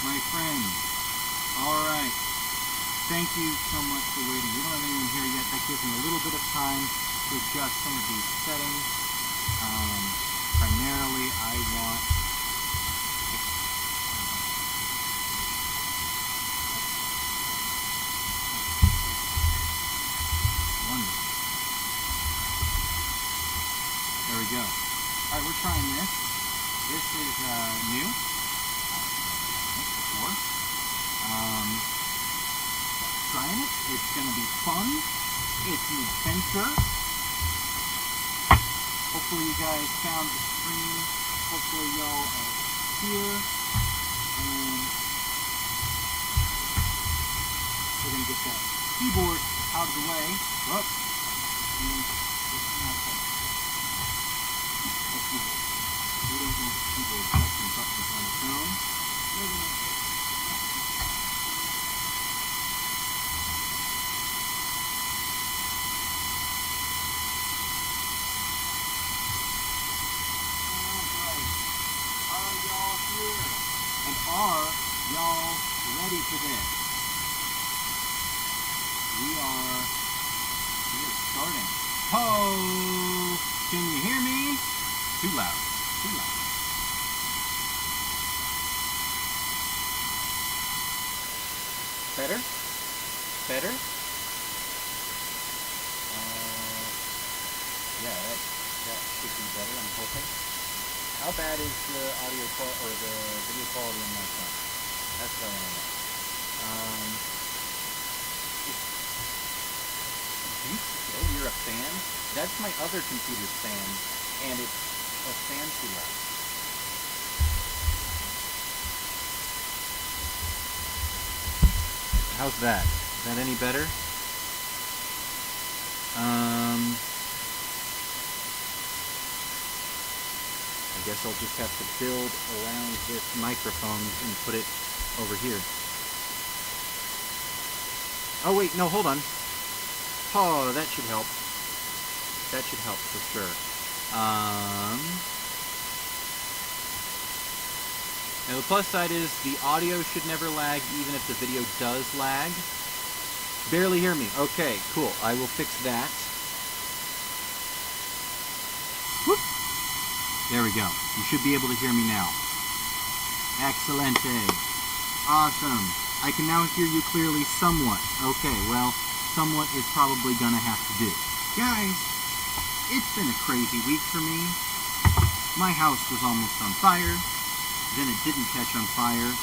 my friends. Alright. Thank you so much for waiting. We don't have anyone here yet. That gives me a little bit of time to adjust some of these settings. Primarily, I want wonderful. There we go. Alright, we're trying this. This is new. Before. Trying it. It's going to be fun. It's an adventure. Hopefully you guys found the stream. Hopefully y'all are here. And we're going to get that keyboard out of the way. Oh. And it's not that. We don't want the keyboard pressing buttons on its own. We're going to are y'all ready for this? We are starting. Oh, can you hear me? Too loud. Too loud. Better? Better? Yeah, that should be better, I'm hoping. How bad is the audio or the video quality on my phone? That's what I want to know. Oh, you're a fan? That's my other computer's fan, and it's a fan too loud. How's that? Is that any better? I guess I'll just have to build around this microphone and put it over here. Oh wait, no, hold on. Oh, that should help. That should help for sure. Now the plus side is the audio should never lag, even if the video does lag. Barely hear me. Okay, cool. I will fix that. Whoop. There we go. You should be able to hear me now. Excelente. Awesome. I can now hear you clearly somewhat. Okay, well, somewhat is probably gonna have to do. Guys, it's been a crazy week for me. My house was almost on fire, then it didn't catch on fire,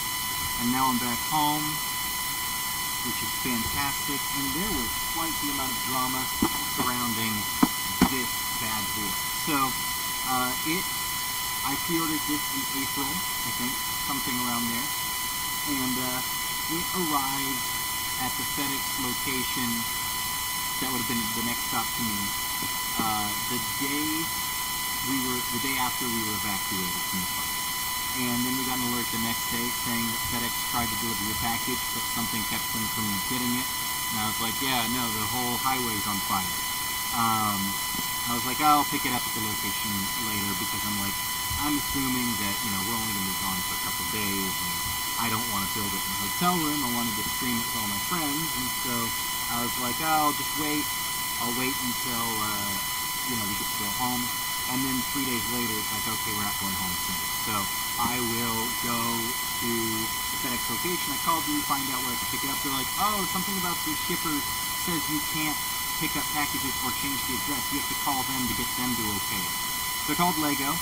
and now I'm back home, which is fantastic, and there was quite the amount of drama surrounding this bad boy. So, I pre-ordered this in April, I think, something around there, and it arrived at the FedEx location that would have been the next stop to me, the day after we were evacuated from the fire. And then we got an alert the next day saying that FedEx tried to deliver your package, but something kept them from getting it, and I was like, yeah, no, the whole highway's on fire. I was like, I'll pick it up at the location later, because I'm assuming that, we're only going to be gone for a couple days, and I don't want to build it in a hotel room. I wanted to stream it to all my friends, and so I was like, oh, I'll just wait. I'll wait until, we get to go home. And then 3 days later, it's like, okay, we're not going home soon. So I will go to the FedEx location. I called them, find out where I can pick it up. They're like, oh, something about the shipper says you can't pick up packages or change the address. You have to call them to get them to okay it. So I called Lego,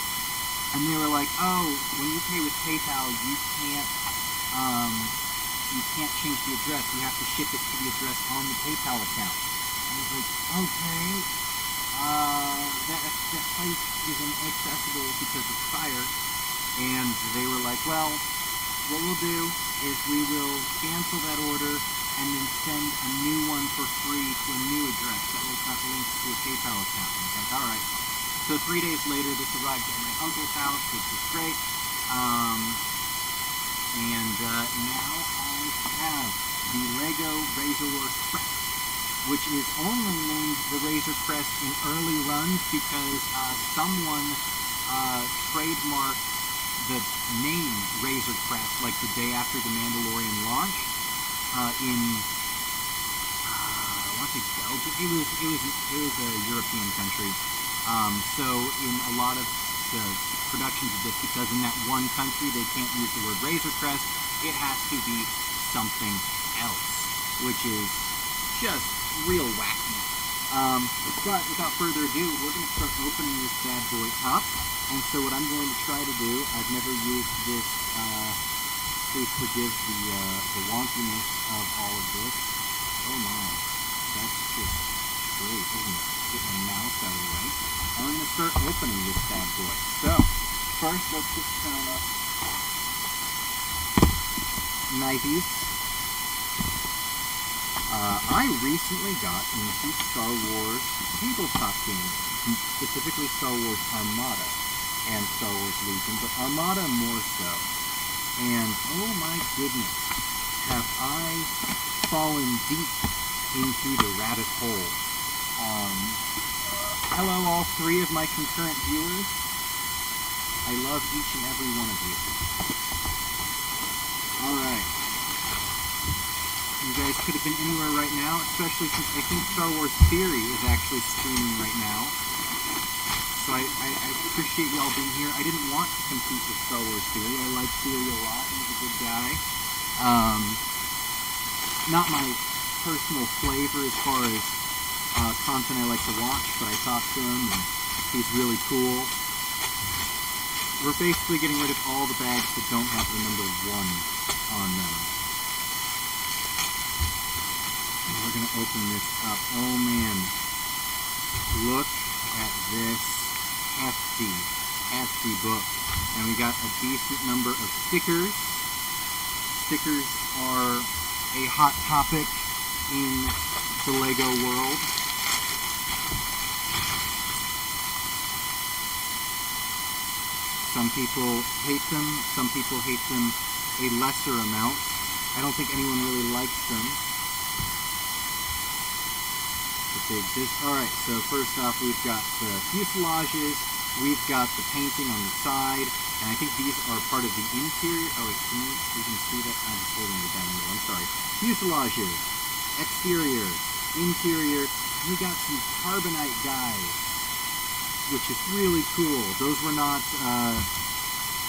and they were like, oh, when you pay with PayPal, you can't change the address. You have to ship it to the address on the PayPal account. I was like, okay, that place is inaccessible because of fire. And they were like, well, what we'll do is we will cancel that order and then send a new one for free to a new address. That way it's not linked to a PayPal account. And I was like, all right. So 3 days later, this arrived at my uncle's house, which was great. And now I have the Lego Razor Crest, which is only named the Razor Crest in early runs because someone trademarked the name Razor Crest like the day after the Mandalorian launch in I want to say Belgium. It was a European country. So in a lot of the productions of this, because in that one country they can't use the word Razor Crest, it has to be something else, which is just real wacky. But without further ado, we're going to start opening this bad boy up. And so what I'm going to try to do, I've never used this, please forgive the wonkiness of all of this. Oh my, that's just great, isn't it? Get my mouse out of the way. And we're going to start opening this bad boy. So, first let's get some knifies. I recently got into Star Wars tabletop games, specifically Star Wars Armada and Star Wars Legion, but Armada more so. And oh my goodness, have I fallen deep into the rabbit hole. Hello all three of my concurrent viewers. I love each and every one of you. Alright. You guys could have been anywhere right now, especially since I think Star Wars Theory is actually streaming right now. So I appreciate y'all being here. I didn't want to compete with Star Wars Theory. I like Theory a lot. He's a good guy. Not my personal flavor as far as content I like to watch, but I talked to him and he's really cool. We're basically getting rid of all the bags that don't have the number 1 on them. And we're going to open this up. Oh man, look at this hefty book. And we got a decent number of stickers. Stickers are a hot topic in the Lego world. Some people hate them, some people hate them a lesser amount. I don't think anyone really likes them, but they exist. Alright, so first off we've got the fuselages, we've got the painting on the side, and I think these are part of the interior. Oh, you can see that? I'm just holding the down here, I'm sorry. Fuselages, exterior, interior, we got some carbonite guys, which is really cool. Those were not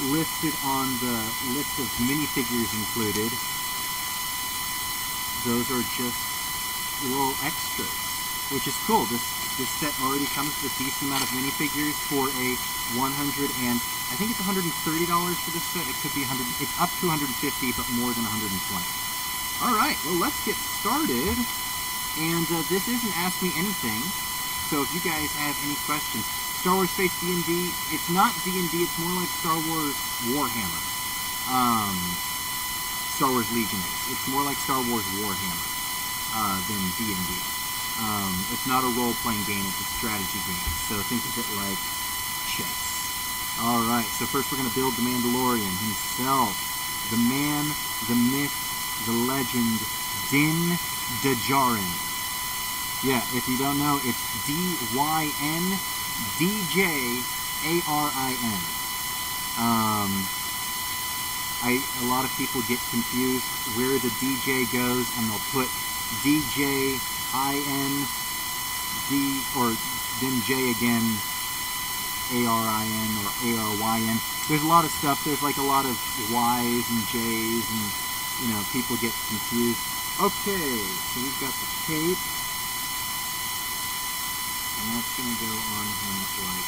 listed on the list of minifigures included. Those are just little extras, which is cool. This set already comes with a decent amount of minifigures for a I think it's $130 for this set. It could be it's up to 150, but more than 120. All right, well let's get started. And this isn't Ask Me Anything, so if you guys have any questions. Star Wars Space D&D, it's not D&D, it's more like Star Wars Warhammer. Star Wars Legion is. It's more like Star Wars Warhammer than D&D. It's not a role-playing game, it's a strategy game. So think of it like chess. Alright, so first we're going to build the Mandalorian himself. The man, the myth, the legend, Din Djarin. Yeah, if you don't know, it's D-Y-N D-J-A-R-I-N. A lot of people get confused where the DJ goes, and they'll put D-J-I-N-D, or then J again, A-R-I-N, or A-R-Y-N. There's a lot of stuff. There's like a lot of Y's and J's, and, you know, people get confused. Okay, so we've got the cape. And that's going to go on him like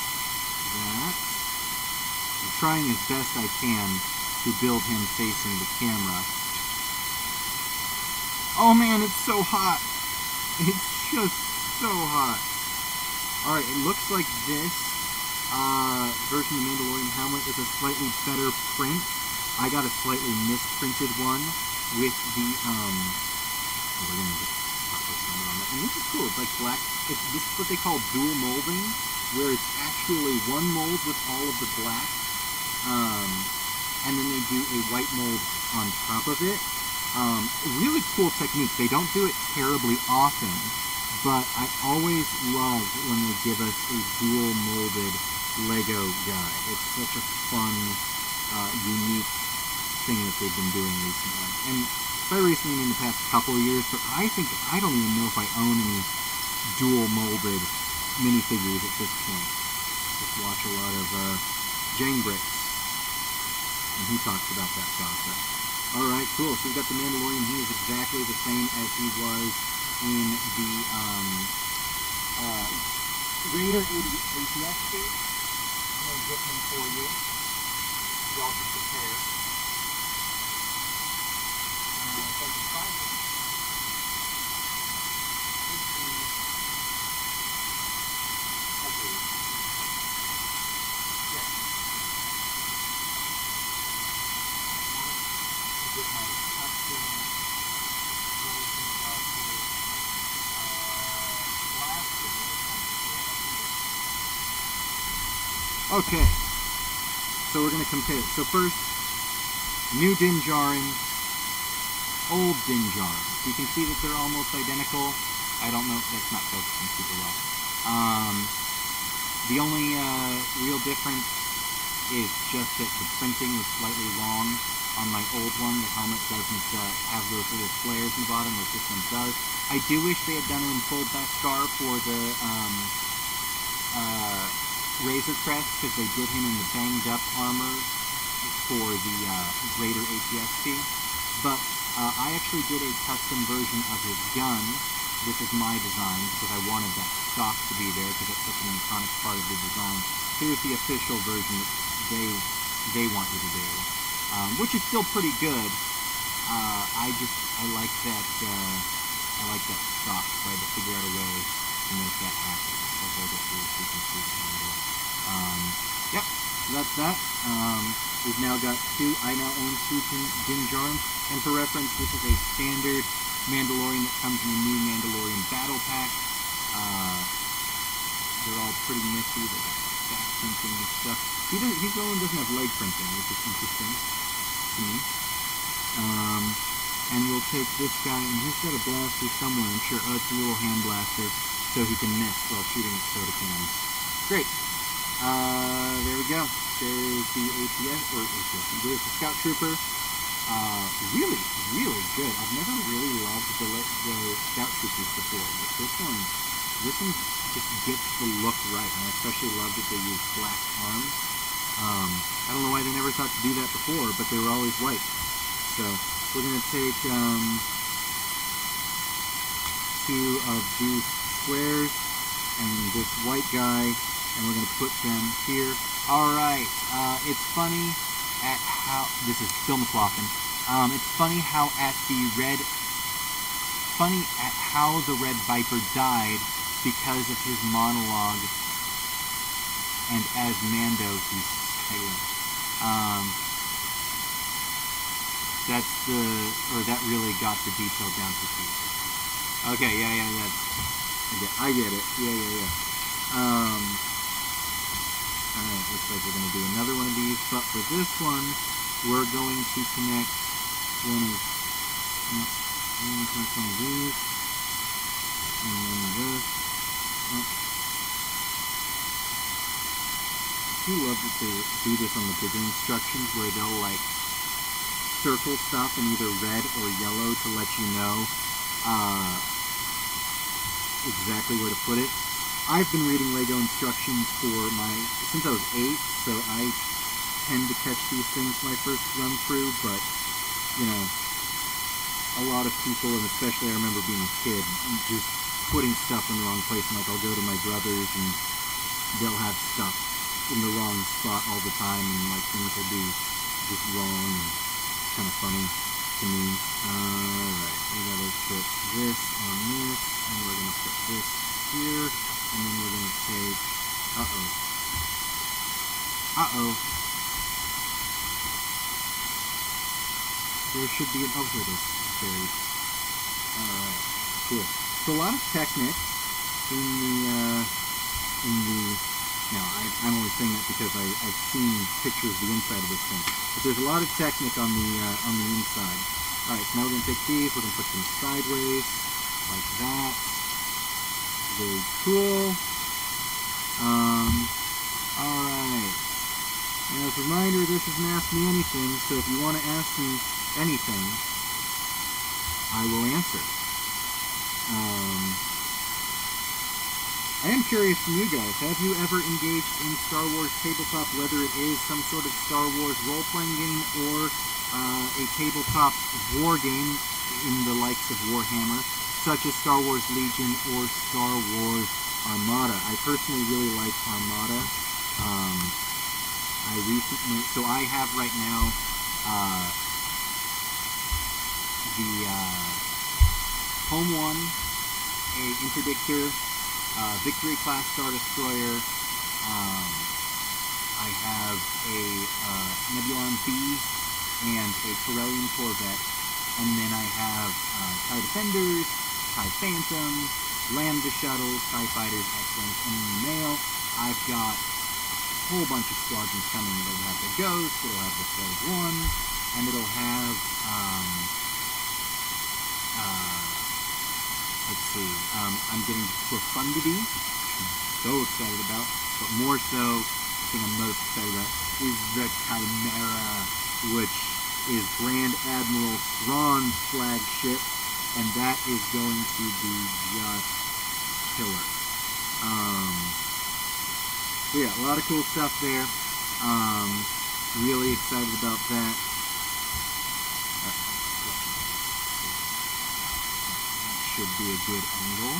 that. I'm trying as best I can to build him facing the camera. Oh man, it's so hot! It's just so hot. Alright, it looks like this version of the Mandalorian helmet is a slightly better print. I got a slightly misprinted one with the, we're going to just pop this number on that. And this is cool, it's like black. This is what they call dual molding, where it's actually one mold with all of the black, and then they do a white mold on top of it. Really cool technique. They don't do it terribly often, but I always love when they give us a dual molded Lego guy. It's such a fun unique thing that they've been doing recently. And by recently, I mean the past couple of years, but I don't even know if I own any dual molded minifigures at this point. Just watch a lot of Jang Bricks, and he talks about that process. Alright, cool. So we've got the Mandalorian. He is exactly the same as he was in the Raider ATSP. I'm going to get him for you. Y'all can compare. If I can find him. Get my custom version of his blaster. Okay, so we're going to compare. So first, new Din Djarin, old Din Djarin. You can see that they're almost identical. I don't know, that's not focusing super well. The only real difference is just that the printing was slightly long. On my old one, the helmet doesn't have those little flares in the bottom, whereas this one does. I do wish they had done it in full Beskar for the Razor Crest, because they did him in the banged up armor for the Raider ATSP. But I actually did a custom version of his gun. This is my design, because I wanted that stock to be there, because it's such an iconic part of the design. Here's the official version that they want you to do. Which is still pretty good. I like that stock, so I had to figure out a way to make that happen. I'll hold it here so you can see the handle. Yep, so that's that. We've now got I now own two Din Djarins, and for reference, this is a standard Mandalorian that comes in a new Mandalorian battle pack. They're all pretty nifty, they got back printing and stuff. He's the one who doesn't have leg printing, which is interesting to me. And we'll take this guy, and he's got a blaster somewhere, I'm sure. Oh, it's a little hand blaster, so he can miss while shooting at soda cans. Great. There we go. There's the there's the Scout Trooper. Really, really good. I've never really loved the Scout Troopers before, but this one just gets the look right, and I especially love that they use black arms. I don't know why they never thought to do that before, but they were always white. So we're going to take two of these squares and this white guy, and we're going to put them here. Alright, it's funny at how, this is still McLaughlin, it's funny how the Red Viper died because of his monologue, and as Mando he's silent. That really got the detail down to pieces. Okay, I get it. Yeah. Alright, looks like we're going to do another one of these, but for this one, we're going to connect one of these, and then this. I do love that they do this on the bigger instructions, where they'll like circle stuff in either red or yellow to let you know exactly where to put it. I've been reading LEGO instructions since I was 8, so I tend to catch these things my first run through, but, you know, a lot of people, and especially I remember being a kid, just putting stuff in the wrong place, and like I'll go to my brother's and they'll have stuff in the wrong spot all the time, and like things will be just wrong, and it's kind of funny to me. Alright, we gotta put this on this, and we're gonna put this here, and then we're gonna take, there should be an, here it is, it's buried. Alright, cool. So a lot of Technic in the, now I'm only saying that because I've seen pictures of the inside of this thing, but there's a lot of Technic on the inside. Alright, so now we're going to take these, we're going to put them sideways, like that. Very cool. Alright. Now, as a reminder, this is an Ask Me Anything, so if you want to ask me anything, I will answer. I am curious from you guys, have you ever engaged in Star Wars tabletop, whether it is some sort of Star Wars role-playing game or a tabletop war game in the likes of Warhammer, such as Star Wars Legion or Star Wars Armada? I personally really like Armada. I have right now the Home 1, a Interdictor, Victory Class Star Destroyer. I have a Nebulon B and a Corellian Corvette. And then I have TIE Defenders, TIE Phantoms, Lambda Shuttles, TIE Fighters, X-Wings, and in the mail, I've got a whole bunch of squadrons coming. It'll have the Ghost, it'll have the Slave One, and it'll have, let's see, I'm getting Profundity, which I'm so excited about, but more so, the thing I'm most excited about is the Chimera, which is Grand Admiral Thrawn's flagship, and that is going to be just killer. So yeah, a lot of cool stuff there. Really excited about that. That should be a good angle.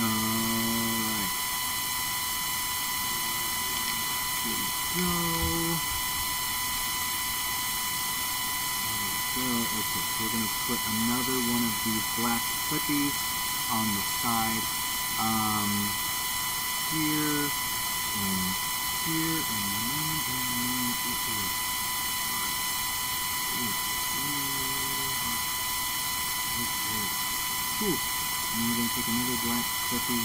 Alright. Here we go. Okay, so we're going to put another one of these black clippies on the side, here, and here, and then it is. Okay, cool. And we're going to take another black clippy,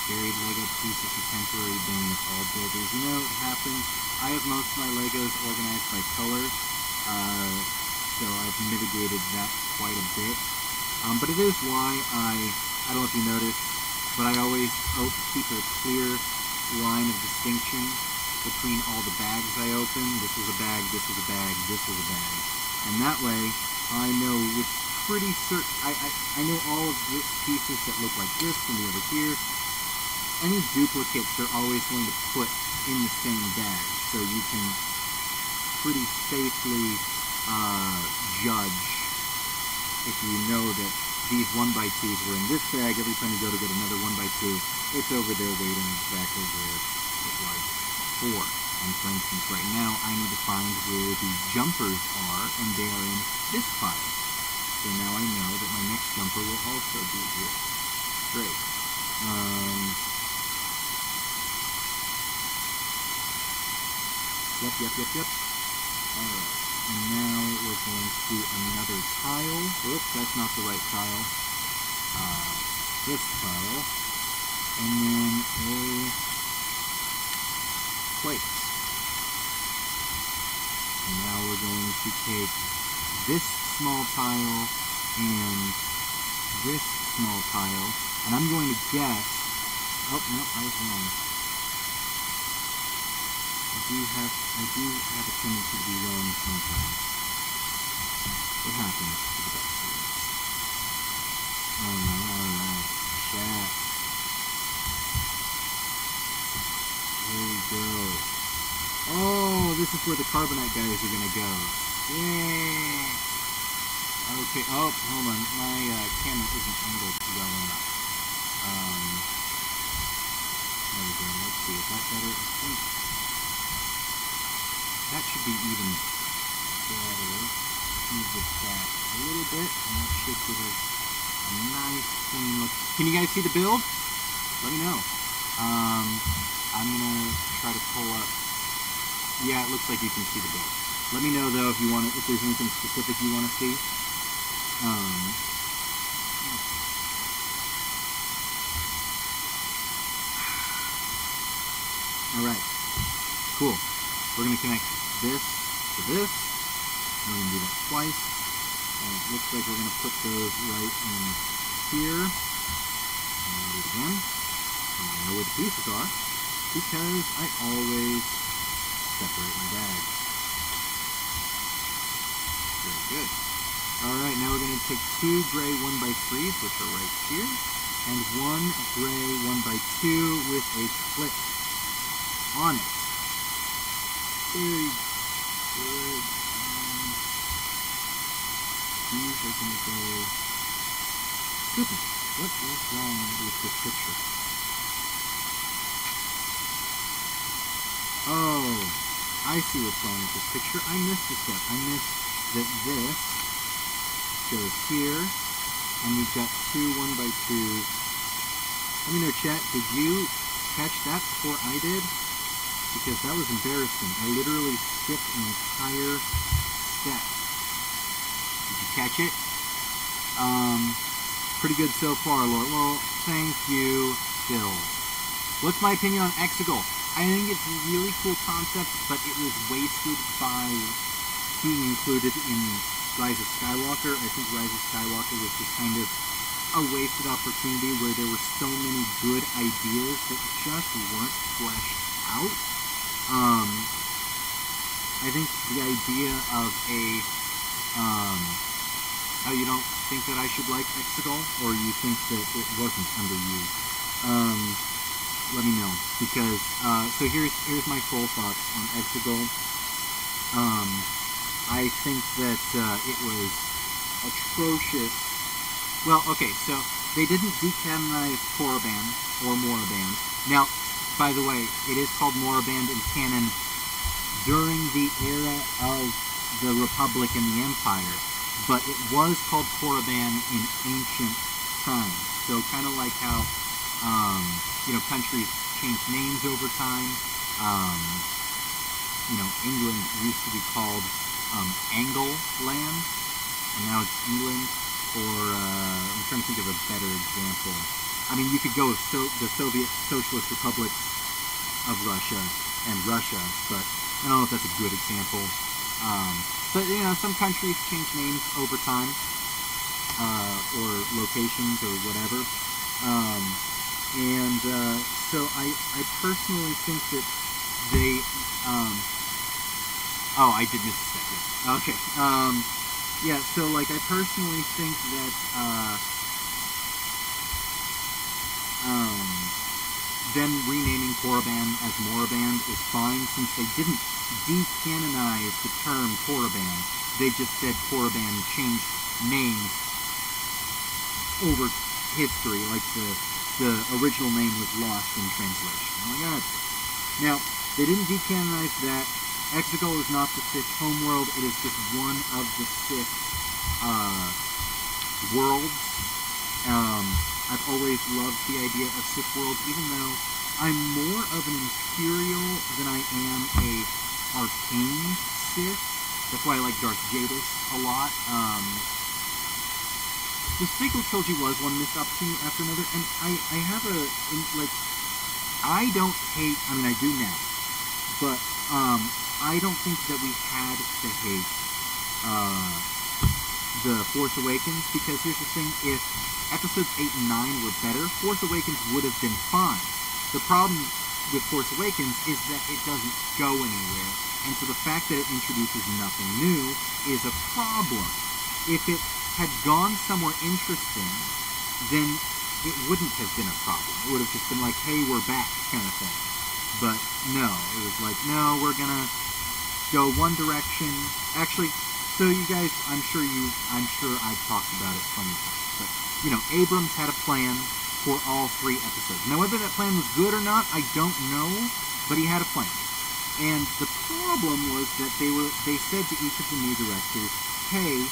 buried Lego pieces of temporary bane of all builders. You know, it happens. I have most of my Legos organized by color, so I've mitigated that quite a bit. But it is why I don't know if you noticed, but I always keep a clear line of distinction between all the bags I open. This is a bag, this is a bag, this is a bag. And that way, I know with pretty certain, I know all of the pieces that look like this from the over here. Any duplicates they're always going to put in the same bag, so you can pretty safely judge if you know that these 1x2s were in this bag. Every time you go to get another 1x2, it's over there waiting exactly where it was before. And for instance, right now, I need to find where the jumpers are, and they are in this pile. So now I know that my next jumper will also be here. Great. Yep. Alright, and now we're going to do another tile. Whoops, that's not the right tile. This tile. And then a plate. And now we're going to take this small tile and this small tile, and I'm going to guess, oh, no, I was wrong. I do have a tendency to be wrong sometimes. It happens to the best of us. Alright, chat. Here we go. Oh, this is where the carbonite guys are gonna go. Yay! Okay, oh, hold on, my camera isn't angled well enough. There we go, let's see, is that better? I think that should be even better. Move this back a little bit, and that should give us a nice clean look. Can you guys see the build? Let me know. I'm gonna try to pull up. Yeah, it looks like you can see the build. Let me know though if there's anything specific you want to see. Alright, cool. We're going to connect this to this. We're going to do that twice. And it looks like we're going to put those right in here. And we'll do it again. and I know where the pieces are because I always separate my bags. Very good. Alright, now we're going to take 2 gray 1x3s, which are right here, and 1 gray 1x2 with a clip on it. Very good. These are going to go... Goodness, what is wrong with this picture? Oh, I see what's wrong with this picture. I missed a step. I missed that this goes here, and we've got 2 1x2s. Let me know, chat, did you catch that before I did? Because that was embarrassing. I literally skipped an entire step. Did you catch it? Pretty good so far, Laura. Well, thank you, Bill. What's my opinion on Exegol? I think it's a really cool concept, but it was wasted by being included in Rise of Skywalker. I think Rise of Skywalker was just kind of a wasted opportunity where there were so many good ideas that just weren't fleshed out. I think the idea of a, oh, you don't think that I should like Exegol, or you think that it wasn't underused? Let me know, because, so here's my full thoughts on Exegol. I think that, it was atrocious. Well, okay, so they didn't decanonize Korriban or Moraband. Now, by the way, it is called Moraband in canon during the era of the Republic and the Empire, but it was called Korriban in ancient times. So kind of like how, countries change names over time. England used to be called Angleland, and now it's England. Or, I'm trying to think of a better example. I mean, you could go with the Soviet Socialist Republics of Russia and Russia, but I don't know if that's a good example. But, some countries change names over time, or locations or whatever. So I personally think that they, oh, I did miss a step, yeah. Okay, yeah, so, I personally think that, them renaming Korriban as Moraband is fine, since they didn't decanonize the term Korriban. They just said Korriban changed names over history, like the original name was lost in translation. Oh my god. Now, they didn't decanonize that. Exegol is not the Sith homeworld, it is just one of the Sith worlds. I've always loved the idea of Sith worlds, even though I'm more of an Imperial than I am a Arcane Sith. That's why I like Darth Jadis a lot. The sequel trilogy was one missed opportunity after another, and I have I don't hate, I mean I do now, but I don't think that we had to hate The Force Awakens, because here's the thing, if episodes 8 and 9 were better, Force Awakens would have been fine. The problem with Force Awakens is that it doesn't go anywhere, and so the fact that it introduces nothing new is a problem. If it had gone somewhere interesting, then it wouldn't have been a problem. It would have just been like, hey, we're back, kind of thing. But no, it was like, no, we're gonna go one direction. Actually, so you guys, I'm sure I've talked about it plenty of times, but, Abrams had a plan for all 3 episodes. Now, whether that plan was good or not, I don't know, but he had a plan. And the problem was that they said to each of the new directors, hey,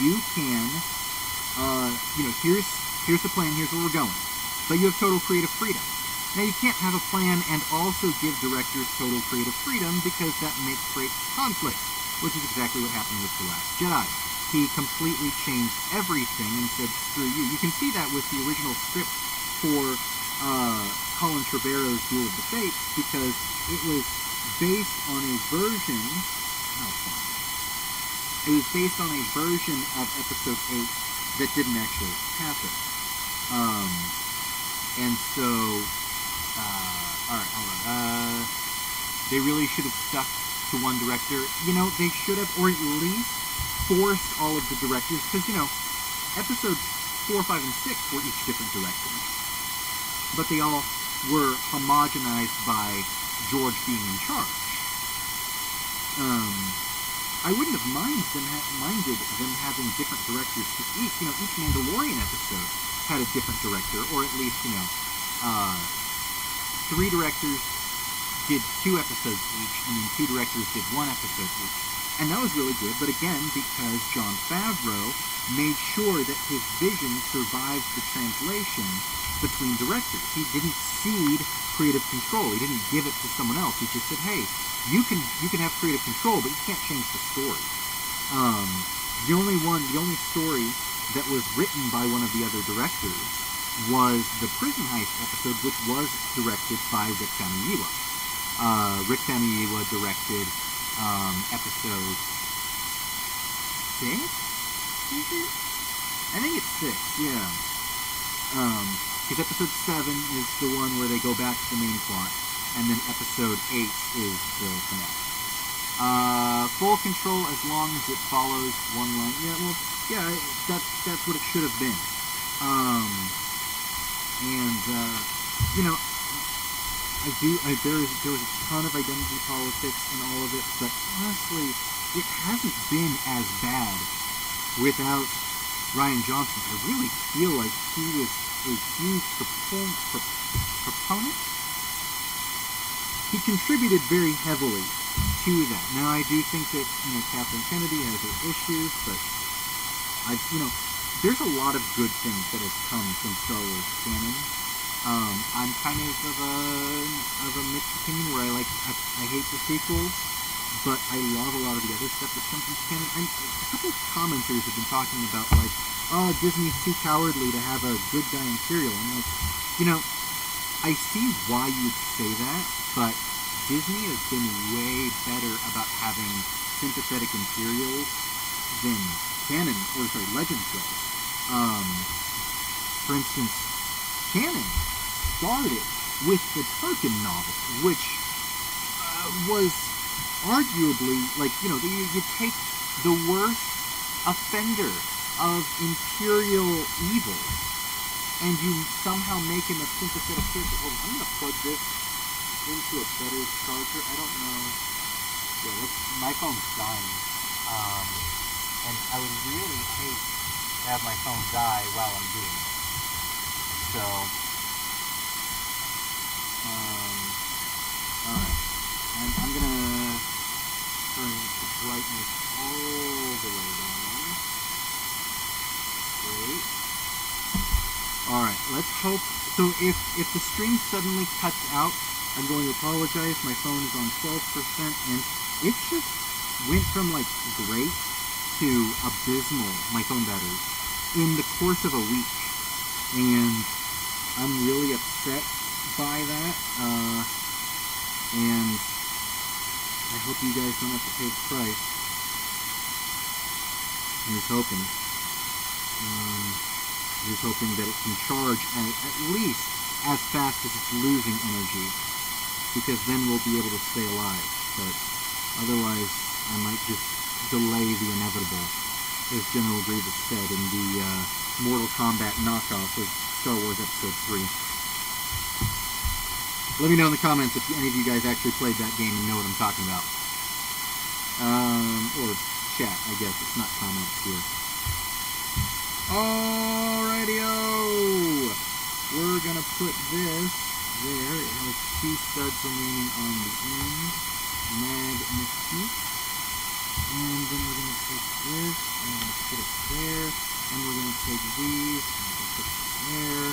you can, here's the plan, here's where we're going. But you have total creative freedom. Now, you can't have a plan and also give directors total creative freedom, because that makes great conflict, which is exactly what happened with The Last Jedi. He completely changed everything and said, screw you. You can see that with the original script for Colin Trevorrow's Duel of the Fates, because it was based on a version... Oh, fine. It was based on a version of Episode 8 that didn't actually happen. And so, alright, hold on. They really should have stuck to one director. You know, they should have, or at least forced all of the directors, because, you know, episodes 4, 5, and 6 were each different directors. But they all were homogenized by George being in charge. I wouldn't have minded them having different directors, because each Mandalorian episode had a different director, or at least, 3 directors did 2 episodes each, and then 2 directors did 1 episode each. And that was really good, but again, because Jon Favreau made sure that his vision survived the translation between directors. He didn't cede creative control. He didn't give it to someone else. He just said, hey, you can have creative control, but you can't change the story. The only story that was written by one of the other directors was the prison heist episode, which was directed by Rick Famuyiwa. Rick Famuyiwa directed episode 6? Is it? I think it's 6, yeah. Because episode 7 is the one where they go back to the main plot, and then episode 8 is the finale. Full control as long as it follows one line. Yeah, well, yeah, that's what it should have been. There was a ton of identity politics in all of it, but honestly, it hasn't been as bad without Rian Johnson. I really feel like he was a huge proponent. He contributed very heavily to that. Now, I do think that, Kathleen Kennedy has her issues, but there's a lot of good things that have come from Star Wars canon. I'm kind of a mixed opinion where I hate the sequels, but I love a lot of the other stuff that's come from canon. A couple of commenters have been talking about, Disney's too cowardly to have a good guy Imperial. I'm like, I see why you'd say that, but Disney has been way better about having sympathetic Imperials than Legends does. For instance, canon started with the Tarkin novel, which was arguably, you take the worst offender of Imperial evil, and you somehow make him a sympathetic character. Hold on, I'm going to plug this into a better charger. I don't know. Yeah, my phone's dying. And I would really hate to have my phone die while I'm doing it. So, alright. And I'm going to turn the brightness all the way down. Great. Alright, let's hope. So if the stream suddenly cuts out, I'm going to apologize. My phone is on 12%, and it just went from great to abysmal, my phone battery, in the course of a week. And I'm really upset by that. And I hope you guys don't have to pay the price. Here's hoping. Here's hoping that it can charge at least as fast as it's losing energy, because then we'll be able to stay alive. But otherwise, I might just delay the inevitable, as General Grievous said in the Mortal Kombat knockoff of Star Wars Episode 3. Let me know in the comments if any of you guys actually played that game and know what I'm talking about. Or chat, I guess. It's not comments here. Alrighty-o! We're gonna put this there. It has 2 studs remaining on the end. Magnifique. And then we're going to take this, and we're going to put it there, and we're going to take these, and we're going to put it there.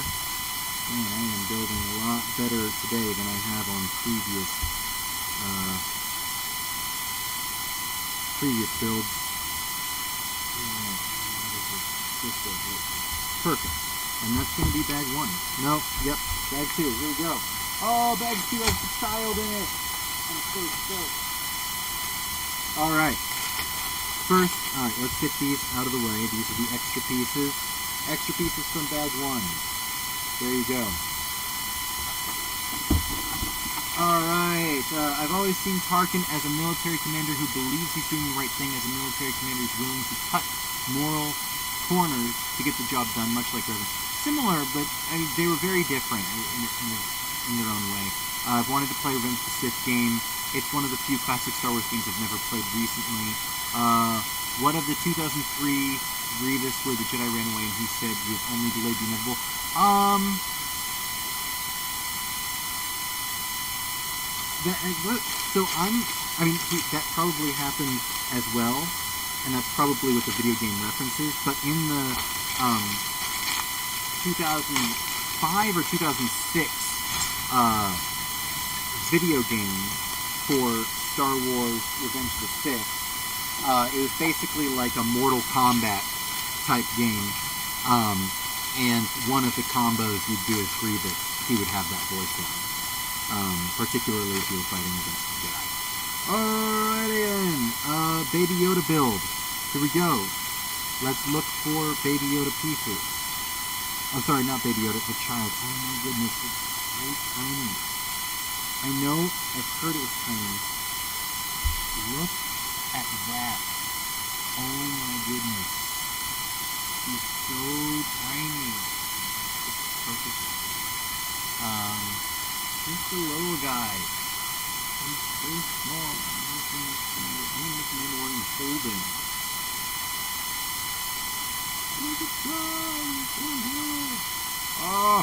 Man, I am building a lot better today than I have on previous builds. Perfect. And that's going to be bag 1. Nope, yep, bag 2, here we go. Oh, bag 2 has the child in it. I'm so stoked. Alright. First, let's get these out of the way. These are the extra pieces. Extra pieces from bag 1. There you go. Alright, I've always seen Tarkin as a military commander who believes he's doing the right thing, as a military commander who's willing to cut moral corners to get the job done, much like Revan. Similar, but I mean, they were very different in their own way. I've wanted to play Revenge of the Sith game. It's one of the few classic Star Wars games I've never played recently. What of the 2003 Grievous where the Jedi ran away and he said you've only delayed the inevitable? That probably happened as well, and that's probably with the video game references, but in the 2005 or 2006 video game for Star Wars Revenge of the Sith, it was basically like a Mortal Kombat type game, and one of the combos you'd do as Grievous, he would have that voice line. Particularly if you were fighting against the Jedi. Alrighty then, Baby Yoda build. Here we go. Let's look for Baby Yoda pieces. I'm sorry, not Baby Yoda, the child. Oh my goodness, it's so tiny. I know, I've heard it was tiny. Look at that. Oh my goodness. He's so tiny. It's perfect. Here's the little guy. He's so small. I'm looking at Mandalorian holding. Look at that. He's so good. Oh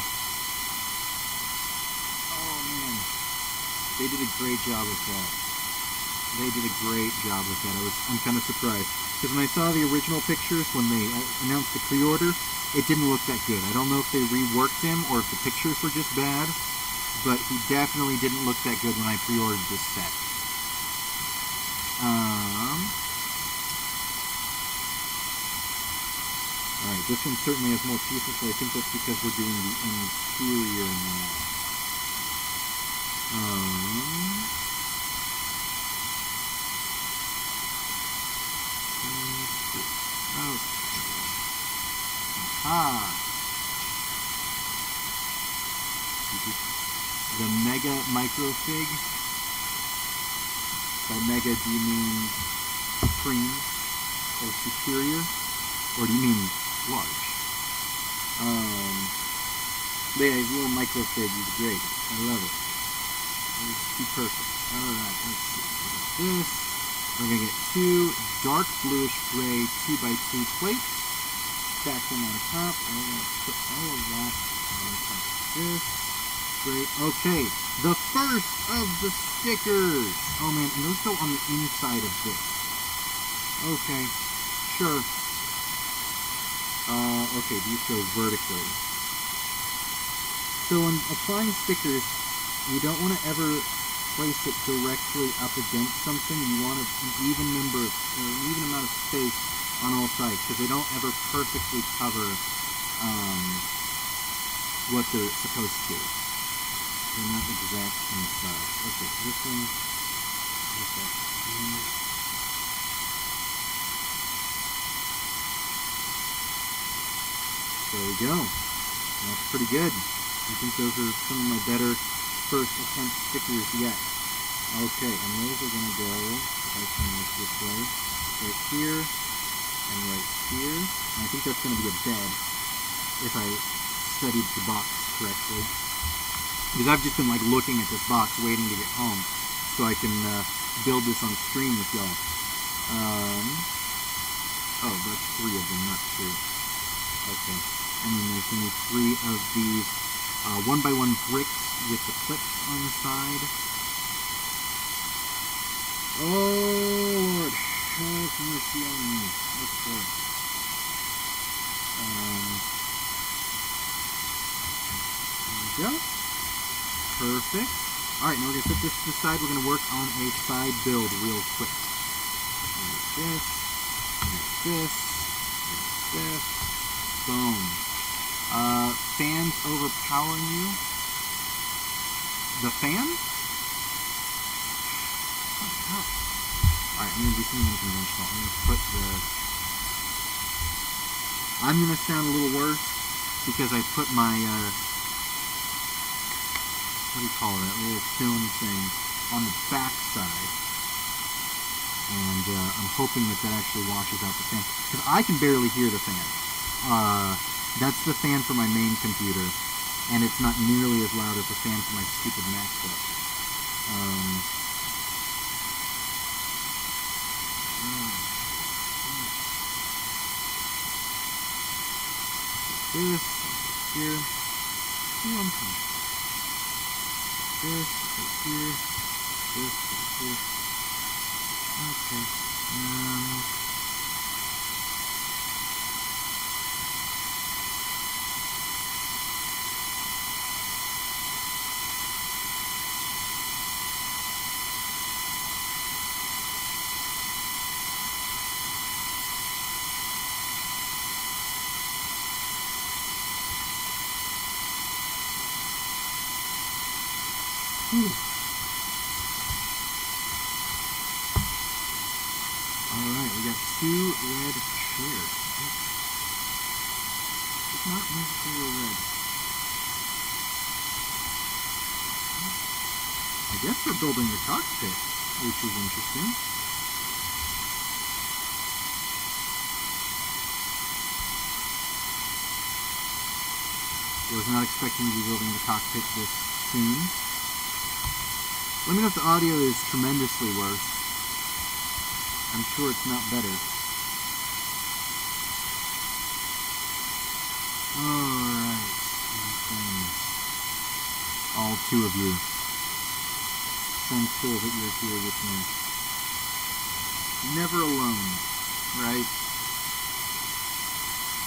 man. They did a great job with that. I'm kind of surprised. Because when I saw the original pictures, when they announced the pre-order, it didn't look that good. I don't know if they reworked him or if the pictures were just bad. But he definitely didn't look that good when I pre-ordered this set. Alright, this one certainly has more pieces, but I think that's because we're doing the interior now. The Mega Microfig. By Mega, do you mean supreme or superior? Or do you mean large? But yeah, his little Microfig is great. I love it. It's perfect. Alright, let's see. We got this. We're going to get two dark bluish gray 2x2 plates. Stack them on top. And we're going to put all of that on top of this. Great. Okay, the first of the stickers. Oh man, and those go on the inside of this. Okay, sure. Okay, these go vertically. So when applying stickers, you don't want to ever place it directly up against something. You want an even number, an even amount of space on all sides, because they don't ever perfectly cover what they're supposed to. They're not exact in size. Okay, this one. Okay. There we go. That's pretty good. I think those are some of my better first attempt stickers yet. Okay, and those are going to go, if I can look this way, right here and right here. And I think that's going to be a bed, if I studied the box correctly. Because I've just been like looking at this box, waiting to get home, so I can build this on stream with y'all. Oh, that's 3 of them, not 2. Okay. And then there's going to be 3 of these 1x1 bricks with the clips on the side. Oh, Lord. Have mercy on me. Okay. There we go. Perfect. Alright, now we're going to set this to the side. We're going to work on a side build real quick. Like this. Like this. Like this. Boom. Fans overpowering you. The fan? Oh, alright, I'm going to do something unconventional. I'm going to put the... I'm going to sound a little worse because I put my... what do you call that, little film thing on the back side. And I'm hoping that actually washes out the fan. Because I can barely hear the fan. That's the fan for my main computer. And it's not nearly as loud as the fan for my stupid MacBook. This here. One time. This right here. This right here. Okay. Alright, we got 2 red chairs. It's not necessarily red. I guess we're building the cockpit, which is interesting. Was not expecting to be building the cockpit this soon. Let me know if the audio is tremendously worse. I'm sure it's not better. Alright. All 2 of you. Thankful that you're here with me. Never alone, right?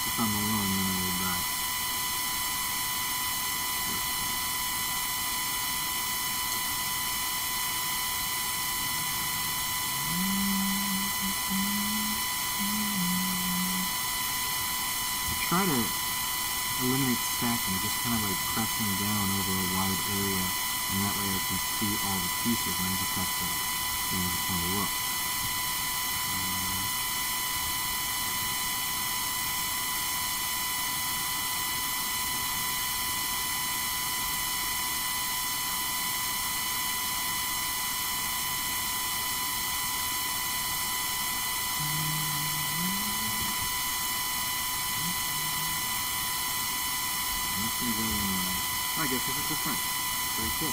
If I'm alone, then I will die. Try to eliminate stacking, just kind of like pressing down over a wide area, and that way I can see all the pieces, and I just have to, just kind of look. I guess this is the front. Very cool.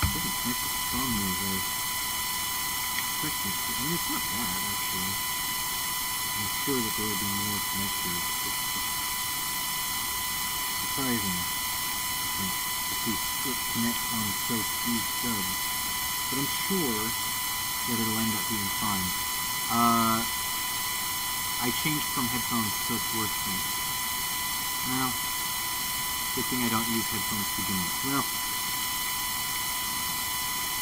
It doesn't connect as strongly as I expected to. I mean, it's not bad, actually. I'm sure that there will be more connectors. It's just surprising, I think, to see it connect on so few stubs. But I'm sure that it'll end up being fine. I changed from headphones, so it's worse for me. Well, good thing I don't use headphones to begin with. Well,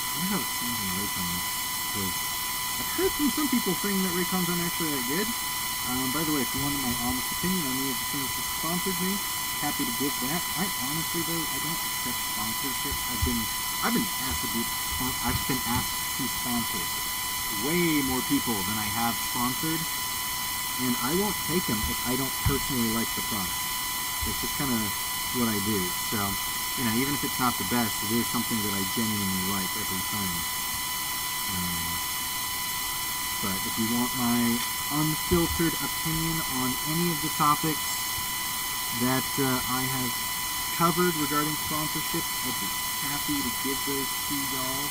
I wonder how it sounds in Raycons, because I've heard from some people saying that Raycons aren't actually that good. By the way, if you wanted my honest opinion on any of the things that sponsored me, happy to give that. I honestly, though, I don't accept sponsorship. I've been asked to sponsor way more people than I have sponsored, and I won't take them if I don't personally like the product. It's just kind of what I do. So, even if it's not the best, it is something that I genuinely like every time. But if you want my unfiltered opinion on any of the topics that I have covered regarding sponsorship, I'd be happy to give those to y'all.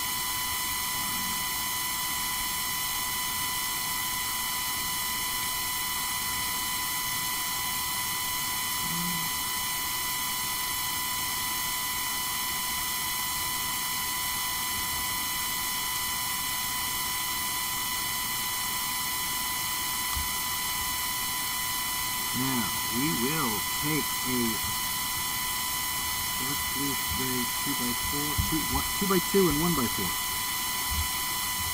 Now, we will take a dark bluish gray 2x2 and 1x4.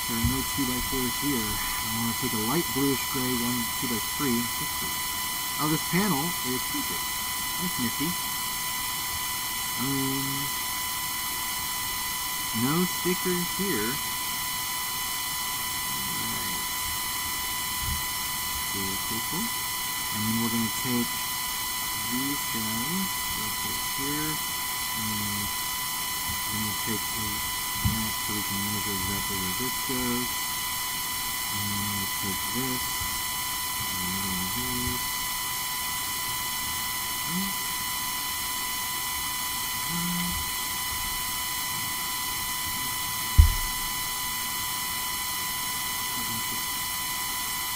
There are no 2x4s here. I want to take a light bluish gray 2x3 and 6. Oh, this panel is tinted. That's nifty. No stickers here. Alright. Okay, cool. And then we're going to take these guys, we'll put it here, and then we'll take that so we can measure exactly where this goes. And then we'll take this, and another one of these.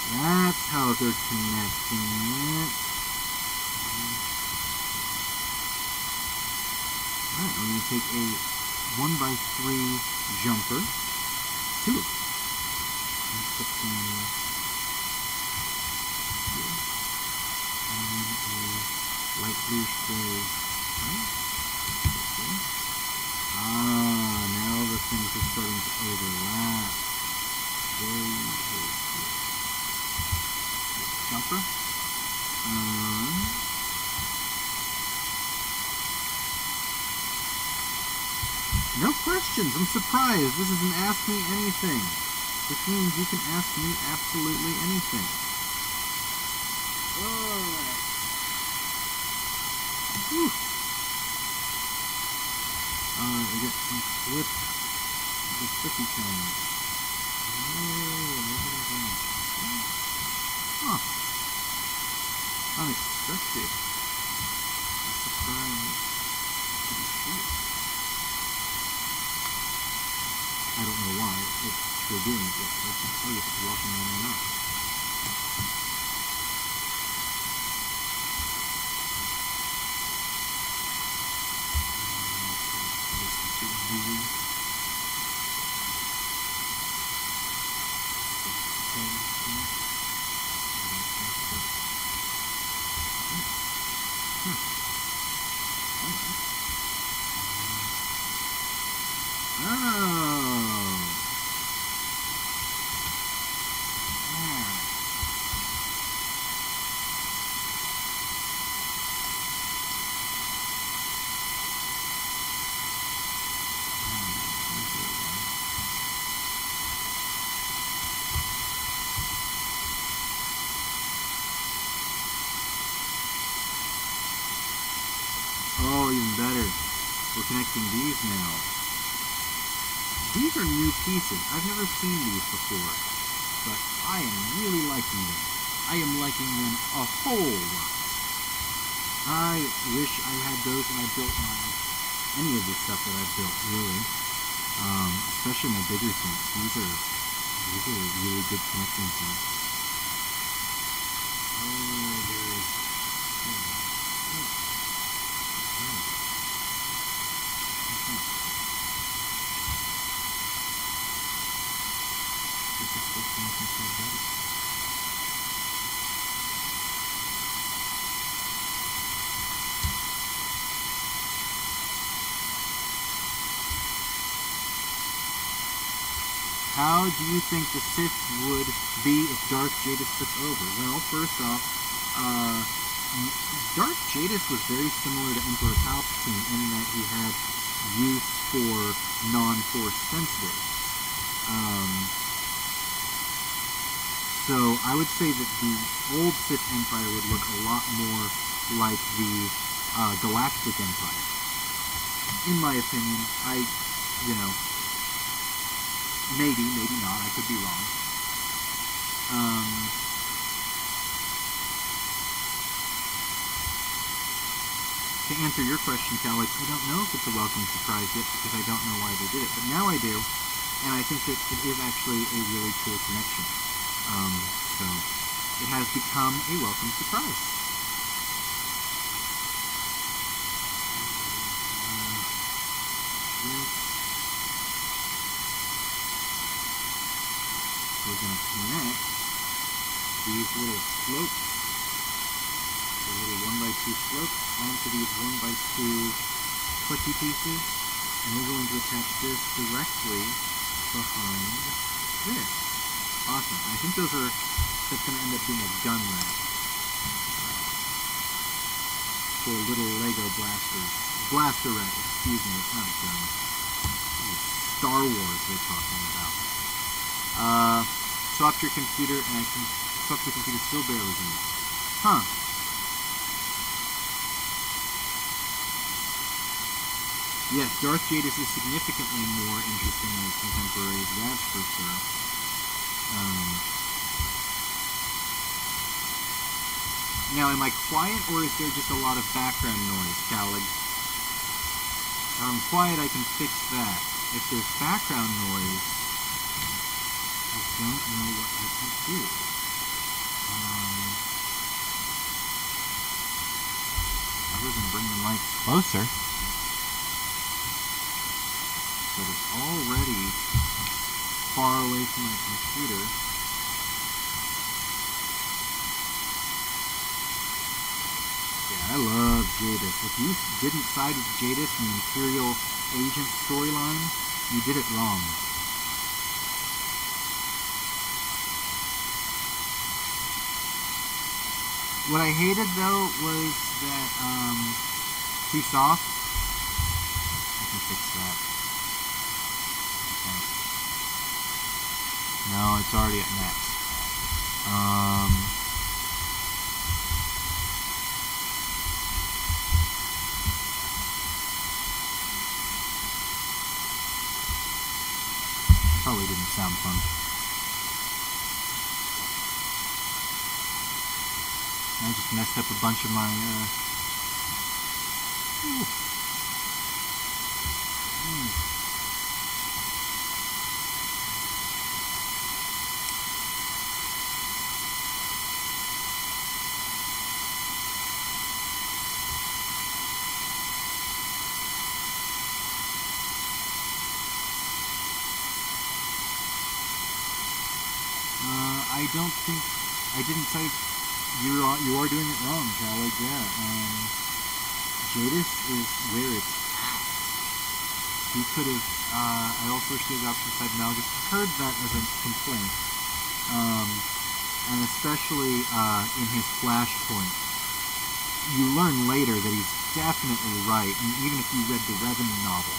That's how they're connecting it. Alright, I'm going to take a 1x3 jumper, 2 of them, and put them here. And then a light blue spray. Okay. Now the things are starting to overlap. Very good. Jumper. No questions. I'm surprised. This is an Ask Me Anything, which means you can ask me absolutely anything. Alright. We got some the flippy kind. Huh. Unexpected. Surprise. I don't know why they're doing it yet. I can't tell you if it's welcome or not. Oh, even better. We're connecting these now. These are new pieces. I've never seen these before, but I am really liking them. I am liking them a whole lot. I wish I had those when I built any of the stuff that I've built, really. Especially my bigger things. These are really good connecting things. How do you think the Sith would be if Darth Jadis took over? Well, first off, Darth Jadis was very similar to Emperor Palpatine in that he had use for non-Force sensitive. So I would say that the old Sith Empire would look a lot more like the Galactic Empire. In my opinion, maybe not, I could be wrong. To answer your question, Alex, I don't know if it's a welcome surprise yet because I don't know why they did it, but now I do, and I think that it is actually a really cool connection. So it has become a welcome surprise. We're going to connect these little slopes, the little 1x2 slopes, onto these 1x2 clicky pieces, and we're going to attach this directly behind this. Awesome. I think that's going to end up being a gun rack for little Lego blasters. Blaster rack, excuse me, it's not a gun. It's Star Wars they're talking about. Swap your computer and I can Fuck, the computer still barely in. Huh. Yes, Darth Jadis is significantly more interesting as contemporaries, that's for sure. Now, am I quiet, or is there just a lot of background noise, Calig? If I'm quiet, I can fix that. If there's background noise, I don't know what I can do. Other than bring the mic closer. But it's already far away from my computer. Yeah, I love Jadis. If you didn't side with Jadis in the Imperial Agent storyline, you did it wrong. What I hated, though, was that, too soft. I can fix that. Okay. No, it's already at max. Probably didn't sound fun. I just messed up a bunch of my, I don't think, I didn't say, you are doing it wrong, Calig, yeah. Jadis is where it's at. He could have, I also wish he was outside Malgus. Heard that as a complaint. And especially in his Flashpoint. You learn later that he's definitely right, and even if you read the Revan novel,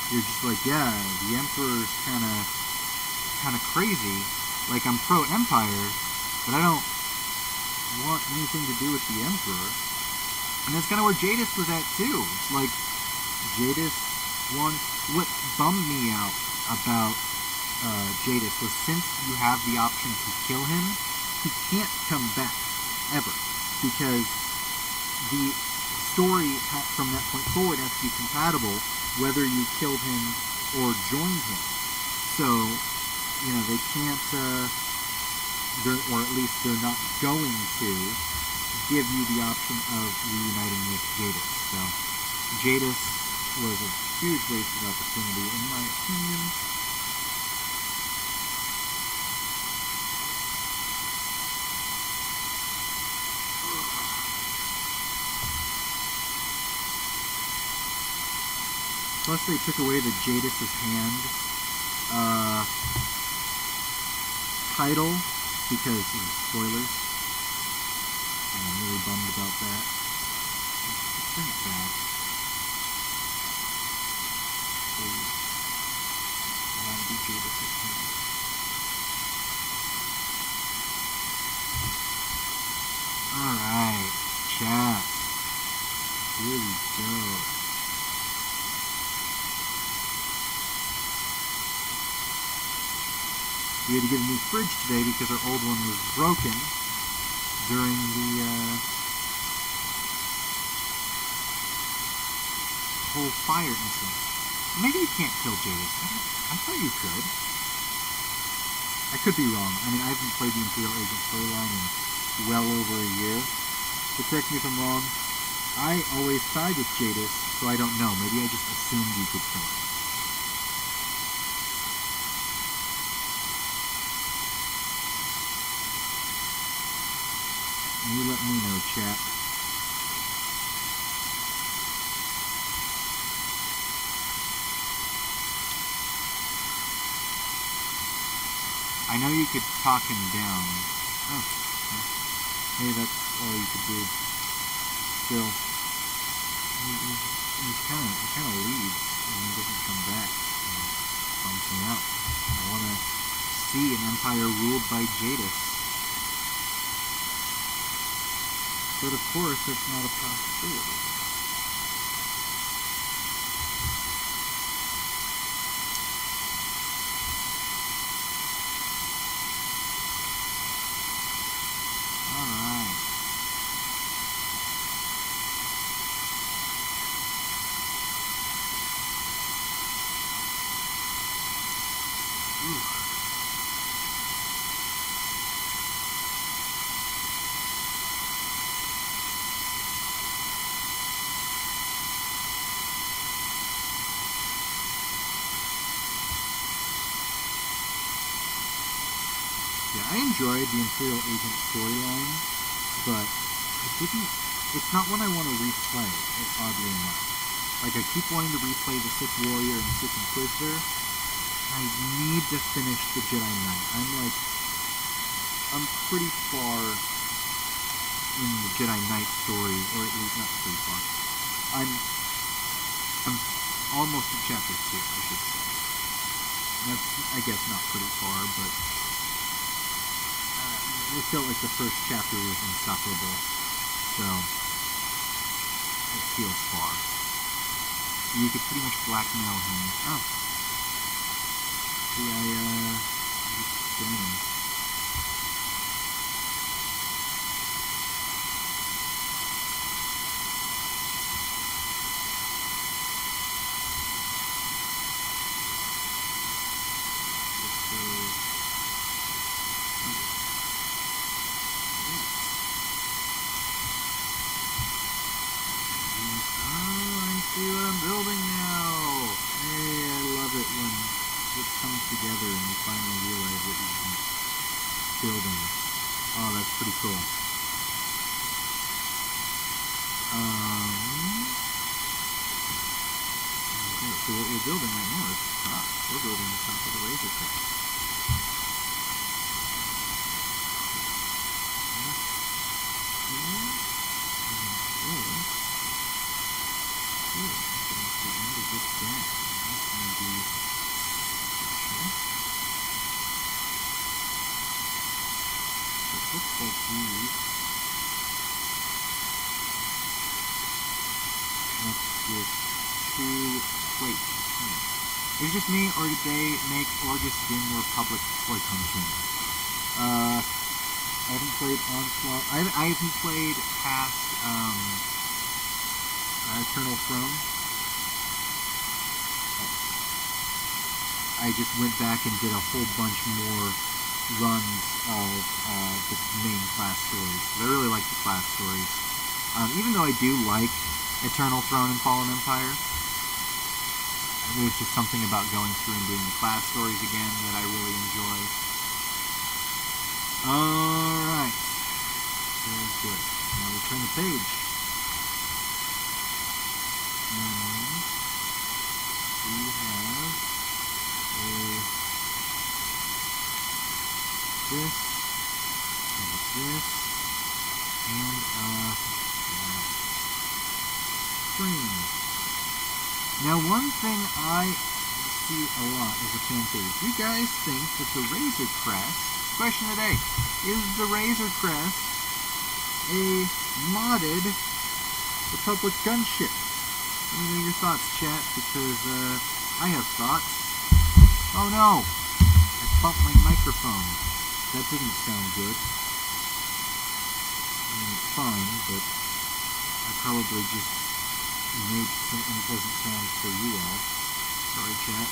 you're just like, yeah, the Emperor's kind of crazy. Like, I'm pro-Empire, but I don't want anything to do with the Emperor. And that's kind of where Jadis was at, too. Like, Jadis what bummed me out about Jadis was, since you have the option to kill him, he can't come back, ever. Because the story from that point forward has to be compatible, whether you killed him or joined him. So, you know, they can't, or at least they're not going to give you the option of reuniting with Jadis. So, Jadis was a huge wasted opportunity, in my opinion. Plus, they took away the Jadis' hand title because of spoilers. And I'm really bummed about that. Let's bring it back. Please. I want to be Jadis' hand. Alright, chat. Here we go. We had to get a new fridge today because our old one was broken during the whole fire incident. Maybe you can't kill Jadis. I thought you could. I could be wrong. I mean, I haven't played the Imperial Agent storyline in well over a year. So correct me if I'm wrong. I always side with Jadis, so I don't know. Maybe I just assumed you could kill him. You let me know, chat. I know you could talk him down. Oh, maybe that's all you could do. Still, he kind of leaves and he doesn't come back. Bums me out. I want to see an empire ruled by Jadis. But of course, that's not a possibility. Alright. Yeah, I enjoyed the Imperial Agent storyline, but it's not one I want to replay, oddly enough. Like, I keep wanting to replay the Sith Warrior and Sith Inquisitor. I need to finish the Jedi Knight. I'm pretty far in the Jedi Knight story, or at least not pretty far. I'm almost at chapter 2, I should say. That's, I guess, not pretty far, but I felt like the first chapter was insufferable, so it feels far. You could pretty much blackmail him. Oh. See, I'm just scanning. Building now! Hey, I love it when it comes together and you finally realize what you've been building. Oh, that's pretty cool. Okay, so what we're building right now is, we're building the top of the Razor Crest. Is it just me, or did they make Orgus Dim the Republic like continue? I haven't played Onslaught. I haven't played past Eternal Throne. I just went back and did a whole bunch more runs of the main class stories. I really like the class stories. Even though I do like Eternal Throne and Fallen Empire, there's just something about going through and doing the class stories again that I really enjoy. Alright. Very good. Now we turn the page. And we have this, and screen. Now, one thing I see a lot is a fan theory. Do you guys think that the Razor Crest, question today, is the Razor Crest a modded Republic gunship? Let me know your thoughts, chat, because I have thoughts. Oh no! I bumped my microphone. That didn't sound good. I mean, it's fine, but I probably just made some unpleasant sounds for you all. Sorry, chat.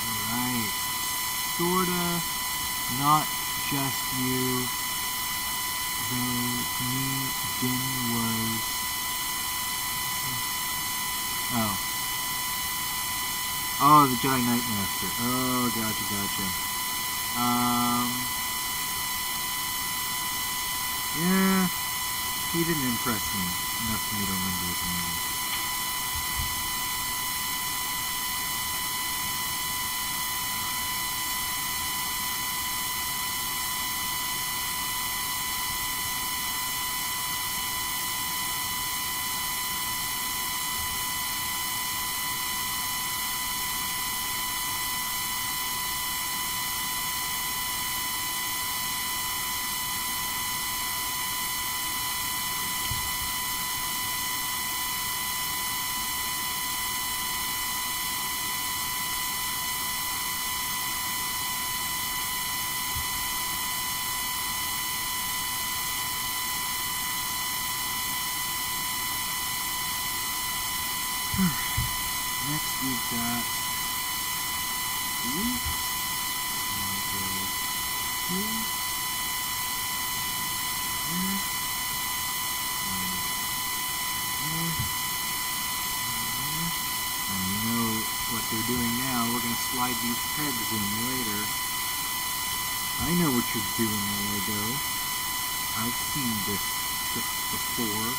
Alright. Sorta not just you, though Din was... Oh, the Jedi Knight Master. Oh, gotcha. Yeah, he didn't impress me enough for me to remember his name. Here. There. There. And you know what they're doing now. We're going to slide these pegs in later. I know what you're doing, Lego. I've seen this trick before.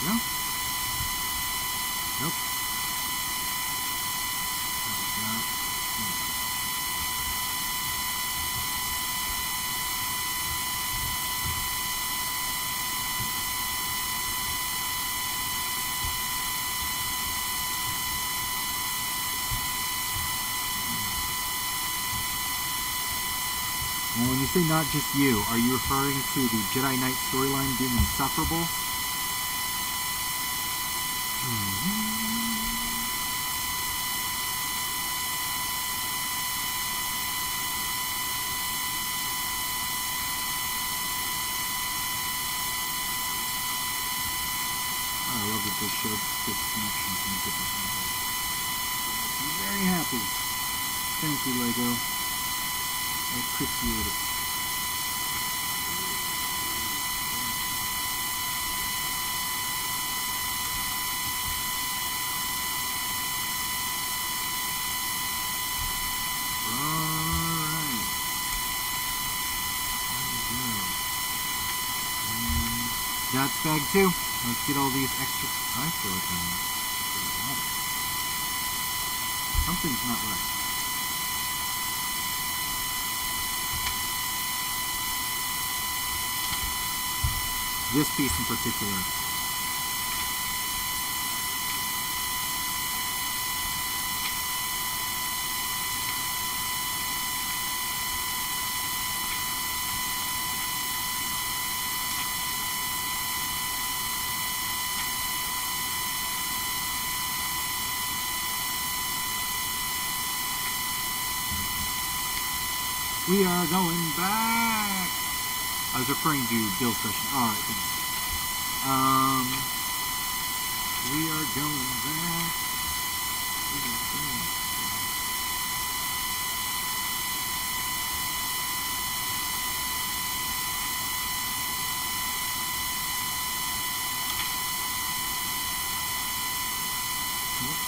No? Nope. That was not. Now, when you say not just you, are you referring to the Jedi Knight storyline being insufferable? I love that they showed good connections in different angles. I'm very happy. Thank you, Lego. I appreciate it. Alright. There we go. And that's bag 2. Let's get all these extra. I feel like I'm getting water. Something's not right. This piece in particular. We are going back. I was referring to Bill's question. Alright. We are going back.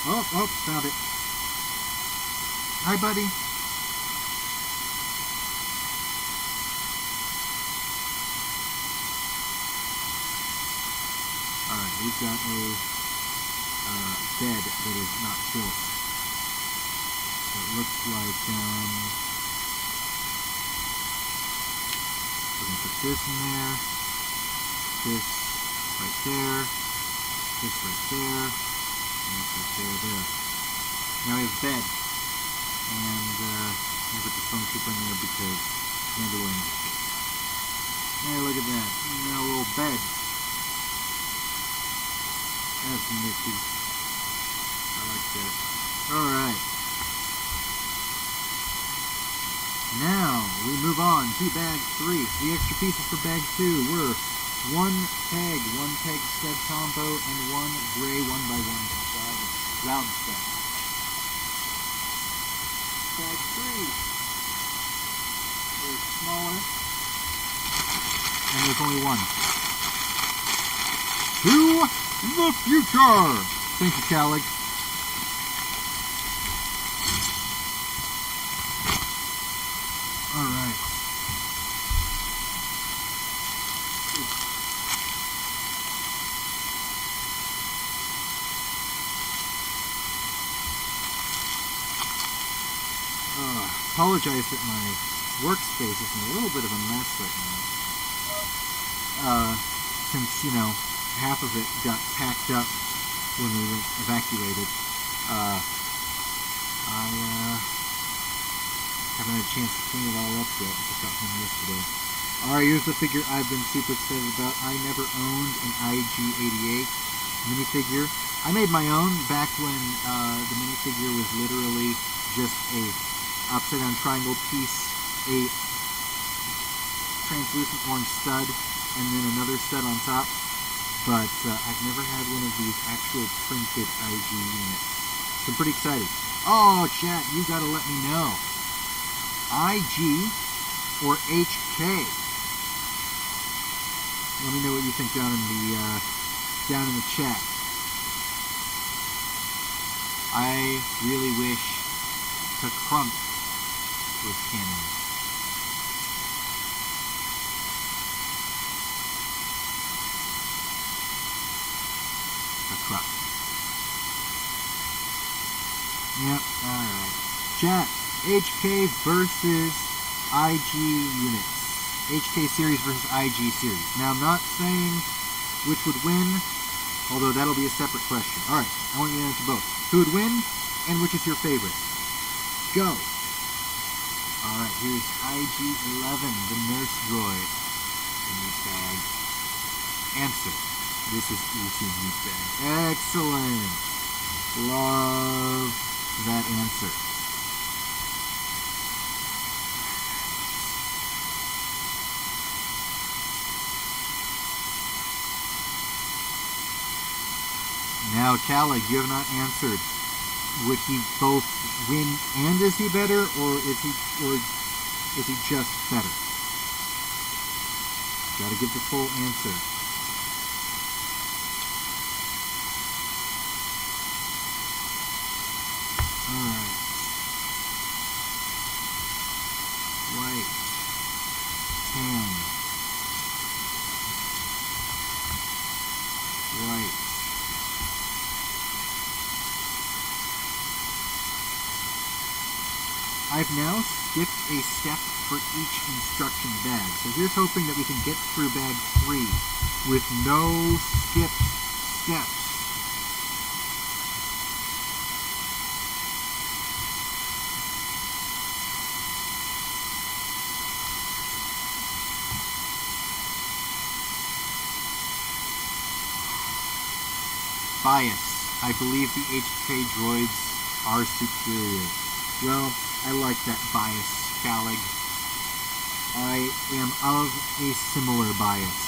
Oh, found it. Hi, buddy. Alright, we've got a bed that is not built. So it looks like, we're going to put this in there, this right there, this right there, and this right there. Now we have a bed, and I'm going to put the stormtrooper in there because Mandalorian is good. Hey, look at that. Now a little bed. That's nifty. I like that. Alright. Now, we move on to bag 3. The extra pieces for bag 2 were one peg stud combo, and one gray 1x1 round stud. Bag 3 is smaller, and there's only one. To the future! Thank you, Calig. Alright. Apologize that my workspace is in a little bit of a mess right now. Since, you know, half of it got packed up when we were evacuated. I haven't had a chance to clean it all up yet. I just got home yesterday. Alright, here's the figure I've been super excited about. I never owned an IG-88 minifigure. I made my own back when the minifigure was literally just a upside down triangle piece, a translucent orange stud, and then another stud on top. But I've never had one of these actual printed IG units. So I'm pretty excited. Oh, chat, you gotta let me know. IG or HK? Let me know what you think down in the chat. I really wish the Crunk was canon. The Crunk. Yep, alright. Chat, HK versus IG units. HK series versus IG series. Now, I'm not saying which would win, although that'll be a separate question. Alright, I want you to answer both. Who would win, and which is your favorite? Go! Alright, here's IG-11, the nurse droid. Meat bag. Answer. This is easy meat bag. Excellent! Love that answer. Now, Calig, you have not answered. Would he both win and is he better, or is he just better? Gotta give the full answer. Alright. White. Tan. White. I've now skipped a step for each instruction bag. So here's hoping that we can get through bag 3 with no skipped steps. Bias. I believe the HK droids are superior. Well, I like that bias, Calig. I am of a similar bias.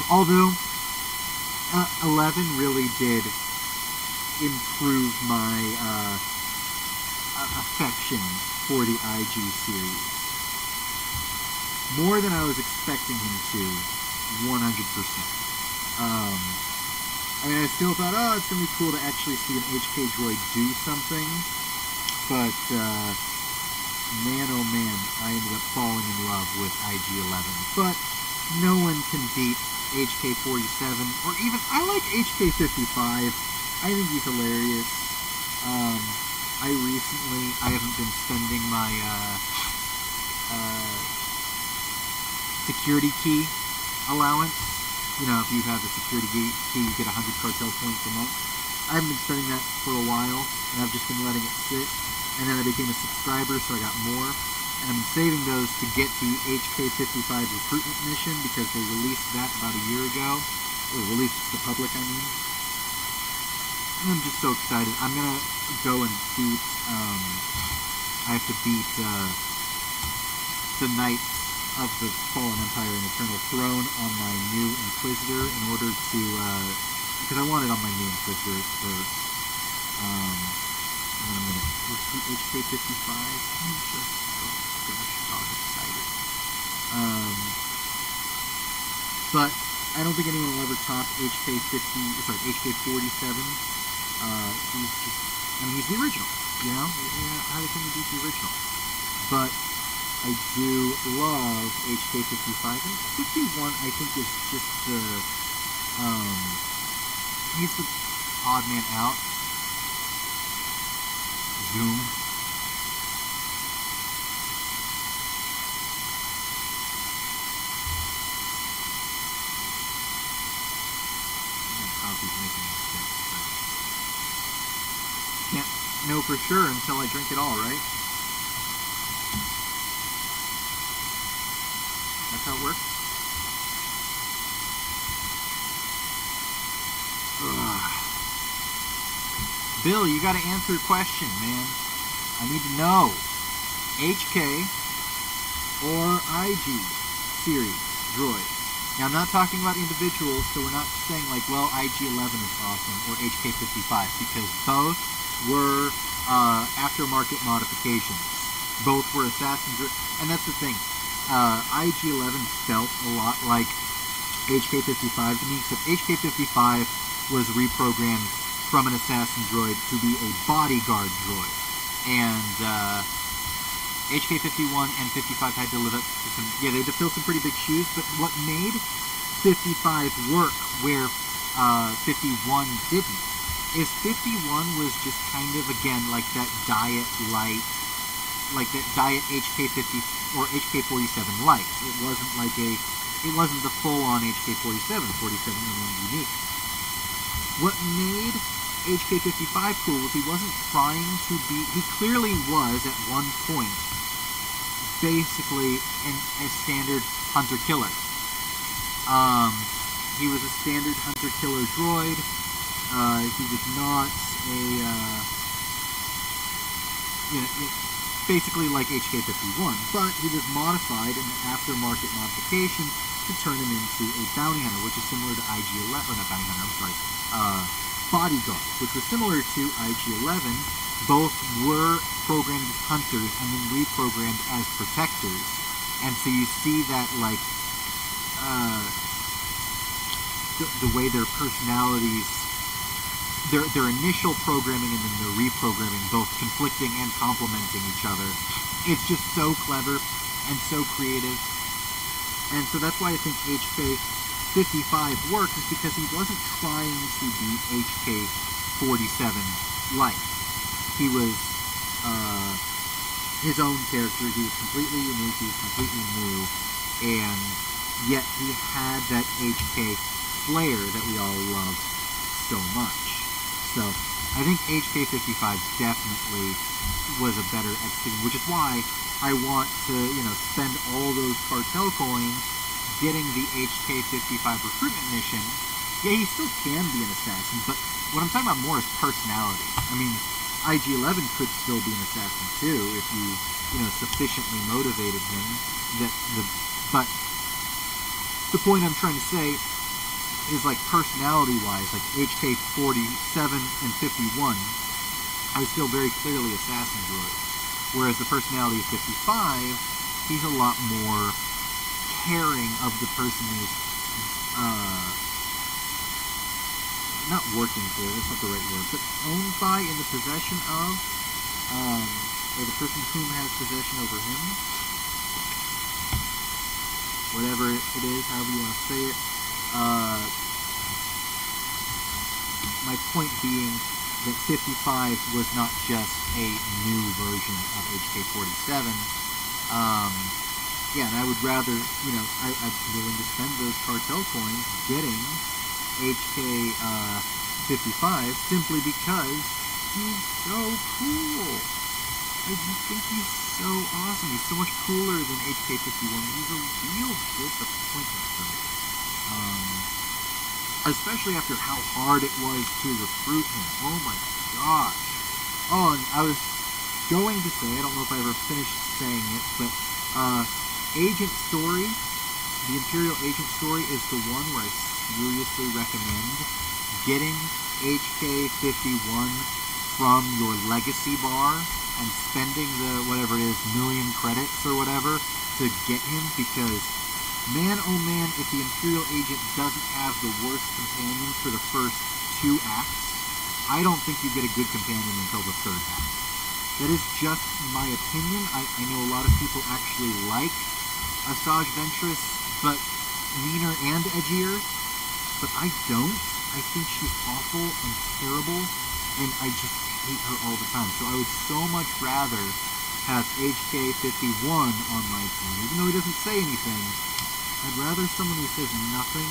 Although, 11 really did improve my affection for the IG series. More than I was expecting him to, 100%. I mean, I still thought, oh, it's going to be cool to actually see an HK droid do something. But, man oh man, I ended up falling in love with IG-11. But no one can beat HK-47, or even, I like HK-55. I think he's hilarious. I haven't been spending my security key allowance. You know, if you have the security key, you get 100 cartel points a month. I haven't been spending that for a while, and I've just been letting it sit. And then I became a subscriber, so I got more. And I'm saving those to get the HK-55 recruitment mission, because they released that about a year ago. Or released to the public, I mean. And I'm just so excited. I'm going to go and beat, I have to beat the Knights of the Fallen Empire and Eternal Throne on my new Inquisitor in order to, because I want it on my new Inquisitor for, and I'm going to, what's the HK-55? I'm just so gosh excited. But I don't think anyone will ever top HK-47. He's just, I mean, he's the original, you know? How can you beat the original? But I do love HK-55. And 51, I think, is just the, he's the odd man out. Zoom. Coffee's making mistakes, but can't know for sure until I drink it all, right? That's how it works? Ugh. Bill, you gotta answer a question, man. I need to know. HK or IG series droids. Now, I'm not talking about individuals, so we're not saying like, well, IG-11 is awesome or HK-55, because both were aftermarket modifications. Both were assassin droids, and that's the thing. IG-11 felt a lot like HK-55 to me, except HK-55 was reprogrammed from an assassin droid to be a bodyguard droid, and HK-51 and 55 had to live up to some, they had to fill some pretty big shoes, but what made 55 work where 51 didn't is 51 was just kind of, again, like that diet light, like that diet HK-50 or HK-47 light. It wasn't like it wasn't the full-on HK-47. 47 remained unique. What made HK-55 cool was he wasn't trying to be, he clearly was at one point basically a standard hunter-killer. He was a standard hunter-killer droid. He was not a, basically like HK-51, but he was modified in an aftermarket modification to turn him into a bounty hunter, which is similar to IG-11, or not bounty hunter, I'm sorry, bodyguard, which was similar to IG-11. Both were programmed as hunters and then reprogrammed as protectors. And so you see that, like, the way their personalities, their initial programming and then their reprogramming, both conflicting and complementing each other. It's just so clever and so creative. And so that's why I think HK-55 works, is because he wasn't trying to be HK-47 like. He was his own character. He was completely unique. He was completely new, and yet he had that HK flair that we all love so much. So I think HK-55 definitely was a better execution, which is why I want to, spend all those cartel coins getting the HK-55 recruitment mission. Yeah, he still can be an assassin, but what I'm talking about more is personality. I mean, IG-11 could still be an assassin too if you, sufficiently motivated him. But the point I'm trying to say is, like, personality-wise, like HK-47 and 51 are still very clearly assassin droids, whereas the personality of 55, he's a lot more caring of the person who's not working for, that's not the right word, but owned by, in the possession of, or the person whom has possession over him, whatever it is, however you want to say it. My point being that 55 was not just a new version of HK-47. And I would rather, I'm willing to spend those cartel coins getting HK-55 simply because he's so cool. I just think he's so awesome. He's so much cooler than HK-51. He's a real disappointment for me. Especially after how hard it was to recruit him. Oh my gosh. Oh, and I was going to say, I don't know if I ever finished saying it, but Agent Story, the Imperial Agent Story, is the one where I seriously recommend getting HK-51 from your legacy bar and spending the, whatever it is, million credits or whatever to get him, because man, oh man, if the Imperial Agent doesn't have the worst companion for the first 2 acts, I don't think you get a good companion until the 3rd act. That is just my opinion. I know a lot of people actually like Asajj Ventress, but meaner and edgier, but I don't. I think she's awful and terrible, and I just hate her all the time. So I would so much rather have HK-51 on my team, even though he doesn't say anything. I'd rather someone who says nothing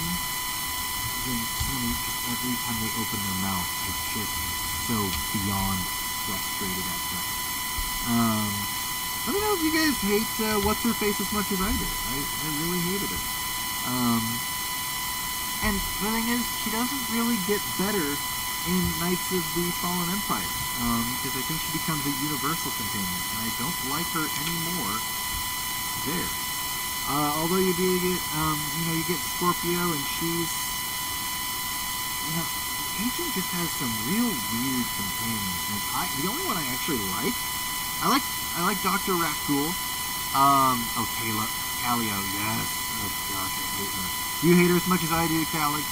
than someone who just every time they open their mouth is just so beyond frustrated at them. Let me know if you guys hate What's-Her-Face as much as I did. I really hated it. And the thing is, she doesn't really get better in Knights of the Fallen Empire, because I think she becomes a universal companion, and I don't like her anymore there. Although you do get, you get Scorpio, and she's, Agent just has some real weird companions, and the only one I actually like, I like Dr. Rakghoul. Calio, yes. Oh gosh, I hate her. Do you hate her as much as I do, Callie?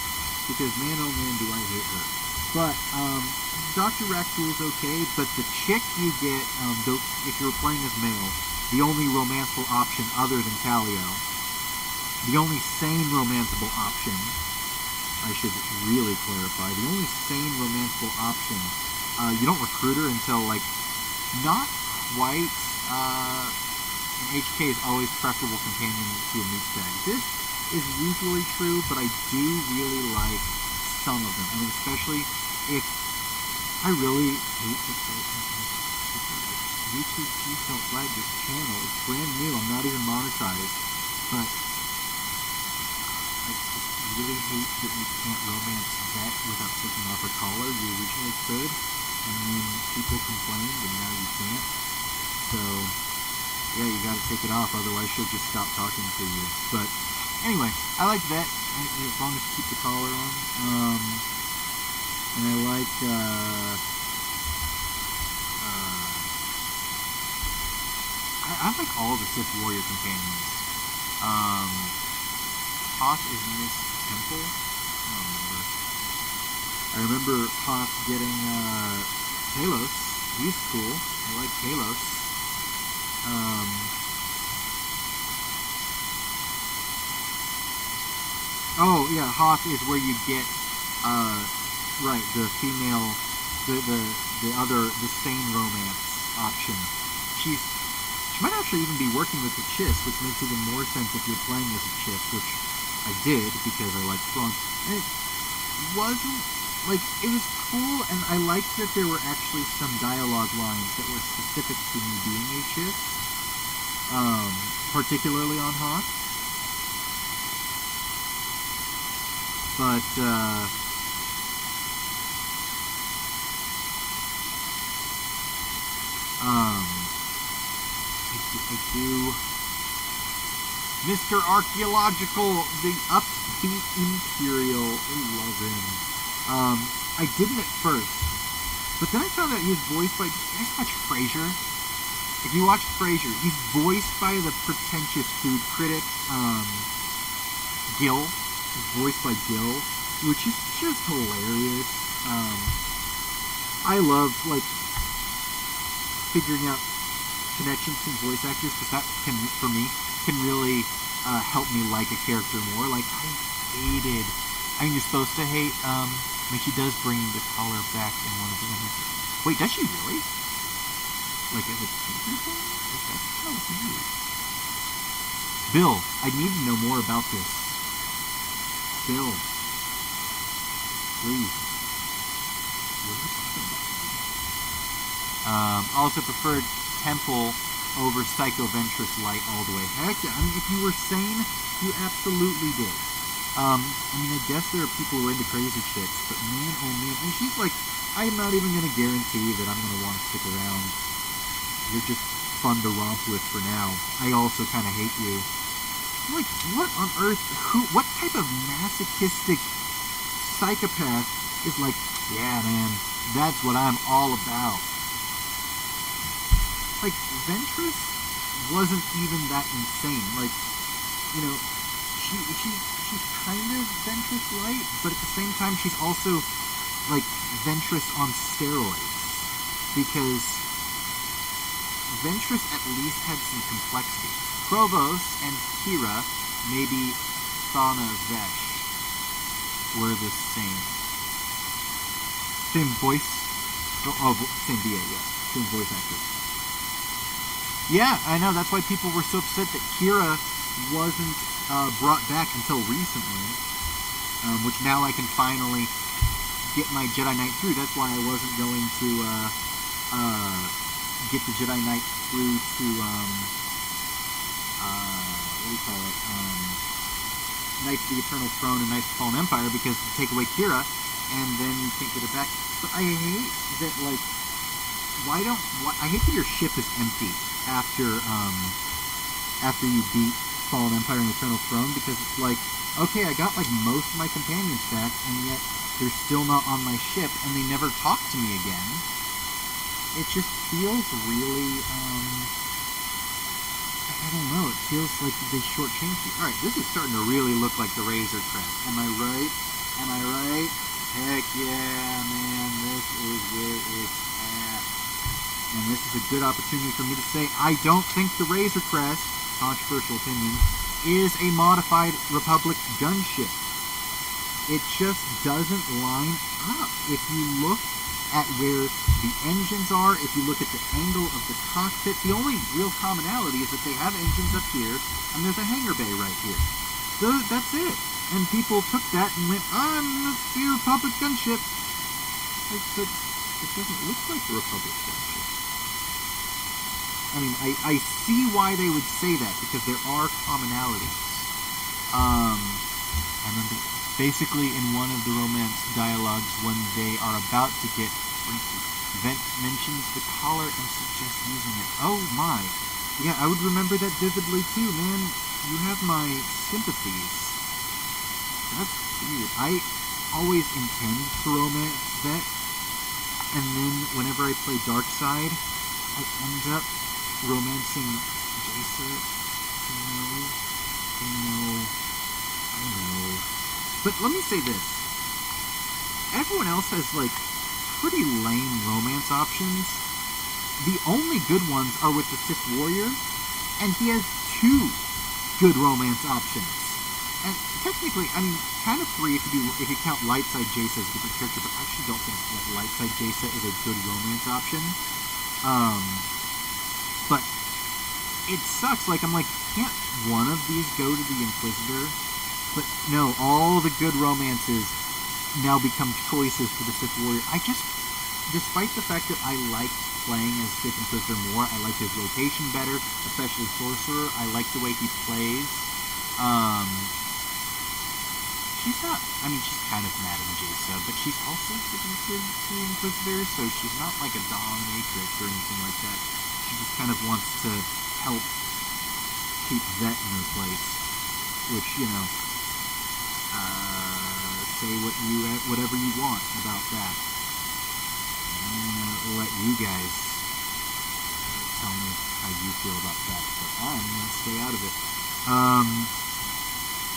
Because man, oh man, do I hate her. But, Dr. Rakghoul's okay, but the chick you get, if you're playing as male, the only romanceable option other than Calio, the only sane romanceable option, I should really clarify, the only sane romanceable option, you don't recruit her until, not quite, an HK is always preferable companion to a meat bag. This is usually true, but I do really like some of them. I mean, especially if I really hate to say something. YouTube, please don't flag this channel. It's brand new. I'm not even monetized. But I just really hate that you can't romance Vet without taking off a collar. You originally could, and then people complained, and now you can't. So, yeah, you gotta take it off, otherwise she'll just stop talking to you. But, anyway, I like Vet, as long as you keep the collar on. And I like, I like all the Sith Warrior companions. Hoth is Miss Temple. I remember Hoth getting, Talos. He's cool. I like Talos. Oh yeah, Hoth is where you get right, the female, the sane romance option. She might actually even be working with the Chiss, which makes even more sense if you're playing as a Chiss, which I did because I like Thrawn. And it wasn't it was cool, and I liked that there were actually some dialogue lines that were specific to me being a Chiss, particularly on Hoth. But, I do... Mr. Archaeological, the upbeat Imperial, I love him. I didn't at first, but then I found out he was voiced by... You guys watch Frasier? If you watch Frasier, he's voiced by the pretentious food critic, Gil. He's voiced by Gil, which is just hilarious. I love, figuring out connections to voice actors, because that can, for me, can really help me like a character more. I hated... I mean, you're supposed to hate, she does bring the collar back in one of the... Wait, does she really? As a teacher thing? That's kind of weird. Bill, I need to know more about this. Bill. Please. What are you talking about? Also preferred Temple over Psycho Ventress Light all the way. Heck yeah. I mean, if you were sane, you absolutely did. I guess there are people who are into crazy chicks, but man, oh man. And she's I'm not even going to guarantee that I'm going to want to stick around. You're just fun to romp with for now. I also kind of hate you. What on earth? What type of masochistic psychopath is yeah, man, that's what I'm all about? Ventress wasn't even that insane. She's kind of Ventress light, but at the same time, she's also, Ventress on steroids. Because Ventress at least had some complexity. Provos and Kira, maybe Thana Vesh, were the same. Same voice. Same VA, yeah. Same voice actor. Yeah, I know. That's why people were so upset that Kira wasn't brought back until recently. Which now I can finally get my Jedi Knight through. That's why I wasn't going to get the Jedi Knight through to, what do you call it, Knights of the Eternal Throne and Knights of the Fallen Empire, because you take away Kira, and then you can't get it back. So I hate that, like, I hate that your ship is empty after you beat Fallen Empire and Eternal Throne, because it's like, okay, I got, like, most of my companions back, and yet they're still not on my ship, and they never talk to me again. It just feels really, I don't know, it feels like they shortchanged you. Alright, this is starting to really look like the Razor Crest. Am I right? Am I right? Heck yeah, man, this is where it's at. And this is a good opportunity for me to say, I don't think the Razor Crest, controversial opinion, is a modified Republic gunship. It just doesn't line up. If you look at where the engines are, if you look at the angle of the cockpit, the only real commonality is that they have engines up here, and there's a hangar bay right here. So that's it. And people took that and went, let's see a Republic gunship. But it doesn't look like a Republic gunship. I mean, I see why they would say that, because there are commonalities. I remember basically in one of the romance dialogues, when they are about to get freaky, Vent mentions the collar and suggests using it. Oh my. Yeah, I would remember that vividly too, man. You have my sympathies. That's weird. I always intend to romance Vet, and then whenever I play Dark Side, I end up romancing Jace. I know. But let me say this. Everyone else has, like, pretty lame romance options. The only good ones are with the Sith Warrior, and he has 2 good romance options. And technically, I mean, kind of 3 if you count Lightside Jace as a different character, but I actually don't think that Lightside Jace is a good romance option. But it sucks. Like, I'm like, can't one of these go to the Inquisitor? But no, all the good romances now become choices for the Sith Warrior. Despite the fact that I like playing as Sith Inquisitor more, I like his rotation better, especially Sorcerer. I like the way he plays. She's kind of Madame Jace, but she's also submissive to the Inquisitor, so she's not like a dominatrix or anything like that. She just kind of wants to help keep Vet in her place, which, say whatever you want about that. I'm gonna let you guys tell me how you feel about that, but I'm gonna stay out of it.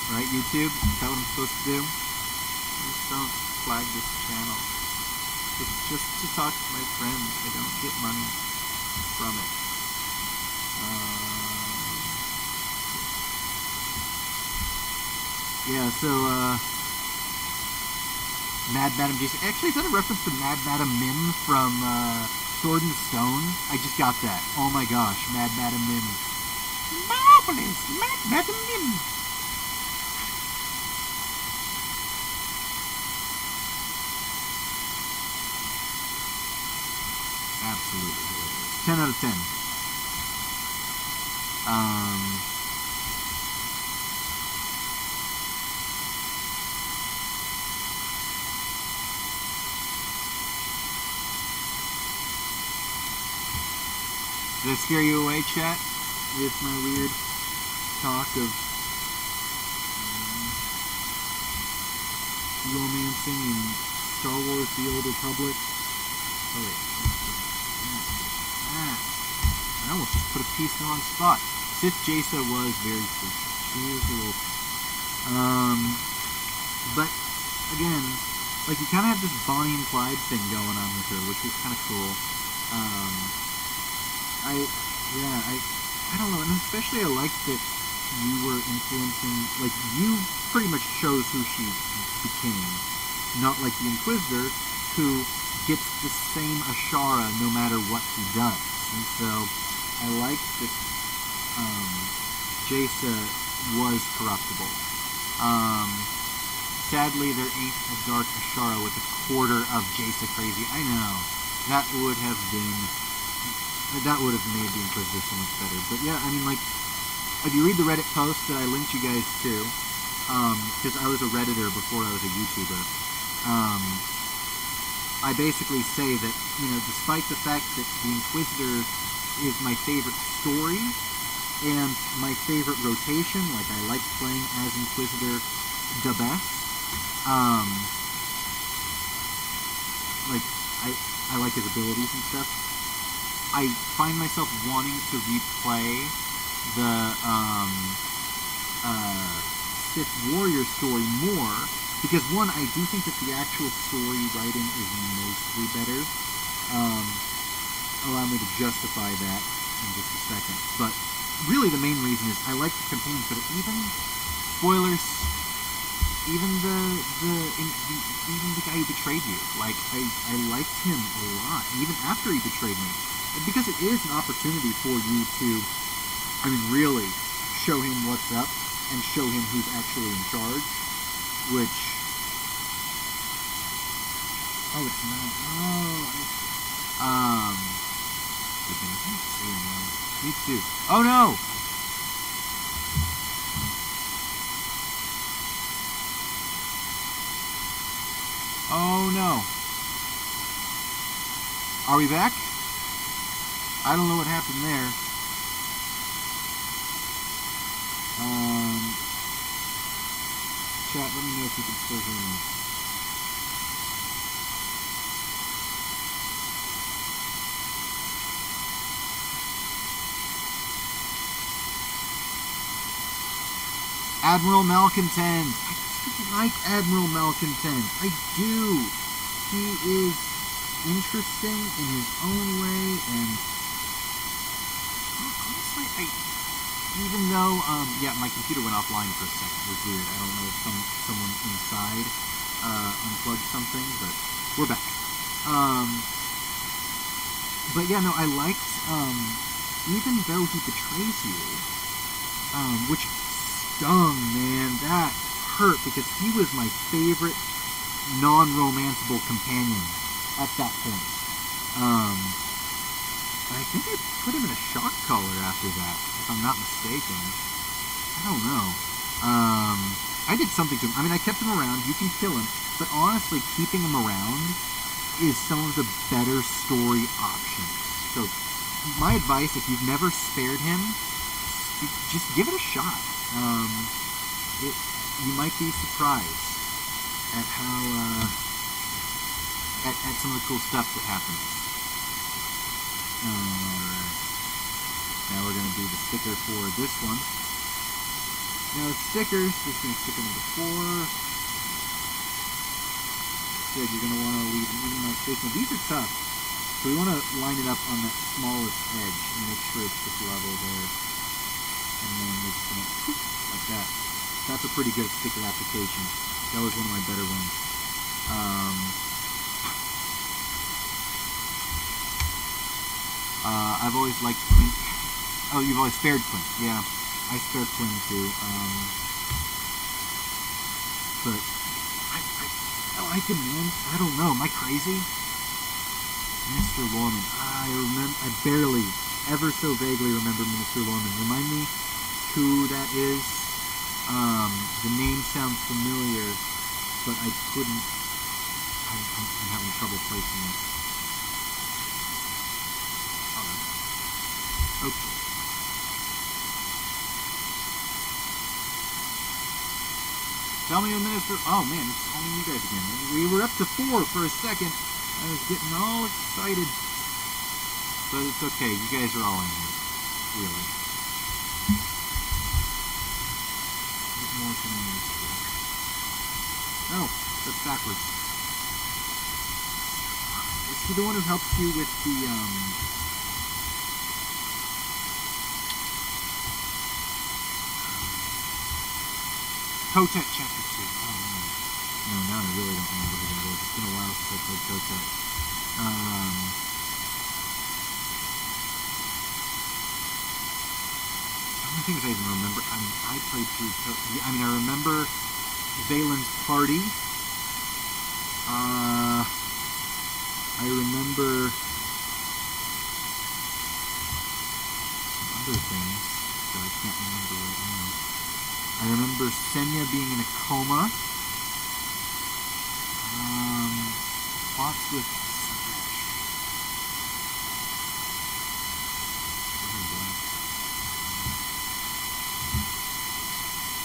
Right, YouTube? Is that what I'm supposed to do? Please don't flag this channel. It's just to talk to my friends. I don't get money from it. Yeah, so, Mad Madam Jason. Actually, is that a reference to Mad Madam Mim from Sword and Stone? I just got that. Oh my gosh, Mad Madam Mim. Marvelous! Mad Madam Mim! Absolutely hilarious. 10 out of 10. Did I scare you away, chat? With my weird talk of romancing in Star Wars The Old Republic? Oh wait. I almost just put a piece in the wrong spot. Sith Jace was very freaky. She was a little... But, again, like, you kind of have this Bonnie and Clyde thing going on with her, which is kind of cool. I don't know, and especially I like that you were influencing, like, you pretty much chose who she became. Not like the Inquisitor, who gets the same Ashara no matter what he does. And so, I like that Jace was corruptible. Sadly, there ain't a Dark Ashara with a quarter of Jace crazy. I know. That would have been That would have made the Inquisitor so much better. But yeah, I mean, like, if you read the Reddit post that I linked you guys to, because I was a Redditor before I was a YouTuber, I basically say that, you know, despite the fact that the Inquisitor is my favorite story and my favorite rotation, like I like playing as Inquisitor the best, like I like his abilities and stuff. I find myself wanting to replay the Sith Warrior story more because one, I do think that the actual story writing is mostly better. Allow me to justify that in just a second. But really, the main reason is I like the campaigns, but even spoilers. Even the guy who betrayed you, like I liked him a lot, even after he betrayed me, because it is an opportunity for you to, I mean, really show him what's up and show him who's actually in charge. Which, oh, it's not. Me too. Oh no. Oh no. Are we back? I don't know what happened there. Chat, let me know if you can still hear me. Admiral Malcontent. I like Admiral Malcontent. I do. He is interesting in his own way, and honestly, even though, yeah, my computer went offline for a second. It was weird. I don't know if someone inside unplugged something, but we're back. But yeah, no, I liked, even though he betrays you, which stung, man, that hurt, because he was my favorite non-romanceable companion at that point. I think I put him in a shock collar after that, if I'm not mistaken. I don't know. I did something to him. I mean, I kept him around. You can kill him. But honestly, keeping him around is some of the better story options. So, my advice, if you've never spared him, just give it a shot. You might be surprised at how, at some of the cool stuff that happens. Alright. Now we're going to do the sticker for this one. Now stickers, just going to sticker number 4. Good, you're going to want to leave an even amount of space. Now these are tough. So we want to line it up on that smallest edge and make sure it's just level there. And then we're just going to, like that. That's a pretty good sticker application. That was one of my better ones. I've always liked Clint. Oh, you've always spared Clint. Yeah, I spared Clint too. But I like him, man. I don't know. Am I crazy? Mr. Lorman. I barely, ever so vaguely remember Mr. Lorman. Remind me who that is. The name sounds familiar, but I couldn't. I'm having trouble placing it. Okay. Tell me a minister. Oh man, it's only you guys again. We were up to 4 for a second. I was getting all excited. But it's okay. You guys are all in here. Really. What more can I ask for? Oh, that's backwards. Is he the one who helps you with the, Kotet Chapter 2. Oh, man. No, now I really don't remember who that is. It's been a while since I played Kotet. How many things I even remember? I mean, I played through Kotet. I mean, I remember Valen's party. I remember other things that I can't remember right now. I remember Senya being in a coma. Plots with Slash.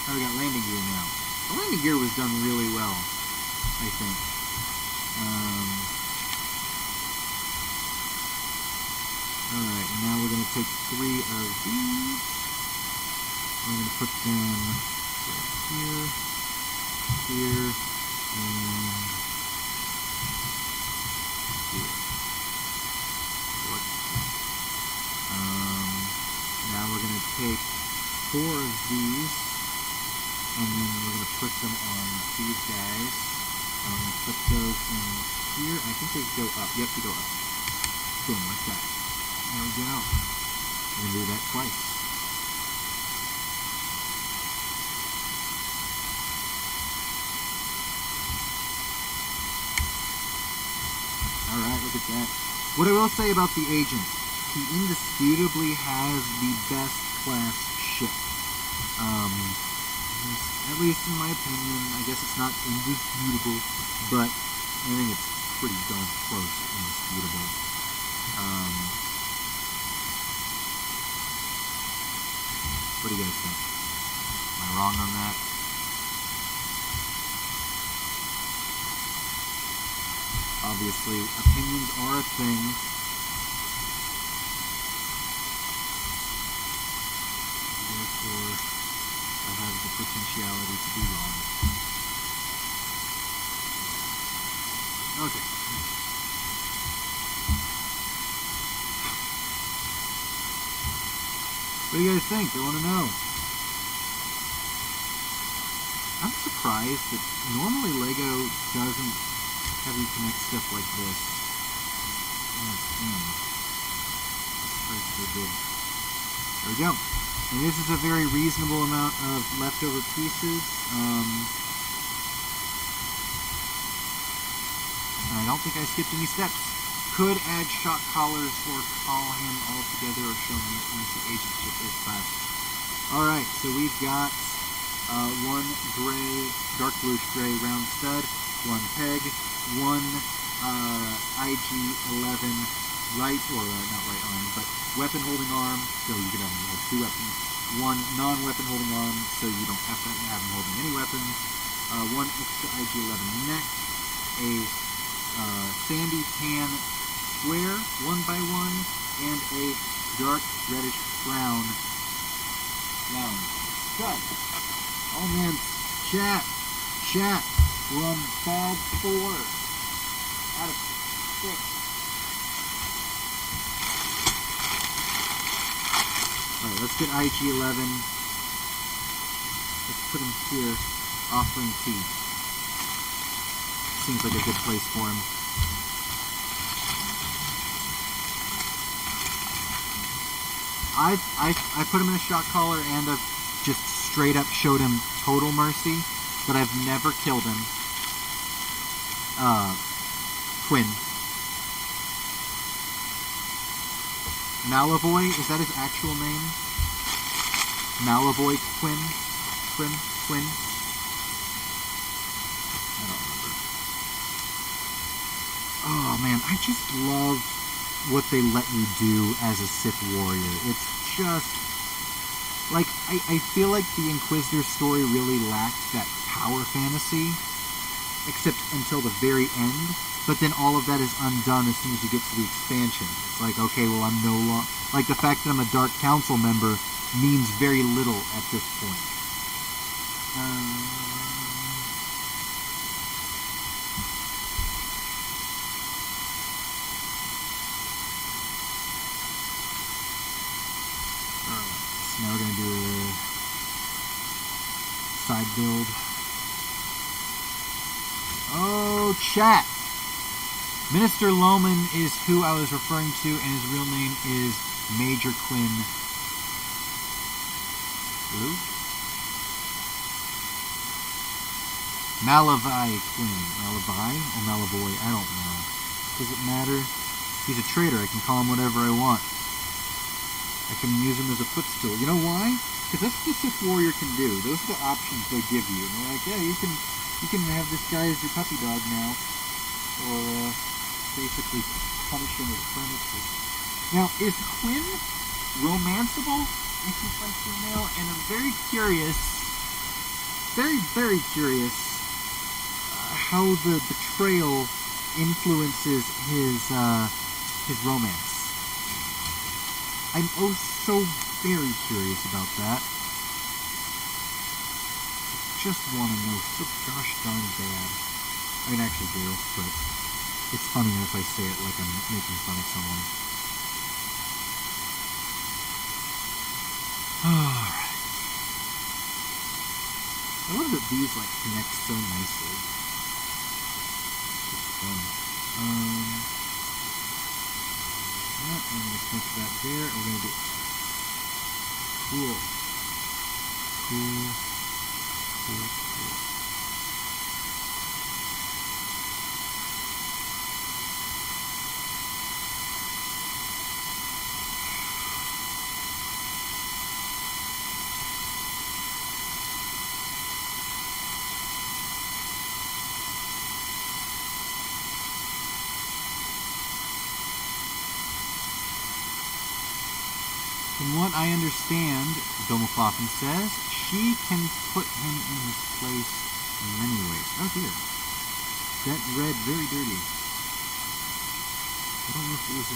Oh, we got landing gear now. The landing gear was done really well, I think. Alright, and now we're going to take 3 of these. We're going to put them right here, here, and here. What? Now we're going to take 4 of these, and then we're going to put them on these guys. I'm going to put those in here. I think they go up. Yep, they go up. Boom, like that. There we go. We're going to do that twice. Alright, look at that. What I will say about the agent, he indisputably has the best class ship. At least in my opinion. I guess it's not indisputable, but I think it's pretty darn close to indisputable. What do you guys think? Am I wrong on that? Obviously, opinions are a thing. Therefore, I have the potentiality to be wrong. Okay. What do you guys think? I want to know. I'm surprised that normally Lego doesn't have you connect stuff like this. I'm surprised they did. There we go. And this is a very reasonable amount of leftover pieces. And I don't think I skipped any steps. Could add shock collars or call him all together or show me once the agent ship is fast. Alright, so we've got 1 gray, dark bluish gray round stud, 1 peg, 1 IG-11 right, or not right arm, but weapon holding arm, so you could have him hold 2 weapons, 1 non-weapon holding arm, so you don't have to have him holding any weapons, 1 extra IG-11 neck, a sandy tan square, 1 by 1, and a dark reddish brown round stud. Oh man, chat, we're on bag 4 out of 6. Alright, let's get IG-11. Let's put him here, offering T. Seems like a good place for him. I put him in a shock collar and I've just straight up showed him total mercy, but I've never killed him. Quinn. Malavoy, is that his actual name? Malavoy Quinn? Quinn? I don't remember. Oh man, I just love what they let you do as a Sith warrior. It's just like I feel like the Inquisitor story really lacked that power fantasy, except until the very end. But then all of that is undone as soon as you get to the expansion. It's like, okay, well, I'm no longer... Like, the fact that I'm a Dark Council member means very little at this point. Alright, so now we're going to do a side build. Oh, chat! Minister Loman is who I was referring to, and his real name is Major Quinn. Hello? Malavai Quinn. Malavai or Malavoy? I don't know. Does it matter? He's a traitor. I can call him whatever I want. I can use him as a footstool. You know why? Because that's what the Sith Warrior can do. Those are the options they give you. And they're like, yeah, you can have this guy as your puppy dog now. Or basically punish him as furniture. Now, is Quinn romanceable if he's like female? And I'm very curious, very curious how the betrayal influences his romance. I'm oh so very curious about that. Just want to know so gosh darn bad. I mean, I actually do, but it's funnier if I say it like I'm making fun of someone. Alright. I love that these like connect so nicely. It's fun. I'm going to connect that there. We're going to do cool. From what I understand, Domoflafen says, she can put him in his place in many ways. Oh dear. That read very dirty. I don't know if it was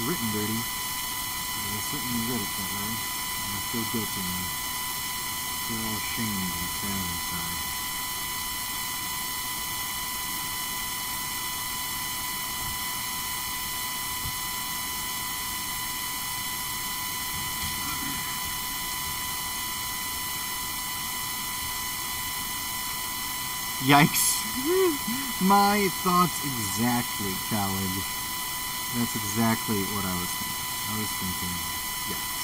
written dirty. But I certainly read it that way. And I feel guilty now. I feel all ashamed and sad inside. Yikes. My thoughts exactly, Khaled. That's exactly what I was thinking. I was thinking, yikes.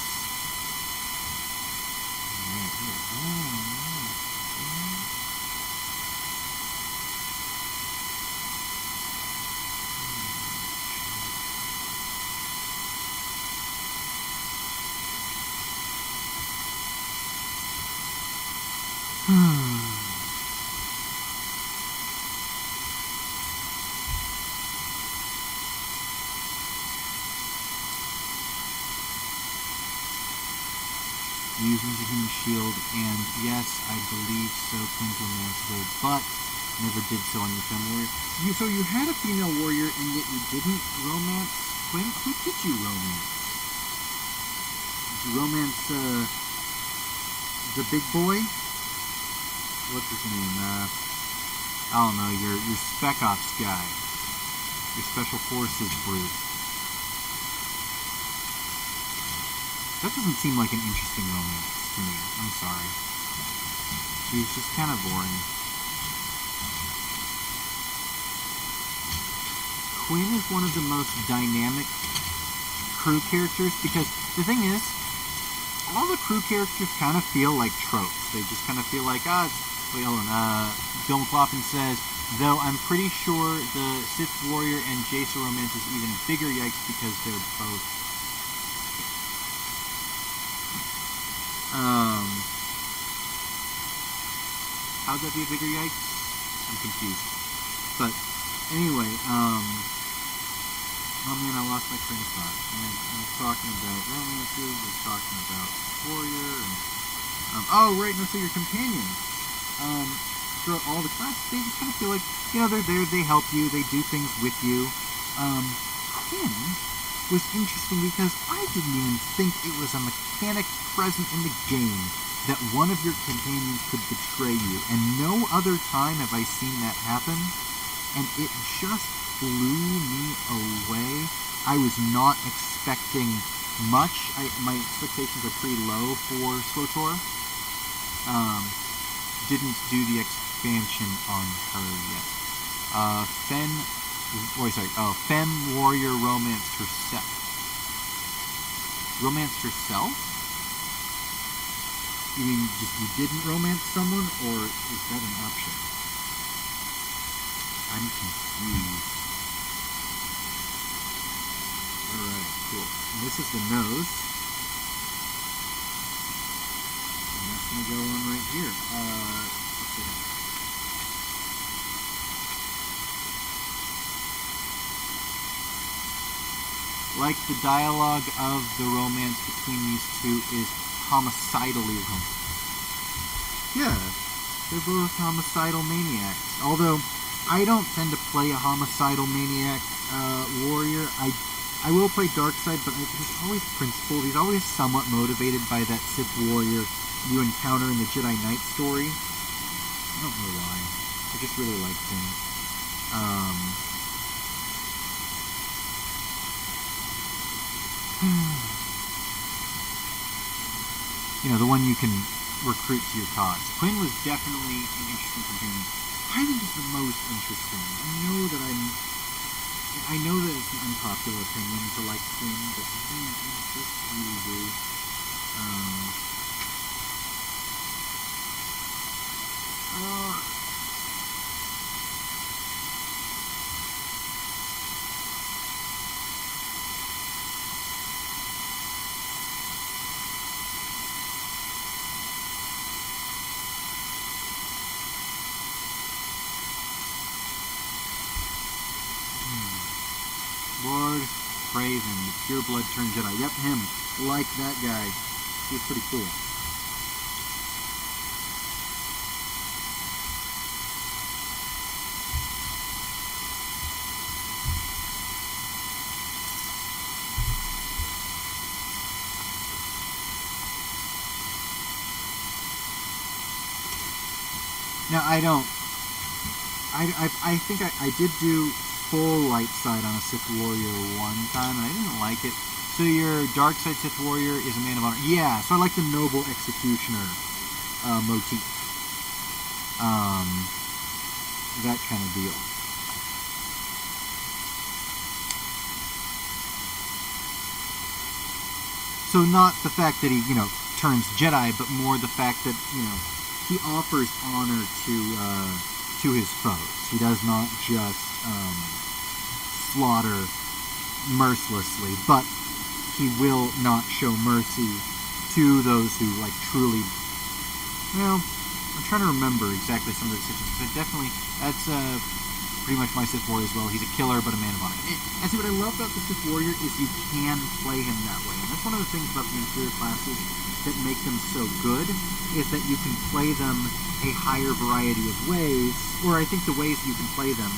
Using the human shield, and yes, I believe so, Quinn's romanceable, but never did so on your female warrior. So you had a female warrior, and yet you didn't romance Quinn? Who did you romance? Did you romance, the big boy? What's his name? I don't know, your Spec Ops guy. Your Special Forces brute. That doesn't seem like an interesting romance to me. I'm sorry. He was just kind of boring. Quinn is one of the most dynamic crew characters because the thing is, all the crew characters kind of feel like tropes. They just kind of feel like, wait, hold on. Domoflafen says, though I'm pretty sure the Sith Warrior and Jace romance is even bigger yikes because they're both how'd that be a bigger yikes? I'm confused. But anyway, oh man, I lost my train of thought. I was talking about romances, I was talking about Warrior, and oh right, no, so your companions throughout all the classes, they just kind of feel like, they're there, they help you, they do things with you. Quinn was interesting because I didn't even think it was a mechanic present in the game that one of your companions could betray you, and no other time have I seen that happen, and it just blew me away. I was not expecting much. My expectations are pretty low for SWTOR. Didn't do the expansion on her yet. Fem Warrior romanced herself. Romanced herself? You mean just you didn't romance someone, or is that an option? I'm confused. Alright, cool. And this is the nose. going to go on right here. Let's see. Like the dialogue of the romance between these two is homicidally romance. Yeah, they're both homicidal maniacs. Although, I don't tend to play a homicidal maniac warrior. I will play Darkseid, but he's always principled. He's always somewhat motivated by that Sith warrior you encounter in the Jedi Knight story. I don't know why. I just really liked him. You know, the one you can recruit to your cause. Quinn was definitely an interesting companion. I think he's the most interesting. I know that it's an unpopular opinion to like Quinn, but I just really do. Lord Craven, the pure blood turned Jedi. Yep, him. Like that guy. He's pretty cool. Now, I think I did do full light side on a Sith warrior one time, and I didn't like it. So your dark side Sith warrior is a man of honor. Yeah, so I like the noble executioner motif. That kind of deal. So not the fact that he, turns Jedi, but more the fact that, he offers honor to his foes. He does not just slaughter mercilessly, but he will not show mercy to those who truly. Well, I'm trying to remember exactly some of the decisions, but that's pretty much my Sith warrior as well. He's a killer, but a man of honor. And see, what I love about the Sith warrior is you can play him that way, and that's one of the things about the inferior classes that make them so good, is that you can play them a higher variety of ways, or I think the ways you can play them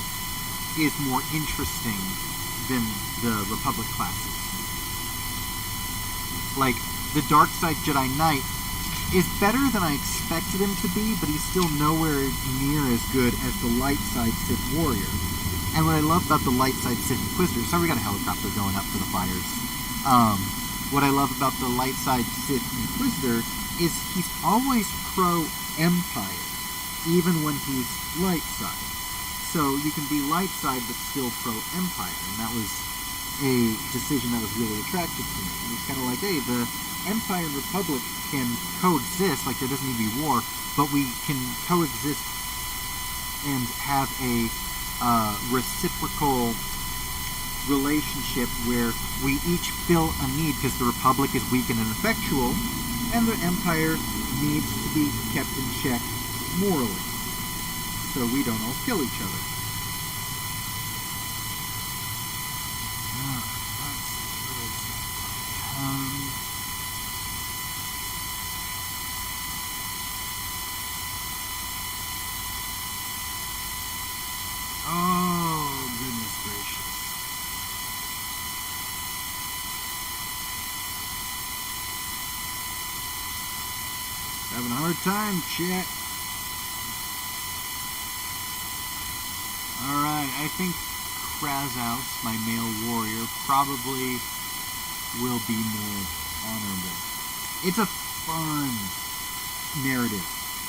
is more interesting than the Republic classes. Like, the Dark Side Jedi Knight is better than I expected him to be, but he's still nowhere near as good as the Light Side Sith Warrior. And what I love about the Light Side Sith Inquisitor, sorry we got a helicopter going up for the fires. What I love about the Light Side Sith Inquisitor is he's always pro-Empire, even when he's Light Side. So you can be Light Side but still pro-Empire, and that was a decision that was really attractive to me. It's kind of like, hey, the Empire and Republic can coexist, like there doesn't need to be war, but we can coexist and have a reciprocal relationship where we each fill a need, because the Republic is weak and ineffectual, and the Empire needs to be kept in check morally, so we don't all kill each other. Oh, goodness gracious. Having a hard time, chat. Alright, I think Krazaus, my male warrior, probably will be more honorable. It's a fun narrative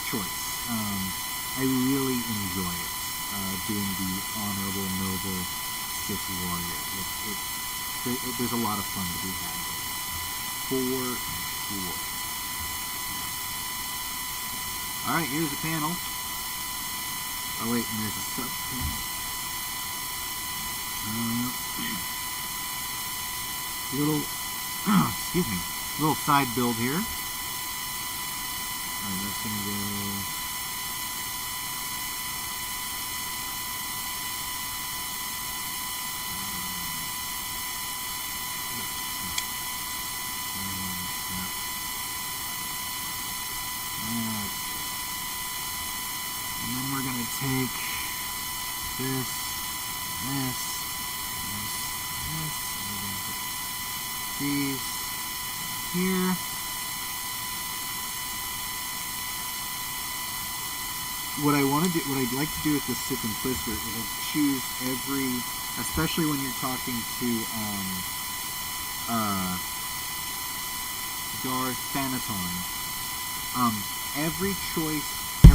choice. I really enjoy it, doing the honorable, noble Sith warrior. There's a lot of fun to be had there. For sure. Alright, here's the panel. Oh wait, and there's a sub-panel. Little, excuse me, little side build here. Alright, that's gonna go... And then we're gonna take this, this, and we're gonna put these here. What I'd like to do with the Sith Inquisitor is I'd choose every, especially when you're talking to Darth Thanaton, every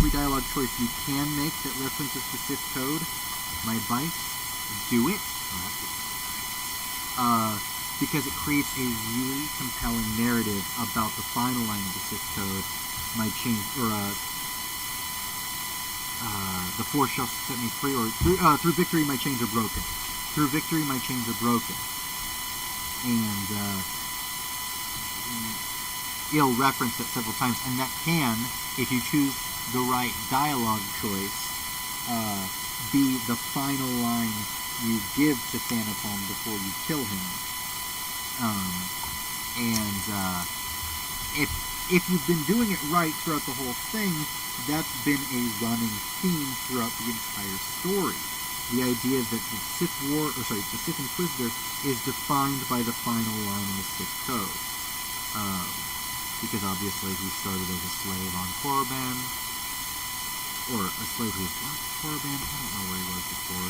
dialogue choice you can make that references the Sith code, my advice, do it. Because it creates a really compelling narrative about the final line of the Sith code. The Force shall set me free, or through victory my chains are broken. Through victory my chains are broken. And it'll reference that several times, and that can, if you choose the right dialogue choice, be the final line you give to Thanaton before you kill him. If you've been doing it right throughout the whole thing, that's been a running theme throughout the entire story. The idea that the Sith Inquisitor is defined by the final line in the Sith code. Because obviously he started as a slave on Korriban, or a slave who was brought to Korriban. I don't know where he was before.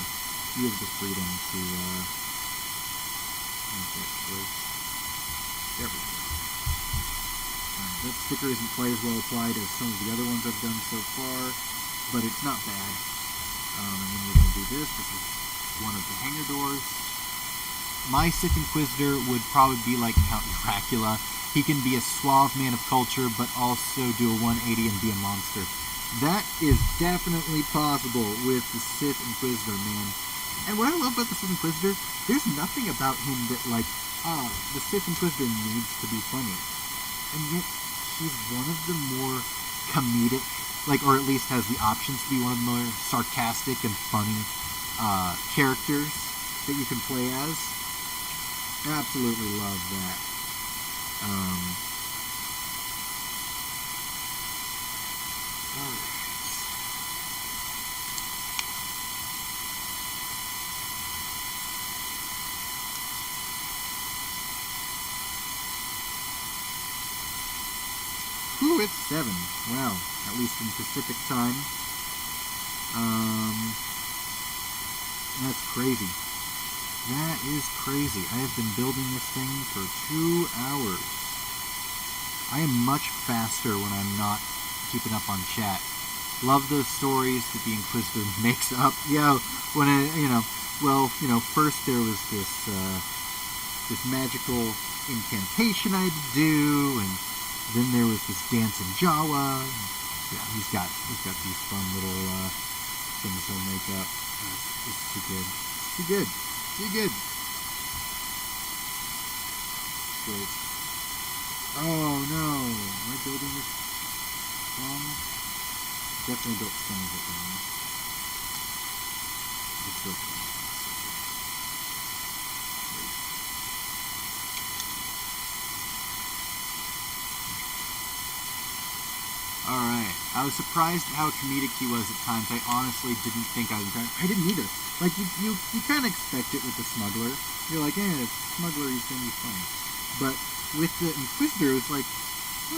He has the freedom to make that choice. There we go. That sticker isn't quite as well applied as some of the other ones I've done so far, but it's not bad. And then we're going to do this. This is one of the hangar doors. My Sith Inquisitor would probably be like Count Dracula. He can be a suave man of culture, but also do a 180 and be a monster. That is definitely possible with the Sith Inquisitor, man. And what I love about the Sith Inquisitor, there's nothing about him that, like, the Sith Inquisitor needs to be funny. And yet, he's one of the more comedic, like, or at least has the options to be one of the more sarcastic and funny characters that you can play as. Absolutely love that. Alright. Ooh, it's 7. Wow. At least in Pacific time. That's crazy. That is crazy. I have been building this thing for 2 hours. I am much faster when I'm not keeping up on chat. Love those stories that the Inquisitor makes up. Yeah, when first there was this magical incantation I had to do, and then there was this dance in Jawa. Yeah, he's got these fun little things he'll make up. It's too good. Too good. Too good. Great. Oh no! Am I building this wrong? Definitely built some of it wrong. It's built some of it. Alright. I was surprised at how comedic he was at times. I honestly didn't think I didn't either. Like, you kind of expect it with the smuggler. You're like, it's a smuggler, he's going to be funny. But with the Inquisitor, it's like,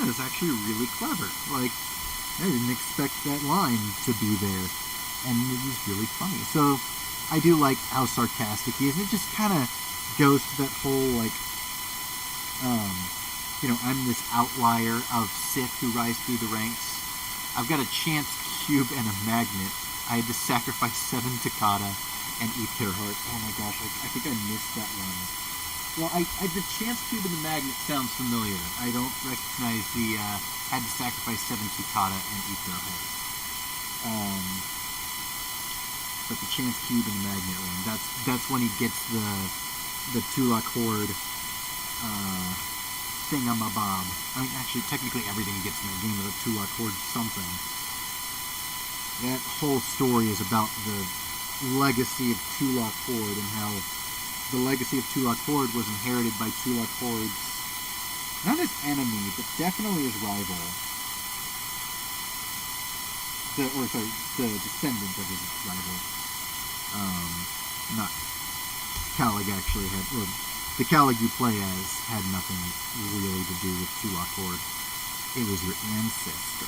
it's actually really clever. Like, I didn't expect that line to be there. And it was really funny. So, I do like how sarcastic he is. And it just kind of goes to that whole, like, I'm this outlier of Sith who rise through the ranks. I've got a chance cube and a magnet. I had to sacrifice 7 Takata and eat their heart. Oh my gosh, I think I missed that one. Well, the chance cube and the magnet sounds familiar. I don't recognize the had to sacrifice 7 Takata and eat their heart. But the chance cube and the magnet one, that's when he gets the Tulak Horde thingamabob. I mean, actually, technically everything gets in that game with a two-lock cord something. That whole story is about the legacy of two-lock cord and how the legacy of two-lock cord was inherited by two-lock cord's, not his enemy, but definitely his rival. The descendant of his rival. Not Calig actually had, or the Calig you play as had nothing really to do with two-lock cord. It was your ancestor.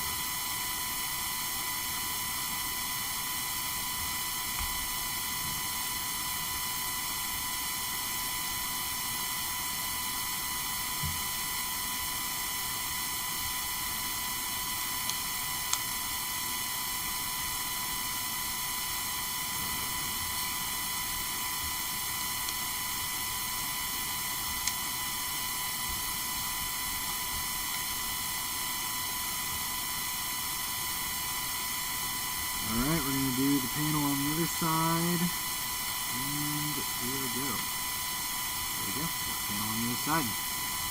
Alright, we're going to do the panel on the other side, and here we go. There we go, that's the panel on the other side.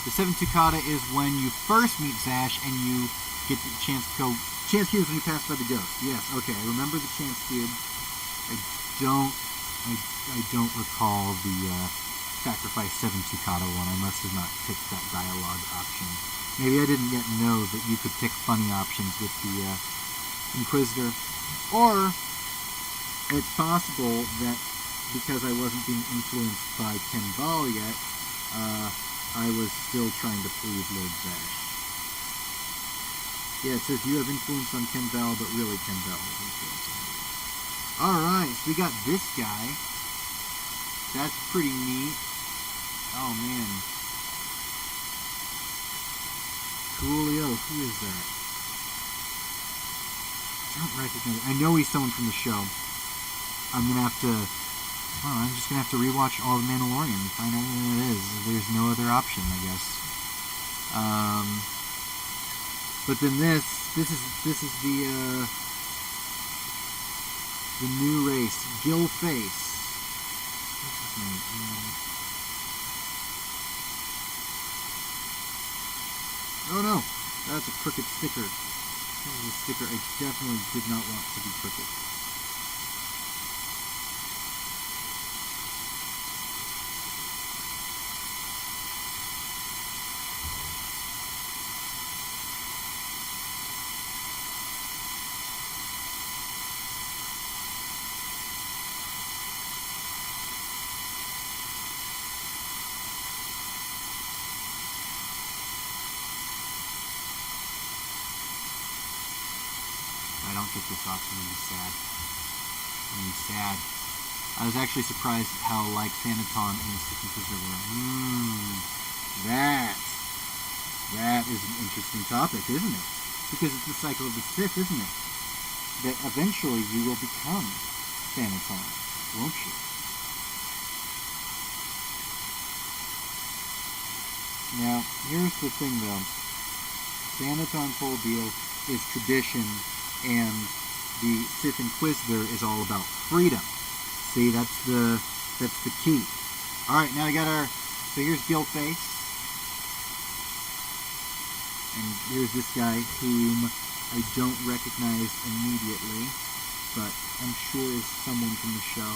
The 7 Tucata is when you first meet Zash and you get the chance to go... Chance cubes when you pass by the ghost. Yes, okay, I remember the chance cube. I don't recall the sacrifice 7 Tucata one. I must have not picked that dialogue option. Maybe I didn't yet know that you could pick funny options with the Inquisitor. Or, it's possible that because I wasn't being influenced by Ken Ball yet, I was still trying to please Lord Zash. Yeah, it says you have influence on Ken Ball, but really Ken Ball has influence on you. Alright, so we got this guy. That's pretty neat. Oh, man. Coolio, who is that? I don't recognize it. I know he's someone from the show. I'm just gonna have to rewatch all of Mandalorian and find out who it is. There's no other option, I guess. But then this is the new race, Gillface. What's his name? Oh no, that's a crooked sticker. This is a sticker I definitely did not want to be crooked. I don't get this off, I'm going to be sad. I'm going to be sad. I was actually surprised at how like Thanaton and the Sith Inquisitor were. That is an interesting topic, isn't it? Because it's the cycle of the Sith, isn't it? That eventually you will become Thanaton, won't you? Now, here's the thing though. Thanaton's whole deal is tradition, and the Sith Inquisitor is all about freedom. See, that's the key. Alright, now we got so here's Gillface. And here's this guy whom I don't recognize immediately, but I'm sure is someone from the show.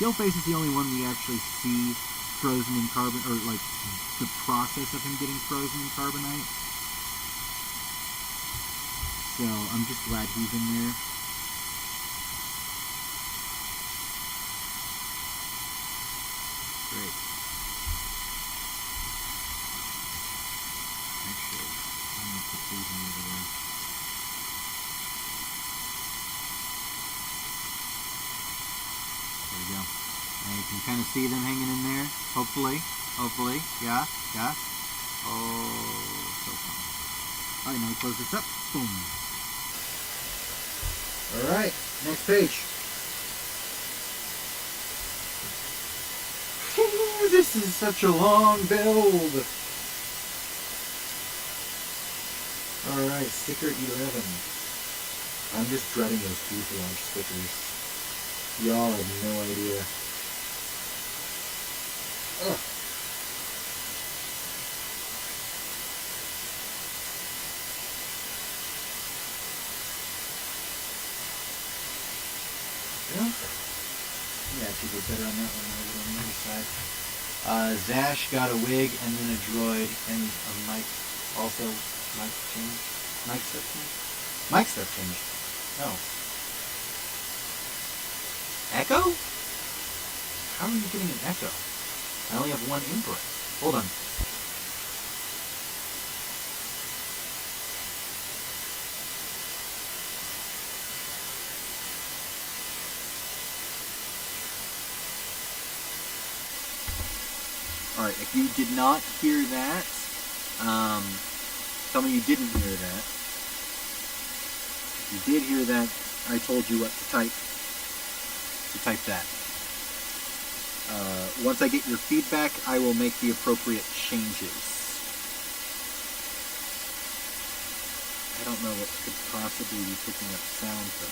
Gillface is the only one we actually see frozen in carbon, or like the process of him getting frozen in carbonite. So I'm just glad he's in there. Great. Actually, I'm going to put these in the other way. There we go. Now you can kind of see them hanging in there. Hopefully. Yeah. Oh, so fun. Alright, now we close this up. Boom. Alright, next page. This is such a long build. Alright, sticker 11. I'm just dreading those fuselage stickers. Y'all have no idea. Ugh. Yeah, actually did better on that one than I did on the other side. Zash got a wig and then a droid and a mic. Also, mic change. Mic stuff change? Mic stuff changed. No. Echo? How are you getting an echo? I only have one input. Hold on. Alright, if you did not hear that, tell me you didn't hear that. If you did hear that, I told you what to type. So type that. Once I get your feedback, I will make the appropriate changes. I don't know what could possibly be picking up sound, though.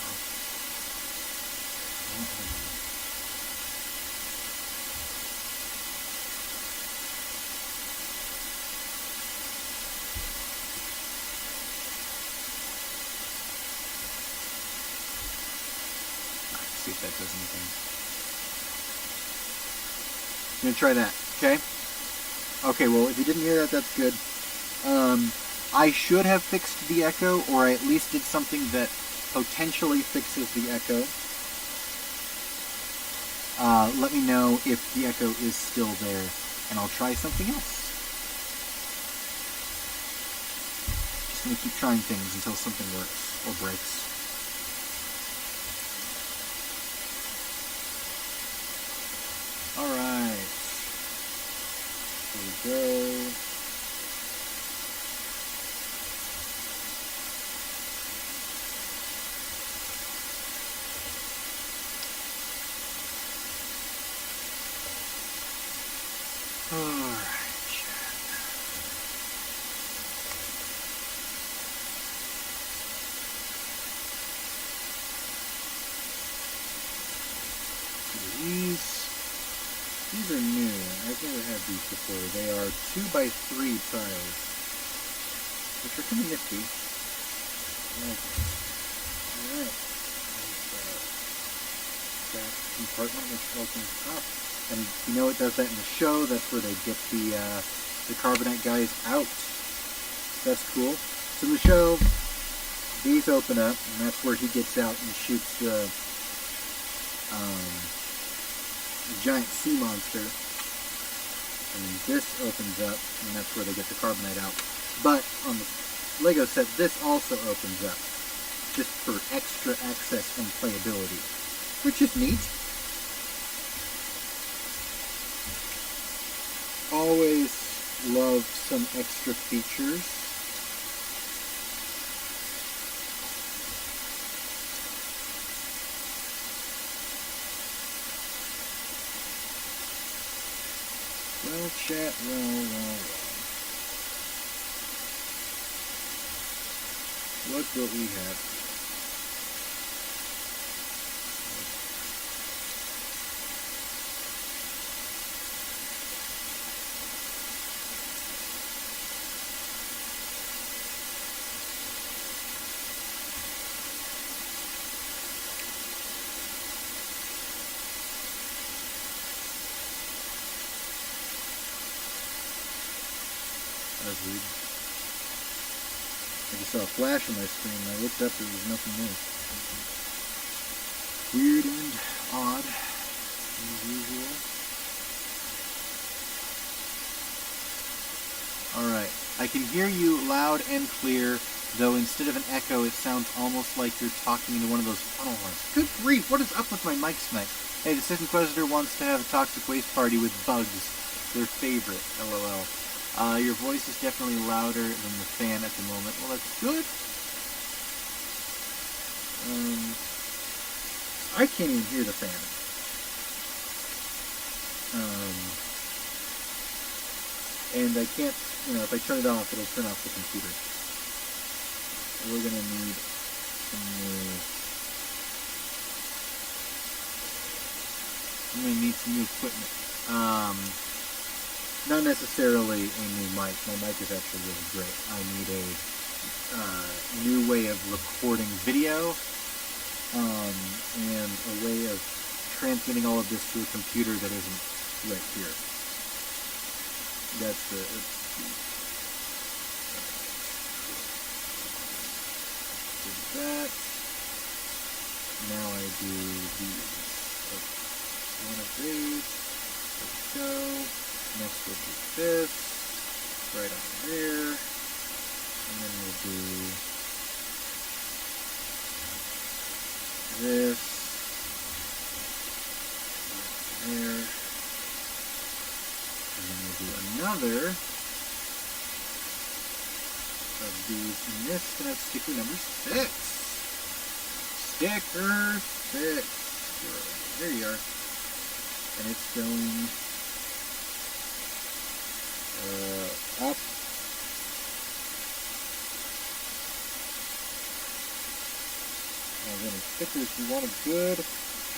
Let's see if that does anything. I'm going to try that, okay? Okay, well, if you didn't hear that, that's good. I should have fixed the echo, or I at least did something that potentially fixes the echo. Let me know if the echo is still there, and I'll try something else. Just going to keep trying things until something works, or breaks. Alright. Here we go. These are new. I've never had these before. They are 2x3 tiles, which are kind of nifty. Alright. That compartment which opens up. And you know it does that in the show. That's where they get the carbonite guys out. That's cool. So in the show, these open up, and that's where he gets out and shoots the giant sea monster. And this opens up, and that's where they get the carbonite out. But on the Lego set, this also opens up, just for extra access and playability, which is neat. Always loved some extra features. Well, chat, well. Look what we have. That was weird. I just saw a flash on my screen and I looked up and there was nothing there. Weird and odd, as usual. Alright, I can hear you loud and clear, though instead of an echo it sounds almost like you're talking into one of those funnel horns. Good grief, what is up with my mic tonight? Hey, the Sith Inquisitor wants to have a toxic waste party with bugs. Their favorite, LOL. Your voice is definitely louder than the fan at the moment. Well, that's good. I can't even hear the fan. And I can't, if I turn it off, it'll turn off the computer. We're going to need some new... I'm going to need some new equipment. Not necessarily a new mic. My mic is actually really great. I need a new way of recording video, and a way of transmitting all of this to a computer that isn't right here. That's the... that. Now I do these. So one of these. There we go. Next we'll do this. Right on there. And then we'll do this. There. And then we'll do another of these, and this is going to have sticker number 6. Sticker 6. There you are. And it's going up. Now then, stickers, we want a good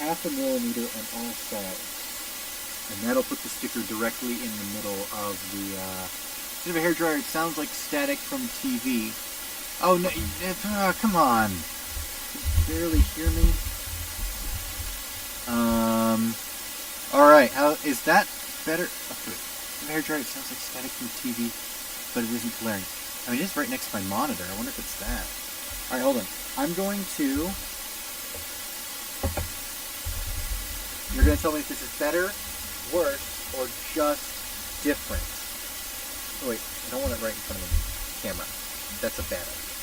0.5 millimeter on all sides. And that'll put the sticker directly in the middle of the instead of a hairdryer, it sounds like static from TV. Oh, no, come on. You barely hear me. Alright, how is that better? Okay. Instead of a hairdryer, it sounds like static from TV, but it isn't blaring. I mean, it's right next to my monitor. I wonder if it's that. Alright, hold on. I'm going to... You're going to tell me if this is better, worse, or just different. Oh, wait, I don't want it right in front of the camera. That's a bad idea.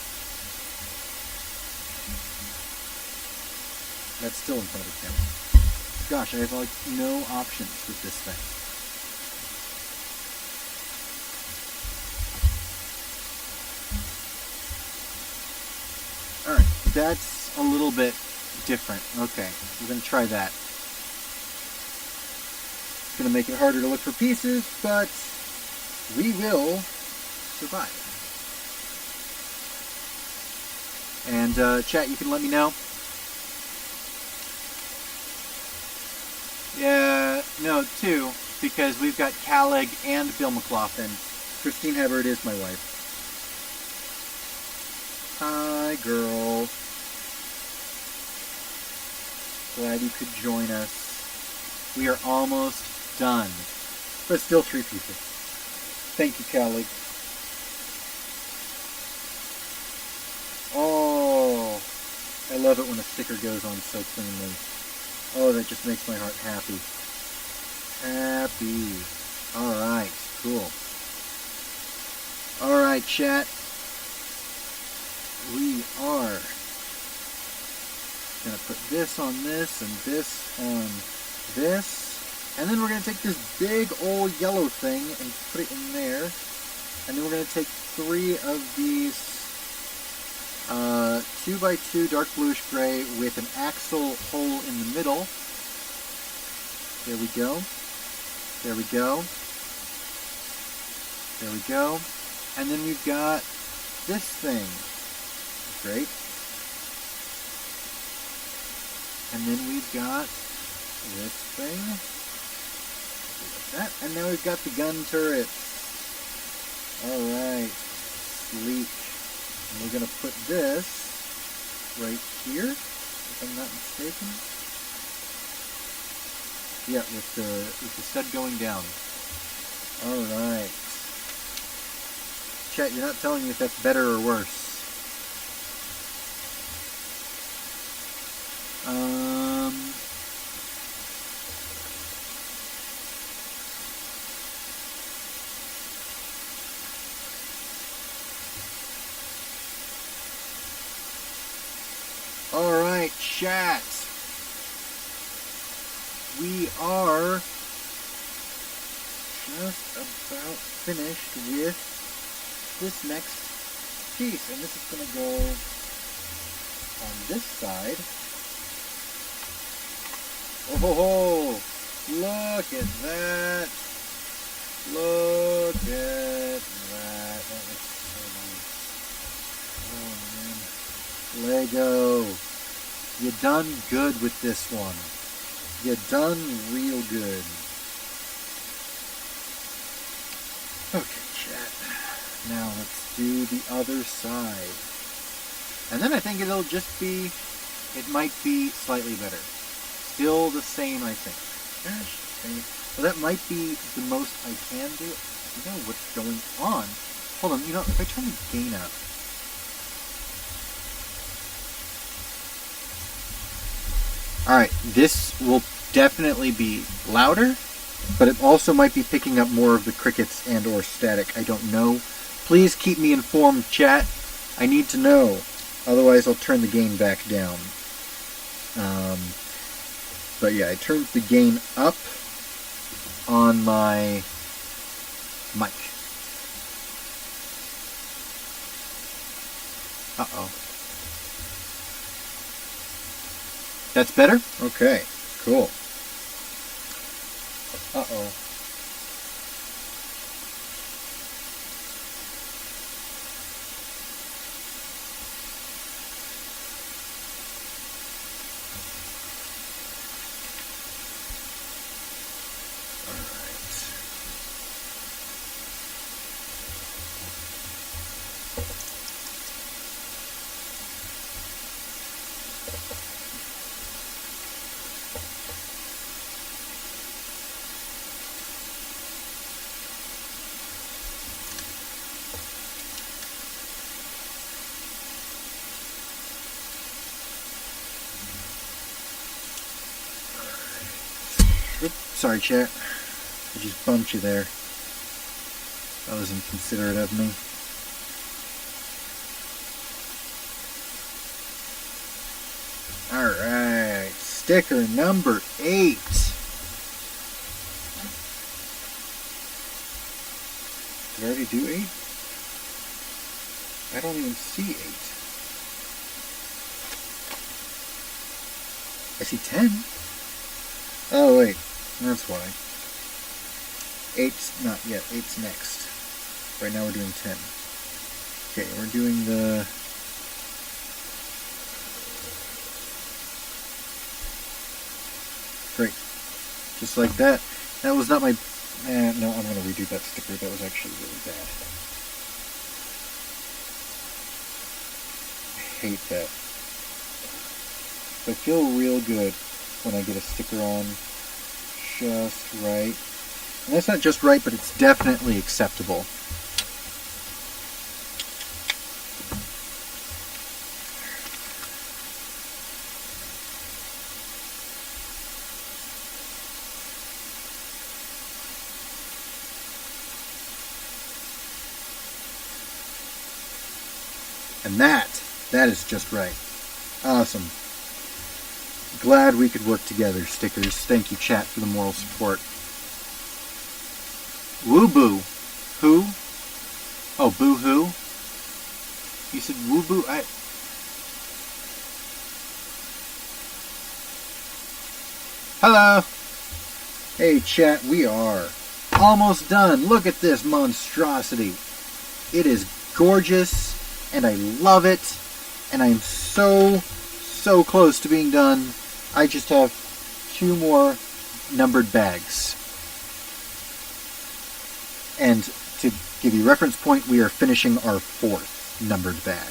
That's still in front of the camera. Gosh, I have like no options with this thing. Alright, that's a little bit different. Okay, we're going to try that. It's going to make it harder to look for pieces, but we will survive. And chat, you can let me know. Yeah, no, 2, because we've got Calig and Bill McLaughlin. Christine Hebert is my wife. Hi, girl. Glad you could join us. We are almost done. But still 3 people. Thank you, Calig. Oh, I love it when a sticker goes on so cleanly. Oh, that just makes my heart happy. Happy. Alright, cool. Alright, chat. We are going to put this on this and this on this. And then we're going to take this big old yellow thing and put it in there. And then we're going to take 3 of these 2x2 dark bluish gray with an axle hole in the middle. There we go. There we go. There we go. And then we've got this thing. Great. And then we've got this thing. Like that. And now we've got the gun turrets. Alright. Sleek. And we're going to put this right here, if I'm not mistaken. Yeah, with the stud going down. Alright. Chat, you're not telling me if that's better or worse. Alright, chat. We are just about finished with this next piece. And this is going to go on this side. Oh, look at that. Look at that. That looks so nice. Oh, man. Lego. You done good with this one. You done real good. Okay, chat. Now let's do the other side. And then I think it'll just be, it might be slightly better. still the same, I think. Gosh, dang it. Well, that might be the most I can do. I don't know what's going on. Hold on, if I turn the gain up. Alright, this will definitely be louder, but it also might be picking up more of the crickets and or static. I don't know. Please keep me informed, chat. I need to know. Otherwise, I'll turn the gain back down. But yeah, I turned the gain up on my mic. Uh-oh. That's better? Okay, cool. Uh-oh. Oops, sorry, chat. I just bumped you there. That was inconsiderate of me. Alright, sticker number 8. Did I already do 8? I don't even see 8. I see 10. Oh, wait. That's why. 8's not yet. 8's next. Right now we're doing 10. Okay, we're doing the... Great. Just like that. That was not my... no, I'm going to redo that sticker. That was actually really bad. I hate that. I feel real good when I get a sticker on just right. And that's not just right, but it's definitely acceptable. And that is just right. Awesome. Glad we could work together, stickers. Thank you, chat, for the moral support. Woo-boo. Who? Oh, boo-hoo? You said woo-boo? Hello! Hey, chat, we are almost done. Look at this monstrosity. It is gorgeous, and I love it, and I'm so close to being done. I just have 2 more numbered bags. And to give you reference point, we are finishing our 4th numbered bag.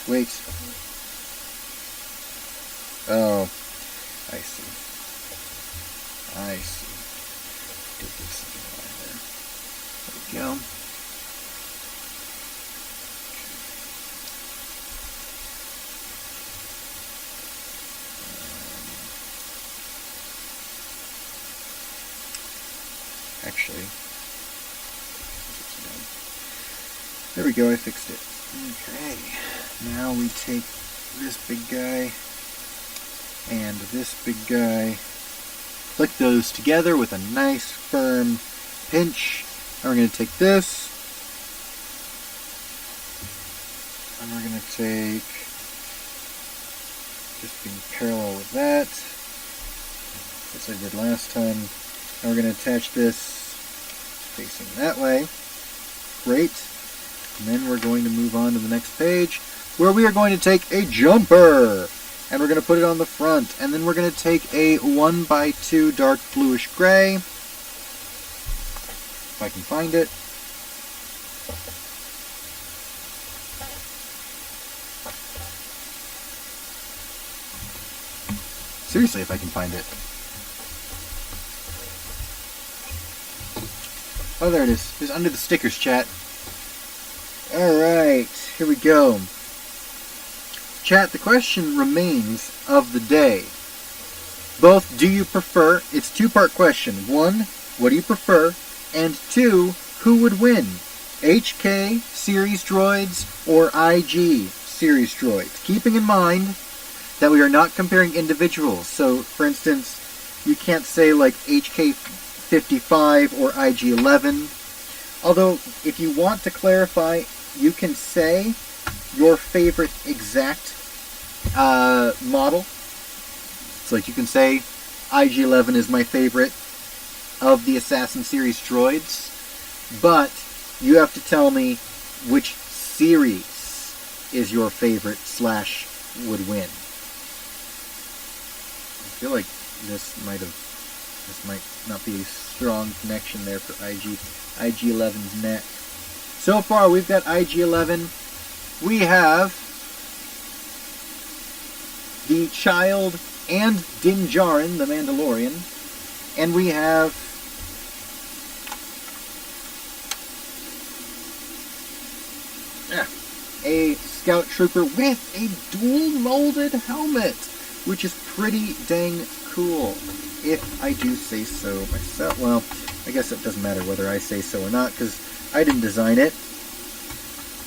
Wait. Oh, I see. I see. Did this something line there. There we go. Actually, there we go, I fixed it. Okay, now we take this big guy and this big guy, click those together with a nice firm pinch, and we're going to take this, and we're going to take, just being parallel with that, as I did last time, and we're going to attach this facing that way. Great. And then we're going to move on to the next page, where we are going to take a jumper, and we're going to put it on the front, and then we're going to take a 1x2 dark bluish gray, if I can find it, Seriously, if I can find it. Oh, there it is. It's under the stickers, chat. Alright, here we go. Chat, the question remains of the day. Both, do you prefer? It's a two-part question. One, what do you prefer? And two, who would win? HK series droids or IG series droids? Keeping in mind that we are not comparing individuals. So, for instance, you can't say like HK55 or IG11. Although, if you want to clarify, you can say your favorite exact model. So, like, you can say IG11 is my favorite of the Assassin series droids, but you have to tell me which series is your favorite / would win. I feel like this might not be a strong connection there for IG11's neck. So far, we've got IG11. We have the Child and Din Djarin, the Mandalorian, and we have a Scout Trooper with a dual-molded helmet, which is pretty dang cool, if I do say so myself. Well, I guess it doesn't matter whether I say so or not, because I didn't design it.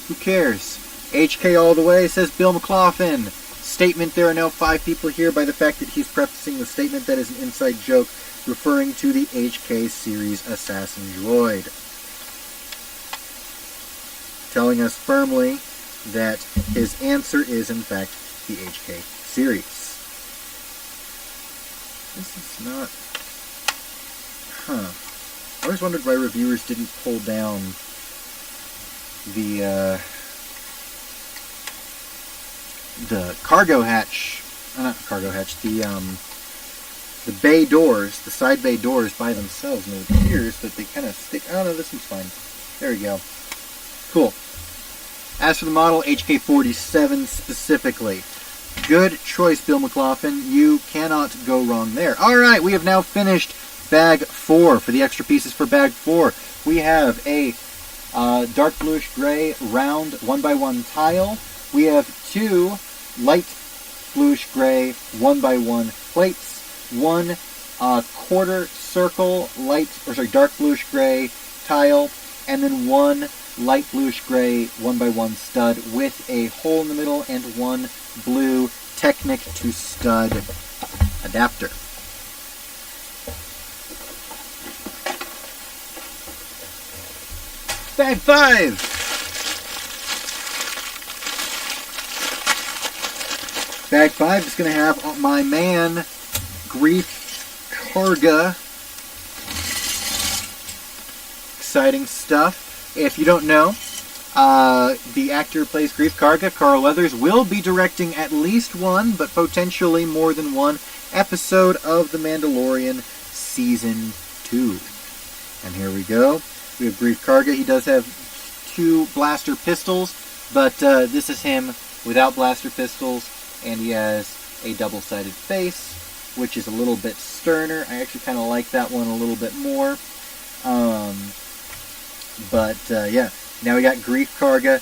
Who cares? HK all the way, says Bill McLaughlin. Statement, there are now 5 people here, by the fact that he's prefacing the statement that is an inside joke referring to the HK series assassin droid. Telling us firmly that his answer is, in fact, the HK series. This is not... I always wondered why reviewers didn't pull down the cargo hatch... not cargo hatch, the bay doors, the side bay doors by themselves, and it appears that they kind of stick... Oh, no, this one's fine. There we go. Cool. As for the model, HK47 specifically. Good choice, Bill McLaughlin. You cannot go wrong there. Alright, we have now finished bag 4. For the extra pieces for bag 4, we have a dark bluish gray round 1x1 tile. We have 2 light bluish gray 1x1 plates. 1 quarter circle dark bluish gray tile, and then 1 light bluish gray 1x1 stud with a hole in the middle and 1 blue Technic to stud adapter. Bag 5! Bag 5 is going to have my man, Grief Karga. Exciting stuff. If you don't know, the actor who plays Grief Karga, Carl Weathers, will be directing at least one, but potentially more than one, episode of The Mandalorian Season 2. And here we go. We have Grief Karga. He does have 2 blaster pistols, but this is him without blaster pistols, and he has a double-sided face, which is a little bit sterner. I actually kind of like that one a little bit more. Yeah, now we got Grief Karga.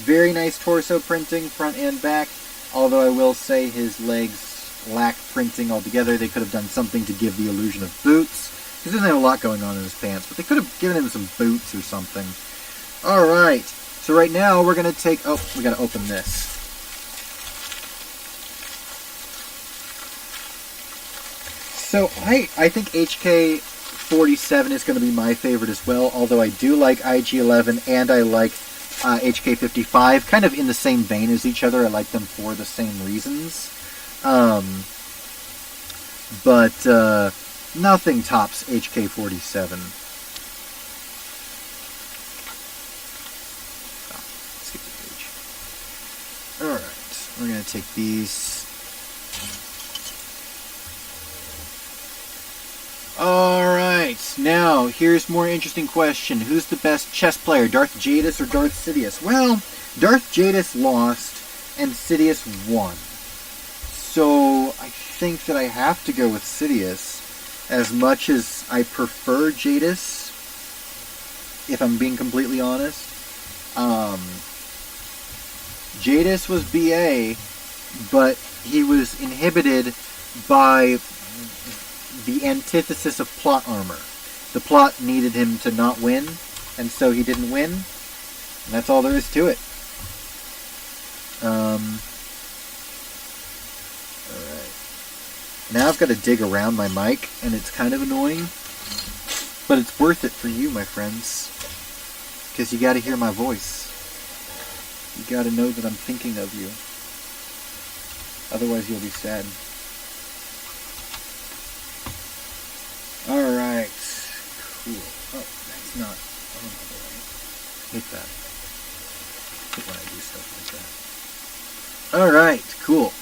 Very nice torso printing, front and back, although I will say his legs lack printing altogether. They could have done something to give the illusion of boots, because he doesn't have a lot going on in his pants, but they could have given him some boots or something. Alright, so right now we're going to take... Oh, we got to open this. So I think HK47 is going to be my favorite as well, although I do like IG11 and I like HK55, kind of in the same vein as each other. I like them for the same reasons. Nothing tops HK47. Oh, skip the page. Alright, we're going to take these. Alright, Now, here's more interesting question. Who's the best chess player, Darth Jadis or Darth Sidious? Well, Darth Jadis lost and Sidious won. So, I think that I have to go with Sidious. As much as I prefer Jadis, if I'm being completely honest. Jadis was BA, but he was inhibited by the antithesis of plot armor. The plot needed him to not win, and so he didn't win. And that's all there is to it. Alright. Now I've got to dig around my mic, and it's kind of annoying. But it's worth it for you, my friends. Because you got to hear my voice. You got to know that I'm thinking of you. Otherwise you'll be sad. Alright. Cool. Oh, that's not... Oh, no, I hate that. I hate when I do stuff like that. Alright, cool.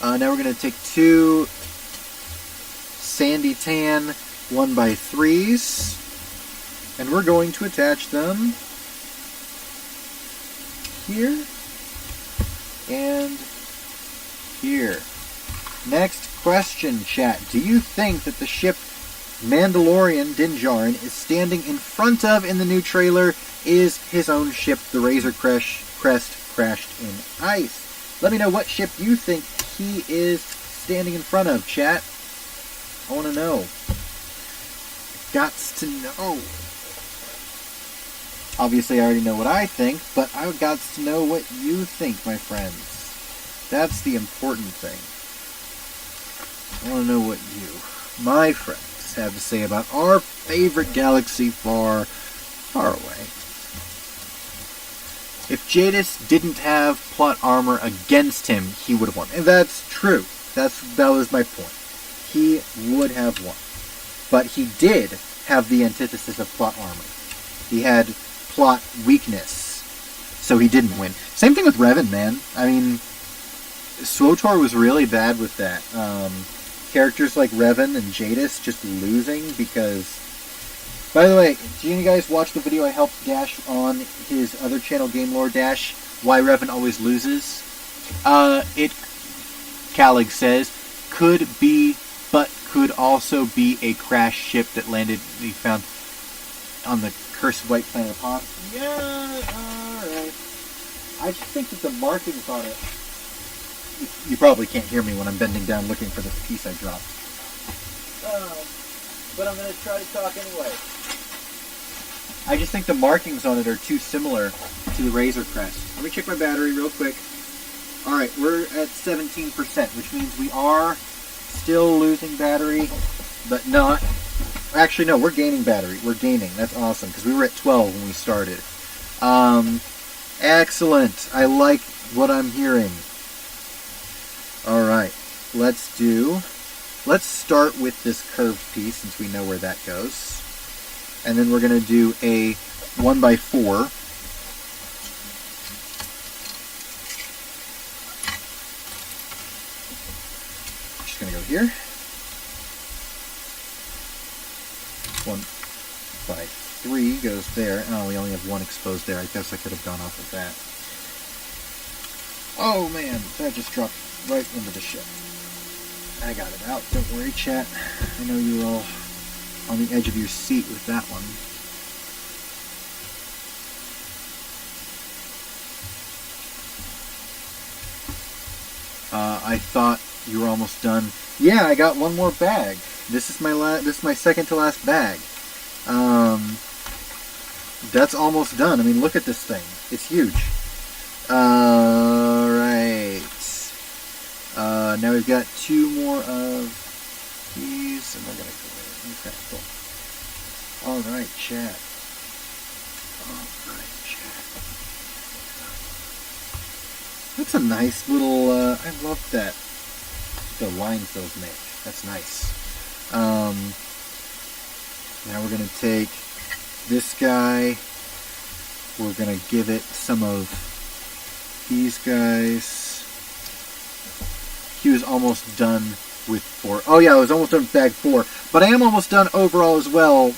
Now we're going to take two sandy tan 1x3s, and we're going to attach them here and here. Next question, chat. Do you think that the ship Mandalorian Din Djarin is standing in front of in the new trailer is his own ship, the Razor Crest crashed in ice? Let me know what ship you think he is standing in front of, chat. I want to know. Gots to know. Obviously, I already know what I think, but I've got to know what you think, my friends. That's the important thing. I want to know what you, my friends, have to say about our favorite galaxy far, far away. If Jadis didn't have plot armor against him, he would have won. And that's true. That was my point. He would have won. But he did have the antithesis of plot armor. He had plot weakness, so he didn't win. Same thing with Revan, man. I mean, SWTOR was really bad with that. Characters like Revan and Jadis just losing because... By the way, do you guys watch the video I helped Dash on his other channel, Game Lore Dash, Why Revan Always Loses? Calig says, could be, but could also be a crash ship that landed, we found on the cursed white planet of Hoth. Yeah, alright. I just think that the markings on it... You probably can't hear me when I'm bending down looking for this piece I dropped. But I'm going to try to talk anyway. I just think the markings on it are too similar to the Razor Crest. Let me check my battery real quick. Alright, we're at 17%, which means we are still losing battery, but not... Actually, no, we're gaining battery. We're gaining. That's awesome, because we were at 12 when we started. Excellent. I like what I'm hearing. Alright, let's start with this curved piece, since we know where that goes. And then we're going to do a 1x4. Just going to go here. 1x3 goes there. Oh, we only have one exposed there. I guess I could have gone off of that. Oh man, that just dropped right into the ship. I got it out. Don't worry, chat. I know you were all on the edge of your seat with that one. I thought you were almost done. Yeah, I got one more bag. This is my second to last bag. That's almost done. I mean, look at this thing. It's huge. Now we've got two more of these, and we're going to go in. Okay, cool. Alright, chat. That's a nice little, I love that. The lines those make. That's nice. Now we're going to take this guy. We're going to give it some of these guys. He was almost done with 4. Oh yeah, I was almost done with bag 4. But I am almost done overall as well.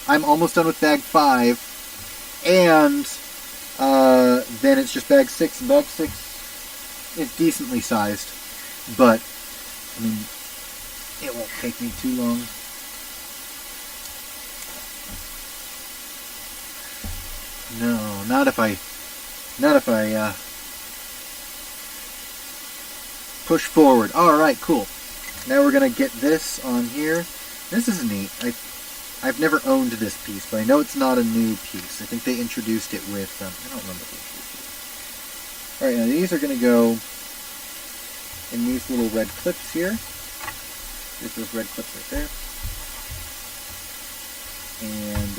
I'm almost done with bag 5. And then it's just bag 6. And bag 6 is decently sized. But, I mean, it won't take me too long. No, not if I push forward. Alright, cool. Now we're going to get this on here. This is neat. I've never owned this piece, but I know it's not a new piece. I think they introduced it with, I don't remember if they introduced it. Alright, now these are going to go in these little red clips here. There's those red clips right there. And,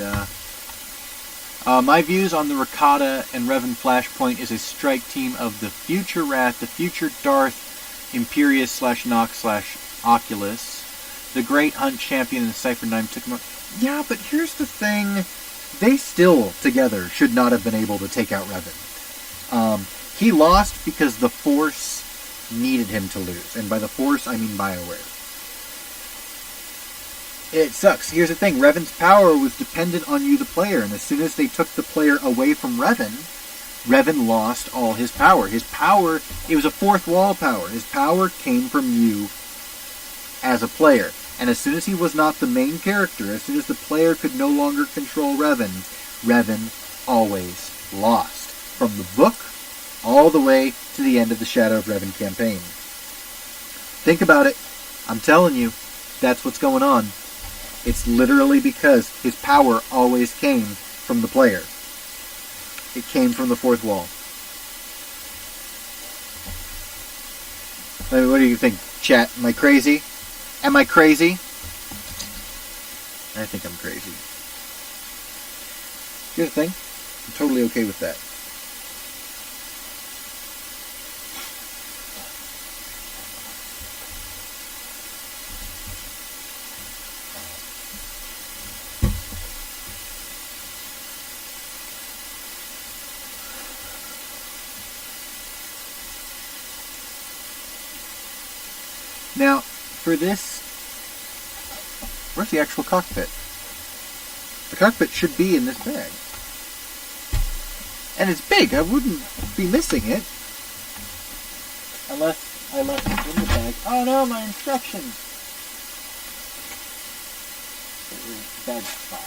my views on the Rakata and Revan Flashpoint is a strike team of the future Wrath, the future Darth, Imperius / Nox / Oculus, the Great Hunt Champion, and the Cypher 9 took him out. Yeah, but here's the thing. They still, together, should not have been able to take out Revan. He lost because the Force needed him to lose. And by the Force, I mean BioWare. It sucks. Here's the thing. Revan's power was dependent on you, the player. And as soon as they took the player away from Revan, Revan lost all his power. His power, it was a fourth wall power. His power came from you as a player. And as soon as he was not the main character, as soon as the player could no longer control Revan, Revan always lost. From the book all the way to the end of the Shadow of Revan campaign. Think about it. I'm telling you, that's what's going on. It's literally because his power always came from the player. It came from the fourth wall. I mean, what do you think, chat? Am I crazy? Am I crazy? I think I'm crazy. Here's the thing. I'm totally okay with that. Now, for this, where's the actual cockpit? The cockpit should be in this bag. And it's big. I wouldn't be missing it. Unless I left it in the bag. Oh no, my instructions! It was bag 5.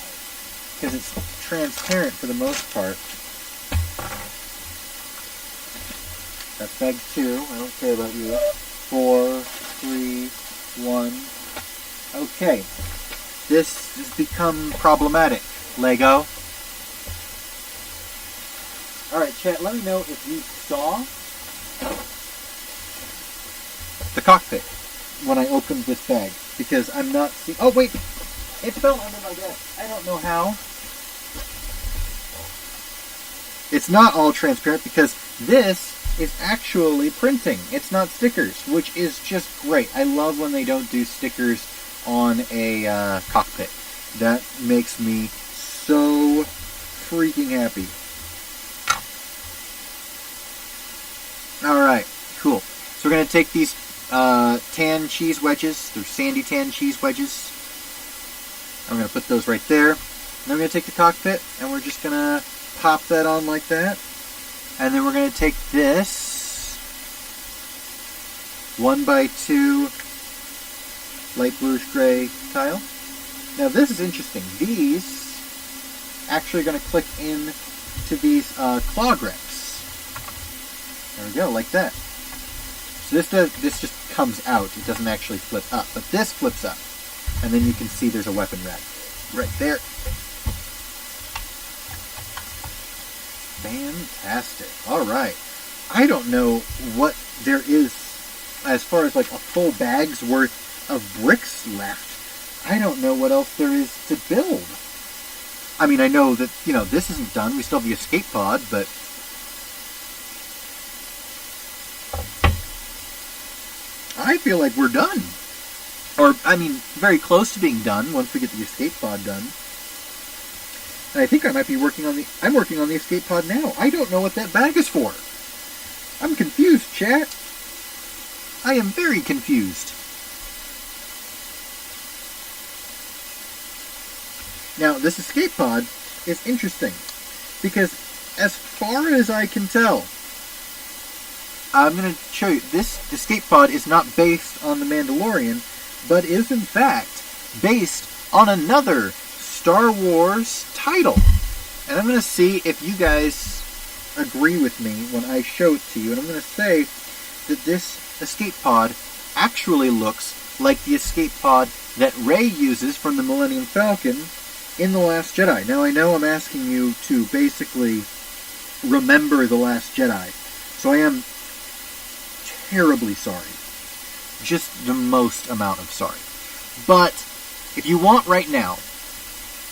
Because it's transparent for the most part. That's bag 2. I don't care about you. 4, 3, 1. Okay. This has become problematic. Lego. Alright, chat, let me know if you saw the cockpit when I opened this bag. Because I'm not seeing... Oh, wait! It fell under my desk. I don't know how. It's not all transparent because this is actually printing. It's not stickers, which is just great. I love when they don't do stickers on a cockpit. That makes me so freaking happy. Alright, cool. So we're going to take these tan cheese wedges. They're sandy tan cheese wedges. I'm going to put those right there. Then we're going to take the cockpit and we're just going to pop that on like that. And then we're going to take this 1x2 light bluish gray tile. Now this is interesting. These actually are going to click in to these claw grips. There we go, like that. So this just comes out. It doesn't actually flip up, but this flips up. And then you can see there's a weapon rack right there. Fantastic. Alright. I don't know what there is as far as like a full bag's worth of bricks left. I don't know what else there is to build. I mean, I know that, you know, this isn't done. We still have the escape pod, but... I feel like we're done. Or, I mean, very close to being done once we get the escape pod done. And I think I might be working on the... I'm working on the escape pod now. I don't know what that bag is for. I'm confused, chat. I am very confused. Now, this escape pod is interesting because, as far as I can tell, I'm going to show you, this escape pod is not based on the Mandalorian, but is in fact based on another Star Wars title. And I'm going to see if you guys agree with me when I show it to you. And I'm going to say that this escape pod actually looks like the escape pod that Rey uses from the Millennium Falcon in The Last Jedi. Now, I know I'm asking you to basically remember The Last Jedi, so I am terribly sorry. Just the most amount of sorry. But, if you want right now,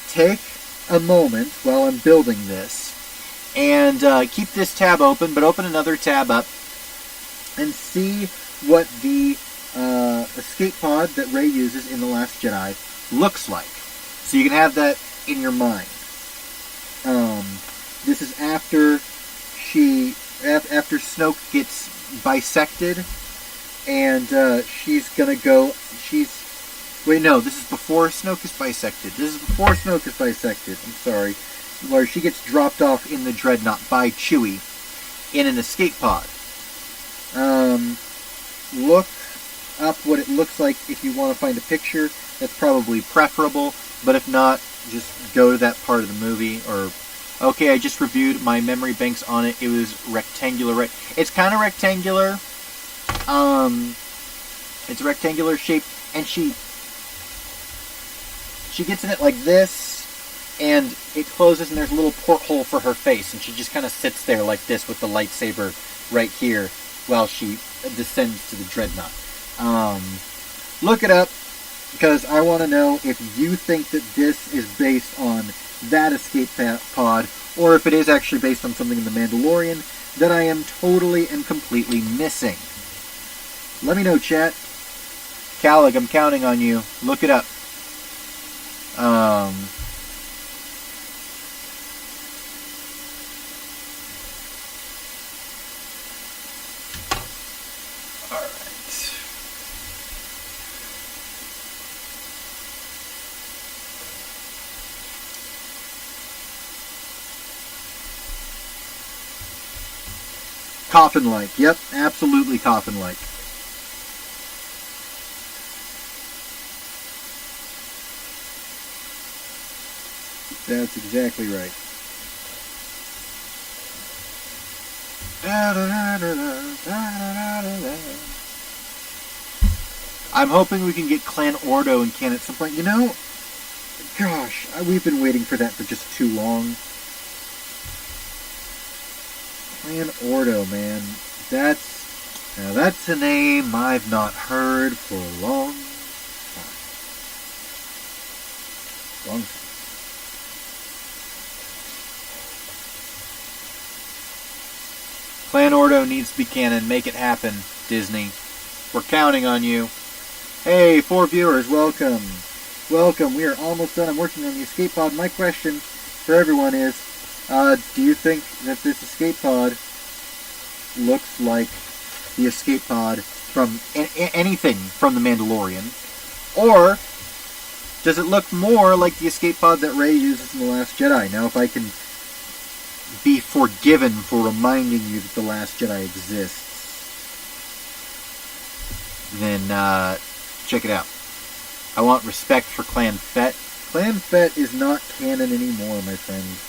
take a moment while I'm building this, and keep this tab open, but open another tab up, and see what the escape pod that Rey uses in The Last Jedi looks like. So you can have that in your mind. This is after Snoke gets bisected, and she's gonna go. Wait, no, this is before Snoke is bisected. I'm sorry, where she gets dropped off in the Dreadnought by Chewie in an escape pod. Look up what it looks like if you want to find a picture. That's probably preferable, but if not, just go to that part of the movie. Or, okay, I just reviewed my memory banks on it. It was rectangular, right? It's kind of rectangular. It's a rectangular shape, and she gets in it like this, and it closes, and there's a little porthole for her face, and she just kind of sits there like this with the lightsaber right here while she descends to the Dreadnought. Look it up, because I want to know if you think that this is based on that escape pod, or if it is actually based on something in The Mandalorian that I am totally and completely missing. Let me know, chat. Calig, I'm counting on you. Look it up. Coffin-like. Yep, absolutely coffin-like. That's exactly right. I'm hoping we can get Clan Ordo in canon at some point. You know, gosh, we've been waiting for that for just too long. Clan Ordo, man. That's a name I've not heard for a long time. Clan Ordo needs to be canon. Make it happen, Disney. We're counting on you. Hey, 4 viewers, welcome. Welcome. We are almost done. I'm working on the escape pod. My question for everyone is, do you think that this escape pod looks like the escape pod from anything from The Mandalorian? Or does it look more like the escape pod that Rey uses in The Last Jedi? Now, if I can be forgiven for reminding you that The Last Jedi exists, then check it out. I want respect for Clan Fett. Clan Fett is not canon anymore, my friends.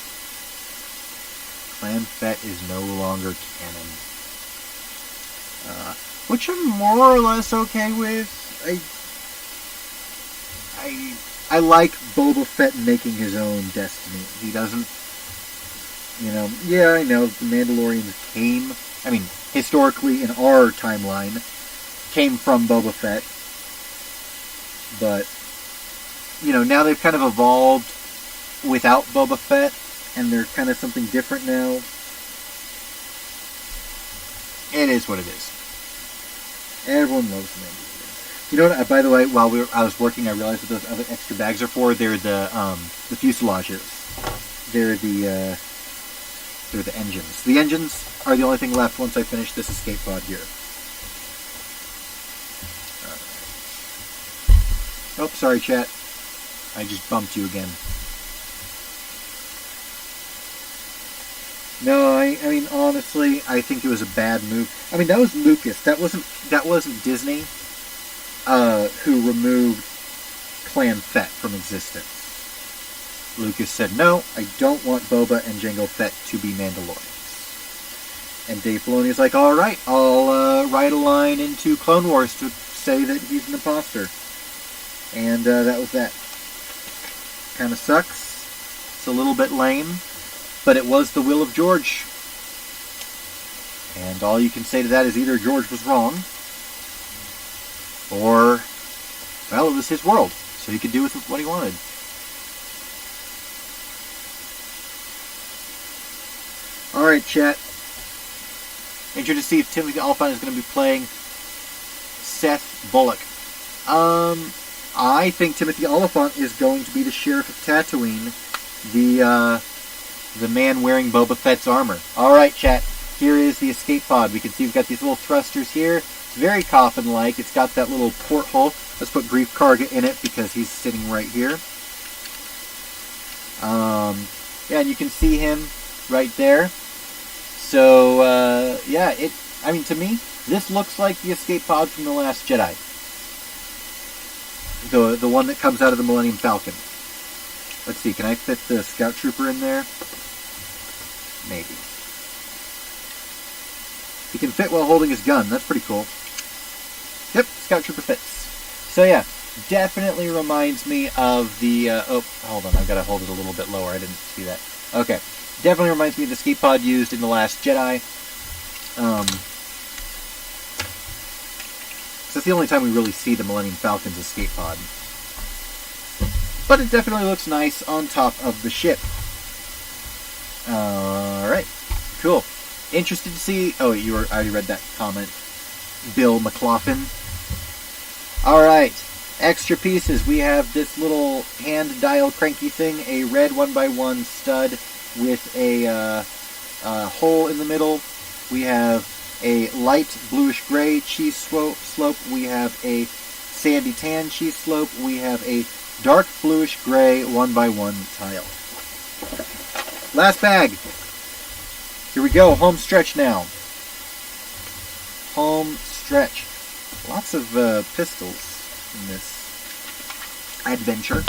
Clan Fett is no longer canon. Which I'm more or less okay with. I like Boba Fett making his own destiny. He doesn't, yeah, I know the Mandalorians came, historically in our timeline, came from Boba Fett. But, now they've kind of evolved without Boba Fett, and they're kind of something different now. It is what it is. Everyone loves the Mandalorian. You know what? By the way, while I was working, I realized what those other extra bags are for. They're the fuselages. They're the engines. The engines are the only thing left once I finish this escape pod here. Oh, sorry, chat. I just bumped you again. No, I mean, honestly, I think it was a bad move. I mean, that was Lucas. That wasn't Disney, who removed Clan Fett from existence. Lucas said, no, I don't want Boba and Jango Fett to be Mandalorians. And Dave Filoni is like, all right, I'll write a line into Clone Wars to say that he's an imposter. And that was that. Kind of sucks. It's a little bit lame, but it was the will of George. And all you can say to that is either George was wrong, or, well, it was his world, so he could do with it what he wanted. Alright, chat. Interested to see if Timothy Olyphant is going to be playing Seth Bullock. I think Timothy Olyphant is going to be the Sheriff of Tatooine, the man wearing Boba Fett's armor. Alright, chat. Here is the escape pod. We can see we've got these little thrusters here. It's very coffin-like. It's got that little porthole. Let's put Grief Karga in it because he's sitting right here. Yeah, and you can see him right there. So, yeah, I mean, to me, this looks like the escape pod from The Last Jedi. The one that comes out of the Millennium Falcon. Let's see, can I fit the Scout Trooper in there? Maybe. He can fit while holding his gun. That's pretty cool. Yep, Scout Trooper fits. So yeah, definitely reminds me of the... oh, hold on, I've got to hold it a little bit lower. I didn't see that. Okay. Definitely reminds me of the escape pod used in The Last Jedi. That's the only time we really see the Millennium Falcon's escape pod. But it definitely looks nice on top of the ship. Alright. Cool. Interested to see... oh, I already read that comment. Bill McLaughlin. Alright. Extra pieces. We have this little hand dial cranky thing. A red 1x1 stud with a hole in the middle. We have a light bluish-gray cheese slope. We have a sandy tan cheese slope. We have a dark bluish-gray 1x1 tile. Last bag. Here we go. Home stretch now. Home stretch. Lots of pistols in this adventure.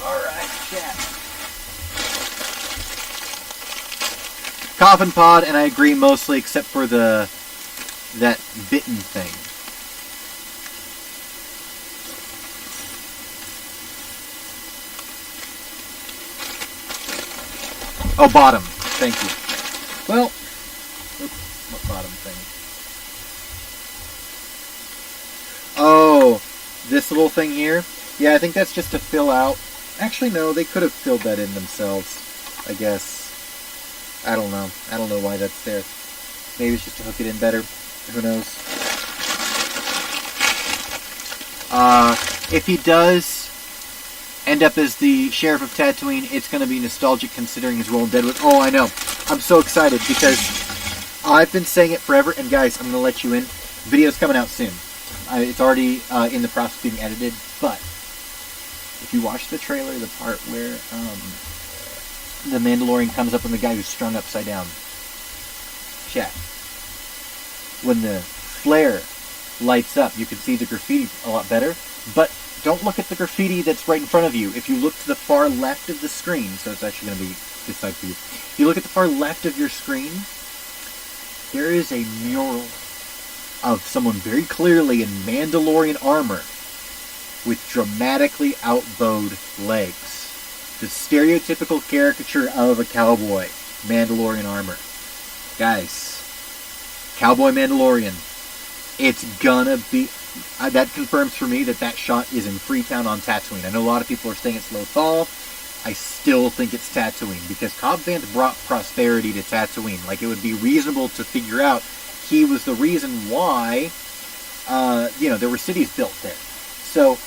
Alright, chat. Coffin pod, and I agree mostly except for that bitten thing. Oh, bottom. Thank you. Well, oops, what bottom thing? Oh, this little thing here? Yeah, I think that's just to fill out. Actually, no, they could have filled that in themselves, I guess. I don't know. I don't know why that's there. Maybe it's just to hook it in better. Who knows? If he does end up as the Sheriff of Tatooine, it's going to be nostalgic considering his role in Deadwood. Oh, I know. I'm so excited because I've been saying it forever. And guys, I'm going to let you in. Video's coming out soon. It's already in the process of being edited. But if you watch the trailer, the part where the Mandalorian comes up on the guy who's strung upside down. Chat. When the flare lights up, you can see the graffiti a lot better. But don't look at the graffiti that's right in front of you. If you look to the far left of the screen, so it's actually going to be this side for you. If you look at the far left of your screen, there is a mural of someone very clearly in Mandalorian armor with dramatically outbowed legs. The stereotypical caricature of a cowboy. Mandalorian armor. Guys. Cowboy Mandalorian. It's gonna be... that confirms for me that shot is in Freetown on Tatooine. I know a lot of people are saying it's Lothal. I still think it's Tatooine. Because Cobb Vanth brought prosperity to Tatooine. Like, it would be reasonable to figure out he was the reason why, there were cities built there. So,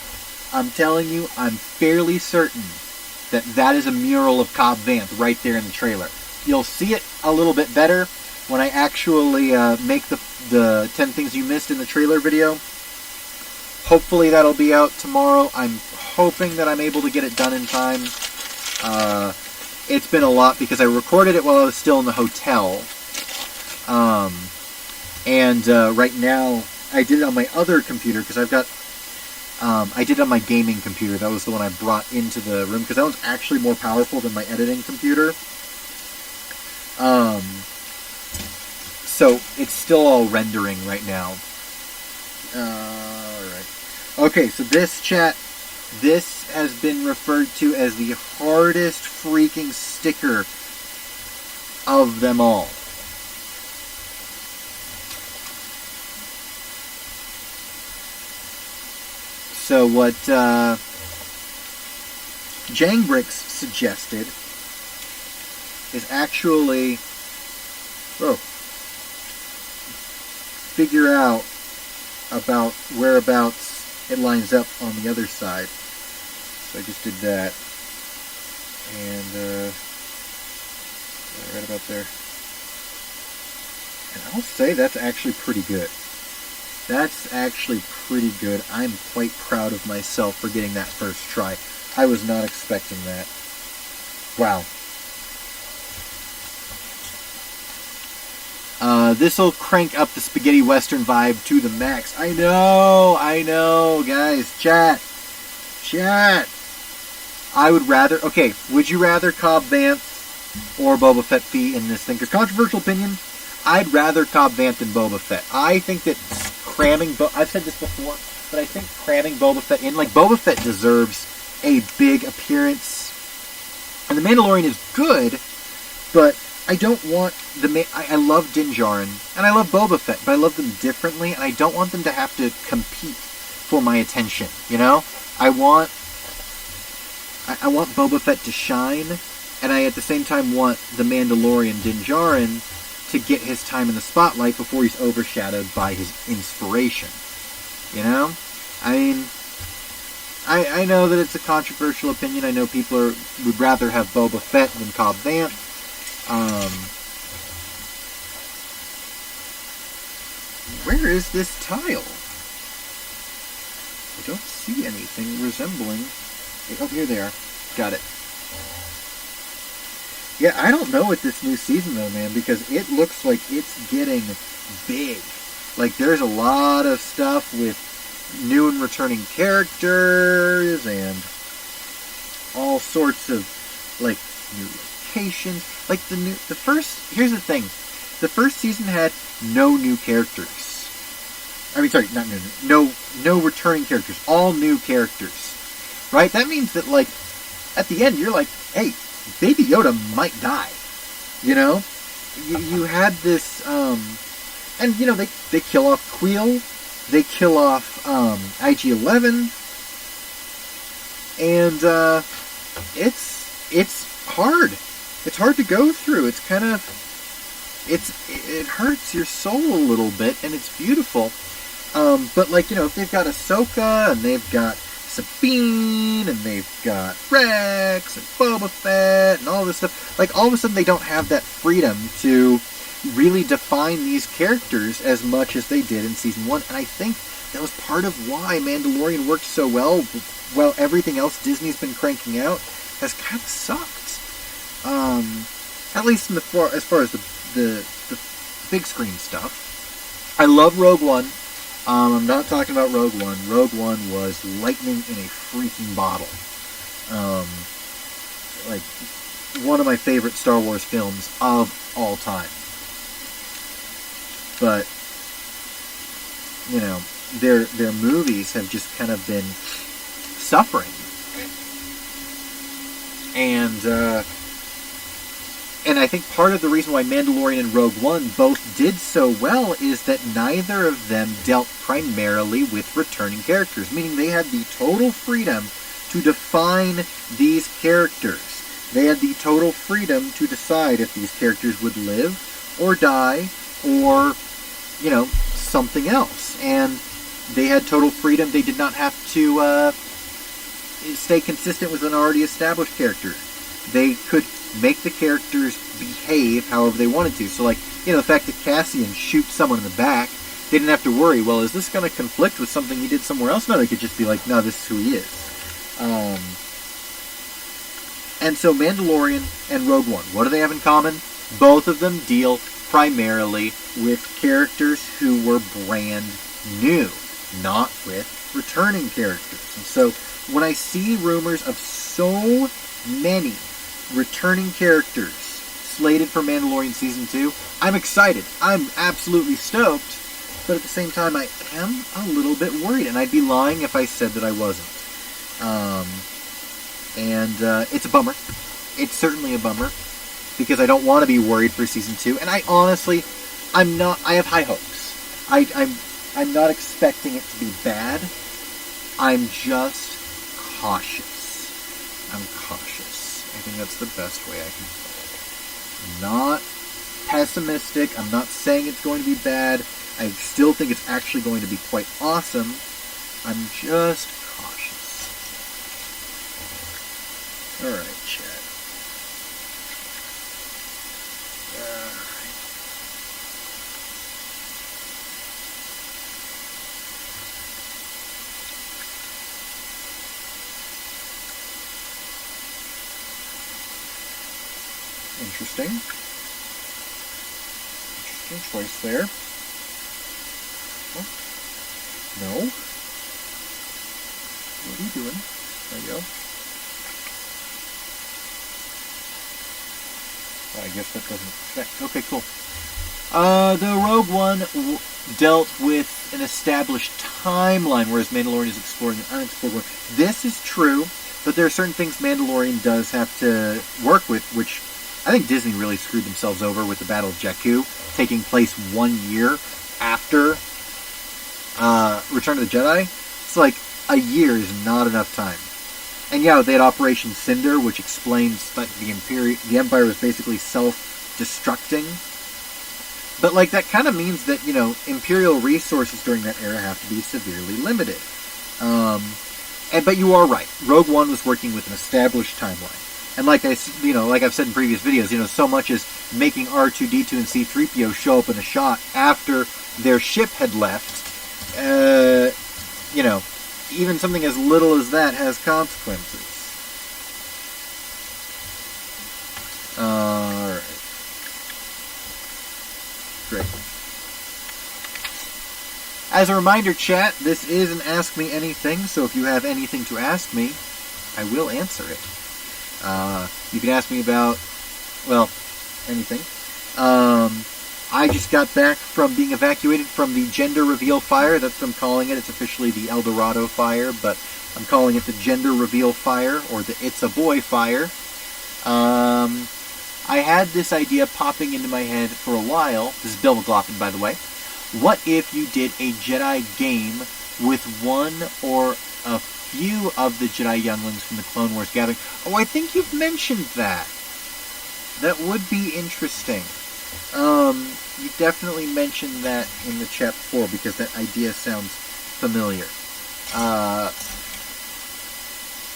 I'm telling you, I'm fairly certain that is a mural of Cobb Vanth right there in the trailer. You'll see it a little bit better when I actually make the 10 things you missed in the trailer video. Hopefully that'll be out tomorrow. I'm hoping that I'm able to get it done in time. it's been a lot because I recorded it while I was still in the hotel. Right now, I did it on my other computer because I've got... I did it on my gaming computer. That was the one I brought into the room because that one's actually more powerful than my editing computer. So it's still all rendering right now. Alright. Okay, so this has been referred to as the hardest freaking sticker of them all. So what Jangbricks suggested is actually figure out about whereabouts it lines up on the other side. So I just did that, and right about there. And I'll say that's actually pretty good. That's actually pretty good. I'm quite proud of myself for getting that first try. I was not expecting that. Wow. This'll crank up the spaghetti western vibe to the max. I know, guys. Chat. I would rather... Okay, would you rather Cobb Vanth or Boba Fett be in this thing? Because controversial opinion, I'd rather Cobb Vanth than Boba Fett. I think that cramming... I've said this before, but I think cramming Boba Fett in... Like, Boba Fett deserves a big appearance. And The Mandalorian is good, but... I don't want I love Din Djarin, and I love Boba Fett, but I love them differently, and I don't want them to have to compete for my attention, you know? I want Boba Fett to shine, and I at the same time want the Mandalorian Din Djarin to get his time in the spotlight before he's overshadowed by his inspiration, you know? I mean, I know that it's a controversial opinion. I know people would rather have Boba Fett than Cobb Vanth. Where is this tile? I don't see anything resembling... Oh, here they are. Got it. Yeah, I don't know with this new season, though, man, because it looks like it's getting big. Like, there's a lot of stuff with new and returning characters and all sorts of, like, new locations. Like, here's the thing. The first season had no new characters. I mean, sorry, not no returning characters. All new characters. Right? That means that, like, at the end, you're like, hey, Baby Yoda might die. You know? You had this, and, you know, they kill off Queel. They kill off, IG-11. And, it's hard. It's hard to go through. It's kind of... It hurts your soul a little bit, and it's beautiful. But, like, you know, if they've got Ahsoka, and they've got Sabine, and they've got Rex, and Boba Fett, and all this stuff, like, all of a sudden they don't have that freedom to really define these characters as much as they did in Season 1, and I think that was part of why Mandalorian worked so well, while everything else Disney's been cranking out has kind of sucked. At least as far as the big screen stuff. I love Rogue One. I'm not talking about Rogue One. Rogue One was lightning in a freaking bottle. Like, one of my favorite Star Wars films of all time. But, you know, their movies have just kind of been suffering. And I think part of the reason why Mandalorian and Rogue One both did so well is that neither of them dealt primarily with returning characters, meaning they had the total freedom to define these characters. They had the total freedom to decide if these characters would live or die or, you know, something else. And they had total freedom. They did not have to stay consistent with an already established character. They could make the characters behave however they wanted to. So, like, you know, the fact that Cassian shoots someone in the back, they didn't have to worry, well, is this going to conflict with something he did somewhere else? No, they could just be like, no, this is who he is. And so Mandalorian and Rogue One, what do they have in common? Both of them deal primarily with characters who were brand new, not with returning characters. And so when I see rumors of so many returning characters slated for Mandalorian Season 2, I'm excited. I'm absolutely stoked. But at the same time, I am a little bit worried, and I'd be lying if I said that I wasn't. It's a bummer. It's certainly a bummer, because I don't want to be worried for Season 2, and I honestly, I have high hopes. I'm not expecting it to be bad. I'm just cautious. I'm cautious. I think that's the best way I can put it. I'm not pessimistic. I'm not saying it's going to be bad. I still think it's actually going to be quite awesome. I'm just cautious. Alright, chat. Alright. Interesting. Interesting choice there. No. What are you doing? There you go. I guess that doesn't affect. Okay, cool. The Rogue One dealt with an established timeline, whereas Mandalorian is exploring an unexplored one. This is true, but there are certain things Mandalorian does have to work with, which I think Disney really screwed themselves over with the Battle of Jakku, taking place 1 year after Return of the Jedi. It's like a year is not enough time. And yeah, they had Operation Cinder, which explains that the Empire was basically self-destructing. But like that kind of means that, you know, Imperial resources during that era have to be severely limited. But you are right. Rogue One was working with an established timeline. And like I've said in previous videos, you know, so much as making R2-D2 and C-3PO show up in a shot after their ship had left, you know, even something as little as that has consequences. Alright. Great. As a reminder, chat, this is an Ask Me Anything, so if you have anything to ask me, I will answer it. You can ask me about, well, anything. I just got back from being evacuated from the gender reveal fire. That's what I'm calling it. It's officially the El Dorado fire, but I'm calling it the gender reveal fire, or the It's a Boy fire. I had this idea popping into my head for a while. This is Bill McLaughlin, by the way. What if you did a Jedi game with one or a few of the Jedi younglings from the Clone Wars gathering? Oh, I think you've mentioned that. That would be interesting. You definitely mentioned that in the chat before, because that idea sounds familiar.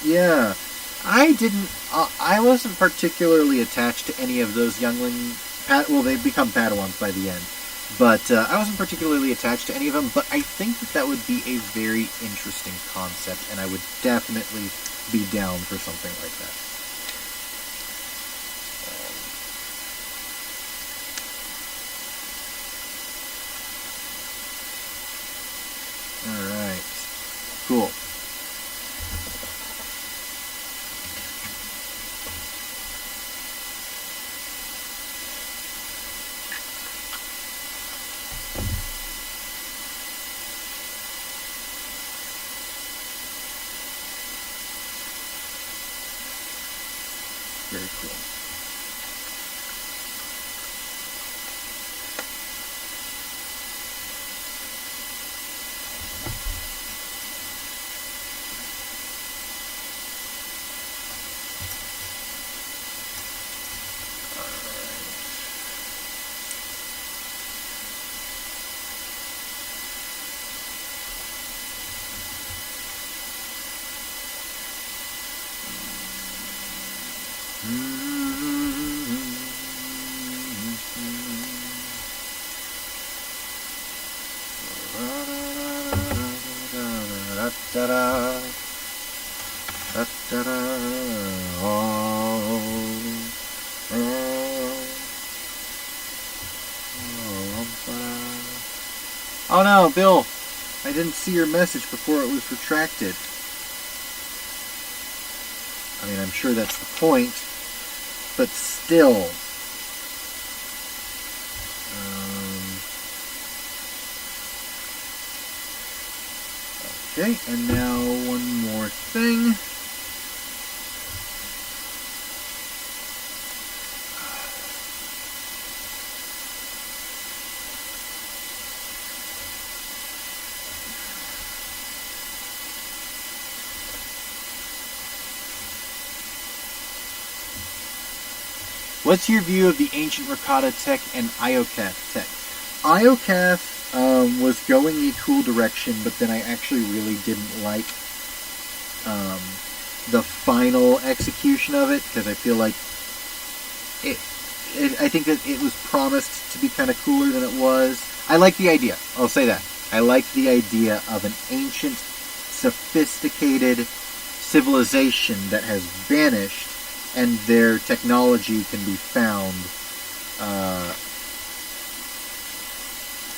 Yeah. I wasn't particularly attached to any of those youngling... well, they become Padawans by the end. But I wasn't particularly attached to any of them, but I think that would be a very interesting concept, and I would definitely be down for something like that. Alright. Cool. Very cool. Da-da, da-da, all Oh no, Bill, I didn't see your message before it was retracted. I mean, I'm sure that's the point, but still. Okay, and now one more thing. What's your view of the ancient Rakata tech and Iocath tech? Iocath was going a cool direction, but then I actually really didn't like the final execution of it, because I feel like I think that it was promised to be kind of cooler than it was. I like the idea. I'll say that. I like the idea of an ancient, sophisticated civilization that has vanished, and their technology can be found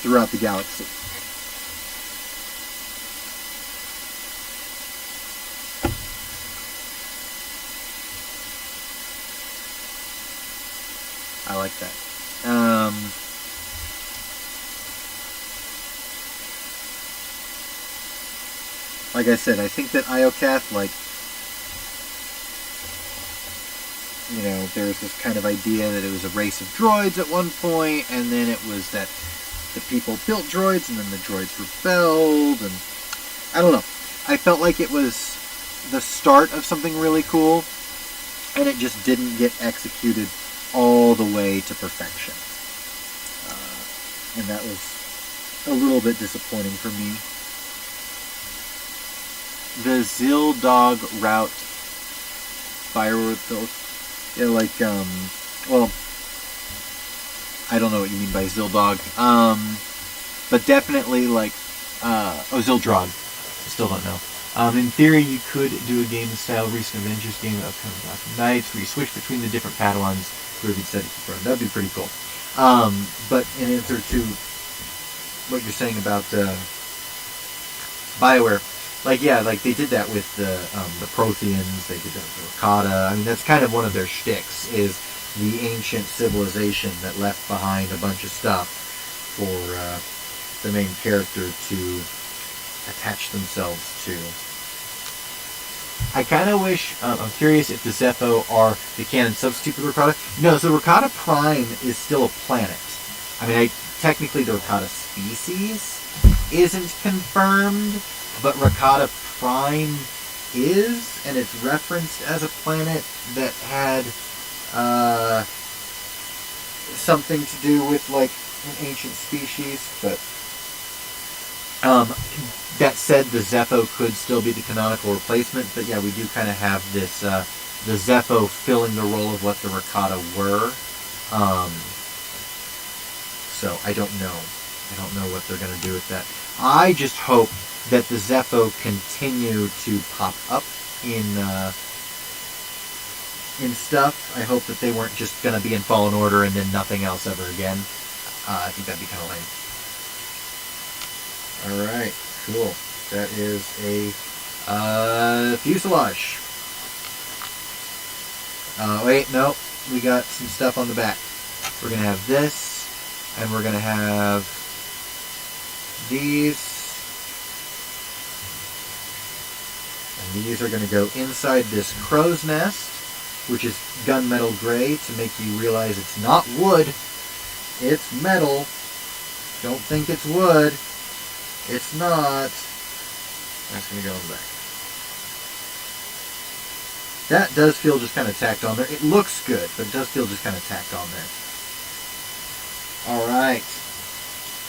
throughout the galaxy. I like that. Like I said, I think that Iocath, there's this kind of idea that it was a race of droids at one point, and then it was that the people built droids, and then the droids rebelled, and I don't know. I felt like it was the start of something really cool, and it just didn't get executed all the way to perfection. And that was a little bit disappointing for me. The Zildog route firework build. Yeah, well, I don't know what you mean by Zildog. But definitely Zildrog. I still don't know. In theory, you could do a game style recent Avengers game of kind of Black Knights, where you switch between the different Padawans who are being set at the front. That'd be pretty cool. But in answer to what you're saying about BioWare, they did that with the Protheans, they did that with Rakata. I mean, that's kind of one of their shticks, is the ancient civilization that left behind a bunch of stuff for the main character to attach themselves to. I kind of wish, I'm curious if the Zepho are the canon substitute for Rakata. No, so Rakata Prime is still a planet. I mean, technically the Rakata species isn't confirmed, but Rakata Prime is, and it's referenced as a planet that had something to do with, an ancient species, but that said, the Zepho could still be the canonical replacement, but yeah, we do kind of have this, the Zepho filling the role of what the Rakata were. So I don't know. I don't know what they're going to do with that. I just hope that the Zepho continue to pop up in stuff. I hope that they weren't just going to be in Fallen Order and then nothing else ever again. I think that'd be kind of lame. Alright, cool. That is a fuselage. Wait, no. We got some stuff on the back. We're going to have this, and we're going to have these. And these are going to go inside this crow's nest, which is gunmetal gray, to make you realize it's not wood. It's metal. Don't think it's wood. It's not. That's going to go in the back. That does feel just kind of tacked on there. It looks good, but it does feel just kind of tacked on there. Alright.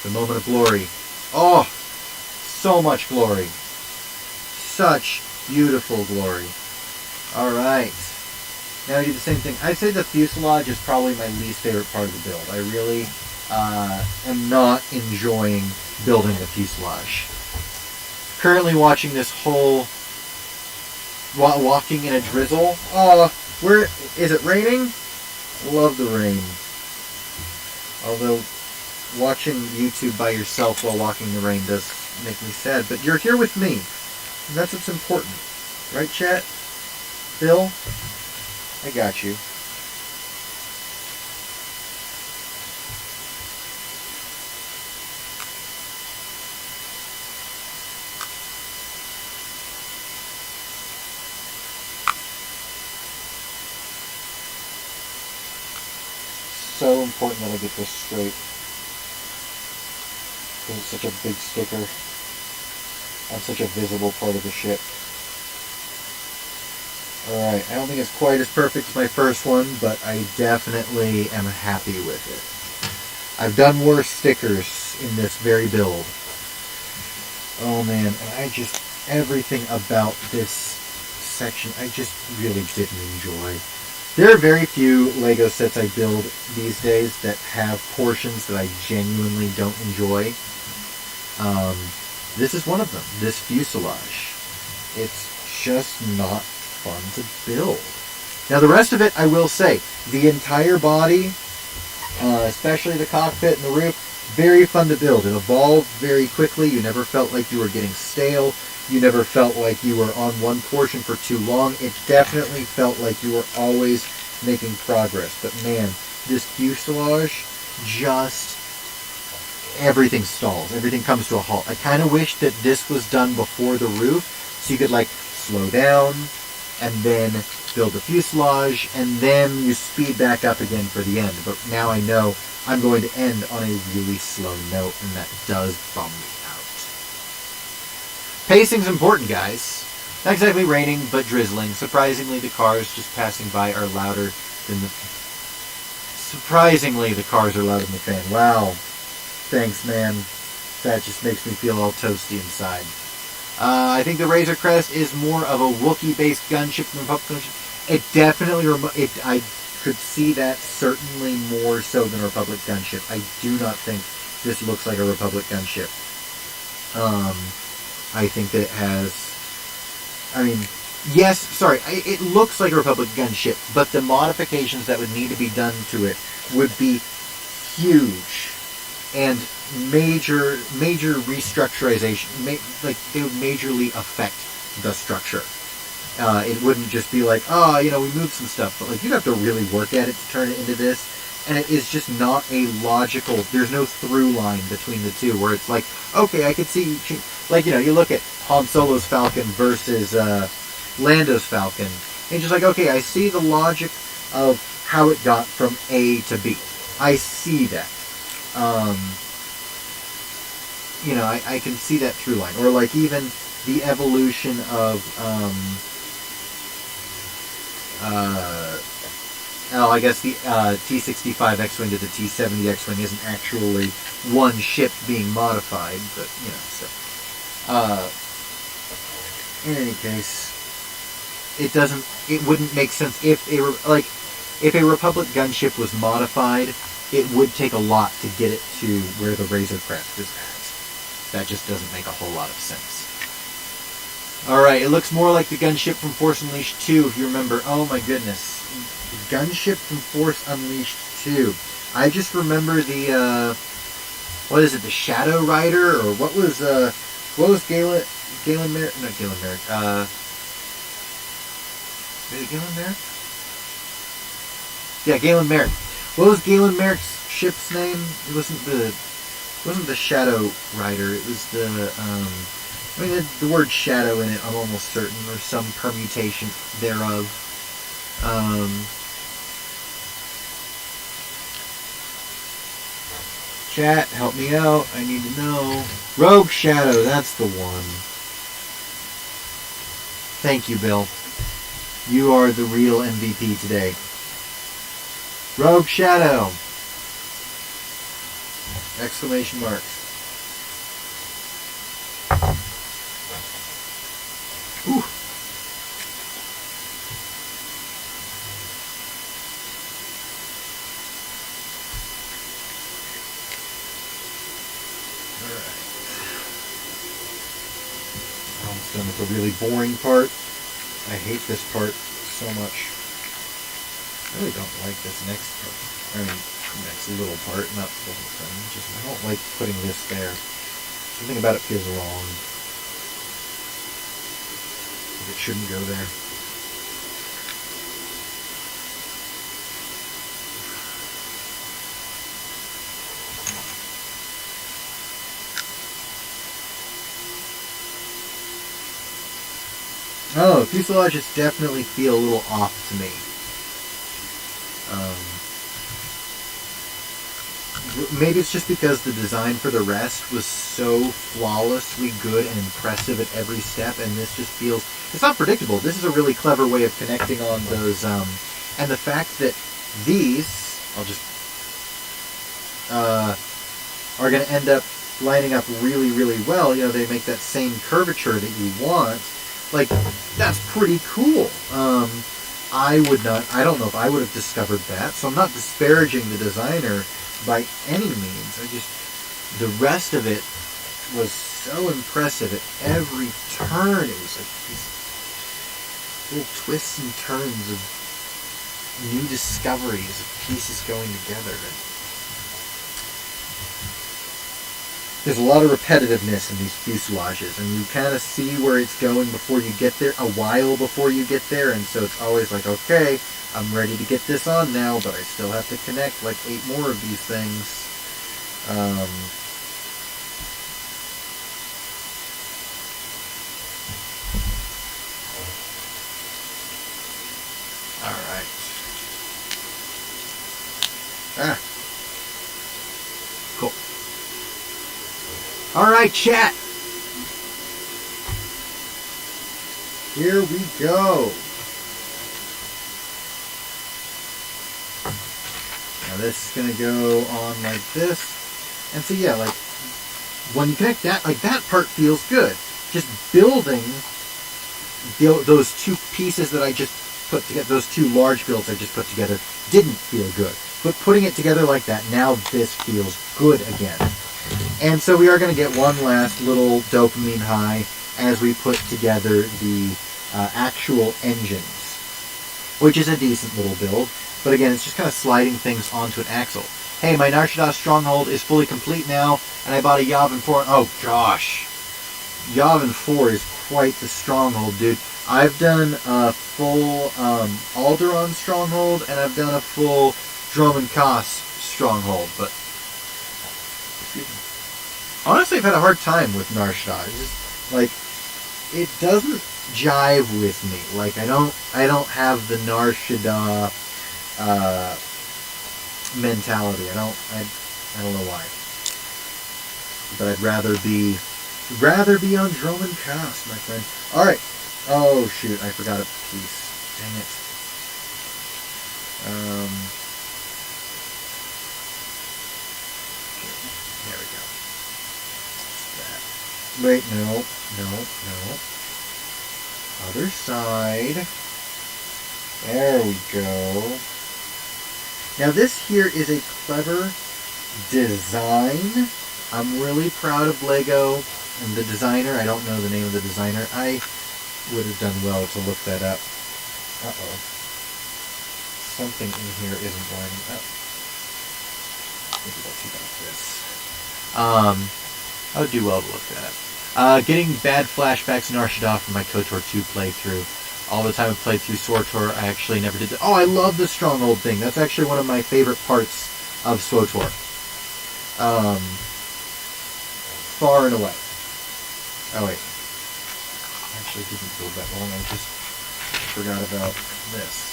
The moment of glory. Oh! So much glory. Such beautiful glory. Alright. Now we do the same thing. I'd say the fuselage is probably my least favorite part of the build. I really am not enjoying building the fuselage. Currently watching this whole walking in a drizzle. Where is it raining? Love the rain. Although watching YouTube by yourself while walking in the rain does make me sad, but you're here with me. And that's what's important. Right, chat? Bill? I got you. So important that I get this straight. Because it's such a big sticker on such a visible part of the ship. Alright, I don't think it's quite as perfect as my first one, but I definitely am happy with it. I've done worse stickers in this very build. Oh man, and everything about this section I just really didn't enjoy. There are very few LEGO sets I build these days that have portions that I genuinely don't enjoy. This is one of them, this fuselage. It's just not fun to build. Now the rest of it, I will say, the entire body, especially the cockpit and the roof, very fun to build. It evolved very quickly. You never felt like you were getting stale. You never felt like you were on one portion for too long. It definitely felt like you were always making progress. But man, this fuselage, just everything stalls. Everything comes to a halt. I kind of wish that this was done before the roof, so you could like slow down and then build the fuselage and then you speed back up again for the end. But now I know I'm going to end on a really slow note, and that does bum me out. Pacing's important, guys. Not exactly raining, but drizzling. Surprisingly, the cars just passing by are louder than the... Surprisingly, the cars are louder than the fan. Wow. Thanks, man. That just makes me feel all toasty inside. I think the Razor Crest is more of a Wookiee-based gunship than a Republic gunship. It definitely... I could see that certainly more so than a Republic gunship. I do not think this looks like a Republic gunship. I think that it has... I mean, yes, sorry, it looks like a Republic gunship, but the modifications that would need to be done to it would be huge. And major restructurization. Like, they would majorly affect the structure. It wouldn't just be like, oh, you know, we moved some stuff. But, like, you'd have to really work at it to turn it into this. And it is just not a logical... There's no through line between the two where it's like, okay, I could see... Like, you know, you look at Han Solo's Falcon versus Lando's Falcon. And you're just like, okay, I see the logic of how it got from A to B. I see that. You know, I can see that through line. Or, like, even the evolution of... I guess the T-65 X-Wing to the T-70 X-Wing isn't actually one ship being modified, but, you know, so... in any case, it wouldn't make sense if a Republic gunship was modified, it would take a lot to get it to where the Razor Crest is at. That just doesn't make a whole lot of sense. Alright, it looks more like the gunship from Force Unleashed 2, if you remember. Oh my goodness. The gunship from Force Unleashed 2. I just remember the, what is it, the Shadow Rider, or what was Galen Merrick? Not Galen Merrick. Is it Galen Merrick? Yeah, Galen Merrick. What was Galen Merrick's ship's name? It wasn't the Shadow Rider. It was the, I mean, the word shadow in it, I'm almost certain, or some permutation thereof. Chat, help me out. I need to know. Rogue Shadow, that's the one. Thank you, Bill. You are the real MVP today. Rogue Shadow! Exclamation marks. Ooh. Done with the really boring part. I hate this part so much. I really don't like this next part. I mean, next little part, not the whole thing. Just I don't like putting this there. Something about it feels wrong. It shouldn't go there. Oh, the fuselages definitely feel a little off to me. Maybe it's just because the design for the rest was so flawlessly good and impressive at every step, and this just feels... It's not predictable. This is a really clever way of connecting on those... and the fact that these... I'll just... are going to end up lining up really, really well. You know, they make that same curvature that you want. Like, that's pretty cool. I don't know if I would have discovered that, so I'm not disparaging the designer by any means. The rest of it was so impressive at every turn. It was like these little twists and turns of new discoveries of pieces going together. There's a lot of repetitiveness in these fuselages, and you kind of see where it's going before you get there, a while before you get there, and so it's always like, okay, I'm ready to get this on now, but I still have to connect like 8 more of these things. Alright. Cool. Alright, chat. Here we go. Now this is going to go on like this. And so yeah, like when you connect that, like that part feels good. Just building those 2 pieces that I just put together, those 2 large builds I just put together, didn't feel good. But putting it together like that, now this feels good again. And so we are going to get one last little dopamine high as we put together the actual engines, which is a decent little build. But again, it's just kind of sliding things onto an axle. Hey, my Nar Shaddaa stronghold is fully complete now, and I bought a Yavin 4. Oh gosh, Yavin 4 is quite the stronghold, dude. I've done a full Alderaan stronghold, and I've done a full Dromund Kaas stronghold, but honestly, I've had a hard time with Nar Shaddaa. It's just, like, it doesn't jive with me. Like, I don't have the Nar Shaddaa mentality. I don't know why. But I'd rather be on Dromund Kaas, my friend. All right. Oh shoot, I forgot a piece. Dang it. There we go. That. Wait, no. Other side. There we go. Now this here is a clever design. I'm really proud of Lego and the designer. I don't know the name of the designer. I would have done well to look that up. Uh-oh. Something in here isn't lining up. Maybe let's see about this. I would do well to look that up. Getting bad flashbacks in Nar Shaddaa from my KOTOR 2 playthrough. All the time I played through SWTOR, I actually never did that. Oh, I love the Stronghold thing. That's actually one of my favorite parts of SWTOR. Far and away. Oh, wait. I actually didn't build that long. I just forgot about this.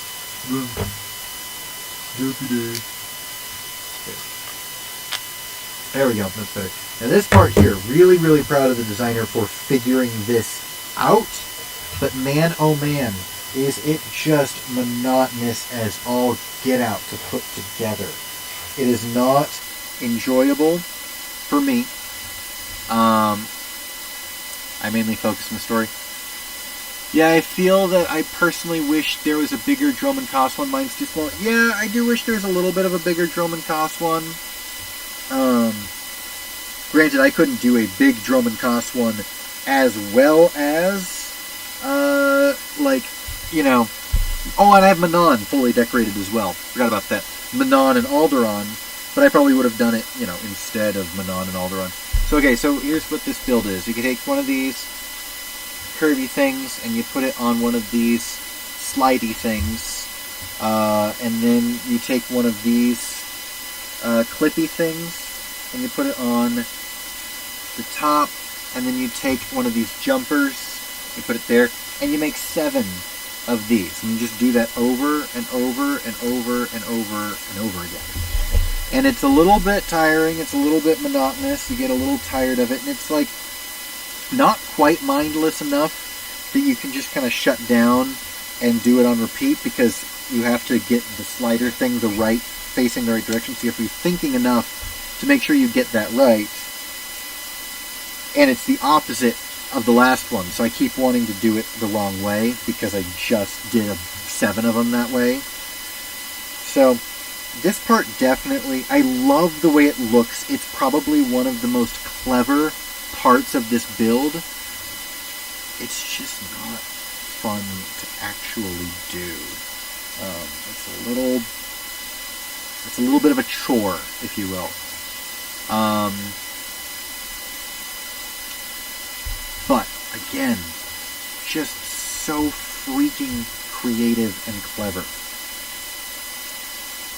There we go. That's better. Now this part here, really, really proud of the designer for figuring this out. But man, oh man, is it just monotonous as all get out to put together. It is not enjoyable for me. I mainly focus on the story. Yeah, I feel that I personally wish there was a bigger Dromund Kaas one. Mine's too small. Yeah, I do wish there was a little bit of a bigger Dromund Kaas one. Granted, I couldn't do a big Dromund Kaas one as well as, like, you know... Oh, and I have Manon fully decorated as well. Forgot about that. Manon and Alderaan But I probably would have done it, you know, instead of Manon and Alderaan. So, okay, so here's what this build is. You can take one of these curvy things and you put it on one of these slidey things. And then you take one of these clippy things and you put it on the top. And then you take one of these jumpers, you put it there, and you make 7 of these. And you just do that over and over and over and over and over again. And it's a little bit tiring, it's a little bit monotonous, you get a little tired of it, and it's like not quite mindless enough that you can just kind of shut down and do it on repeat, because you have to get the slider thing facing the right direction, so you have to be thinking enough to make sure you get that right. And it's the opposite of the last one, so I keep wanting to do it the wrong way, because I just did 7 of them that way. So this part definitely, I love the way it looks. It's probably one of the most clever parts of this build. It's just not fun to actually do. It's a little bit of a chore, if you will. But again, just so freaking creative and clever.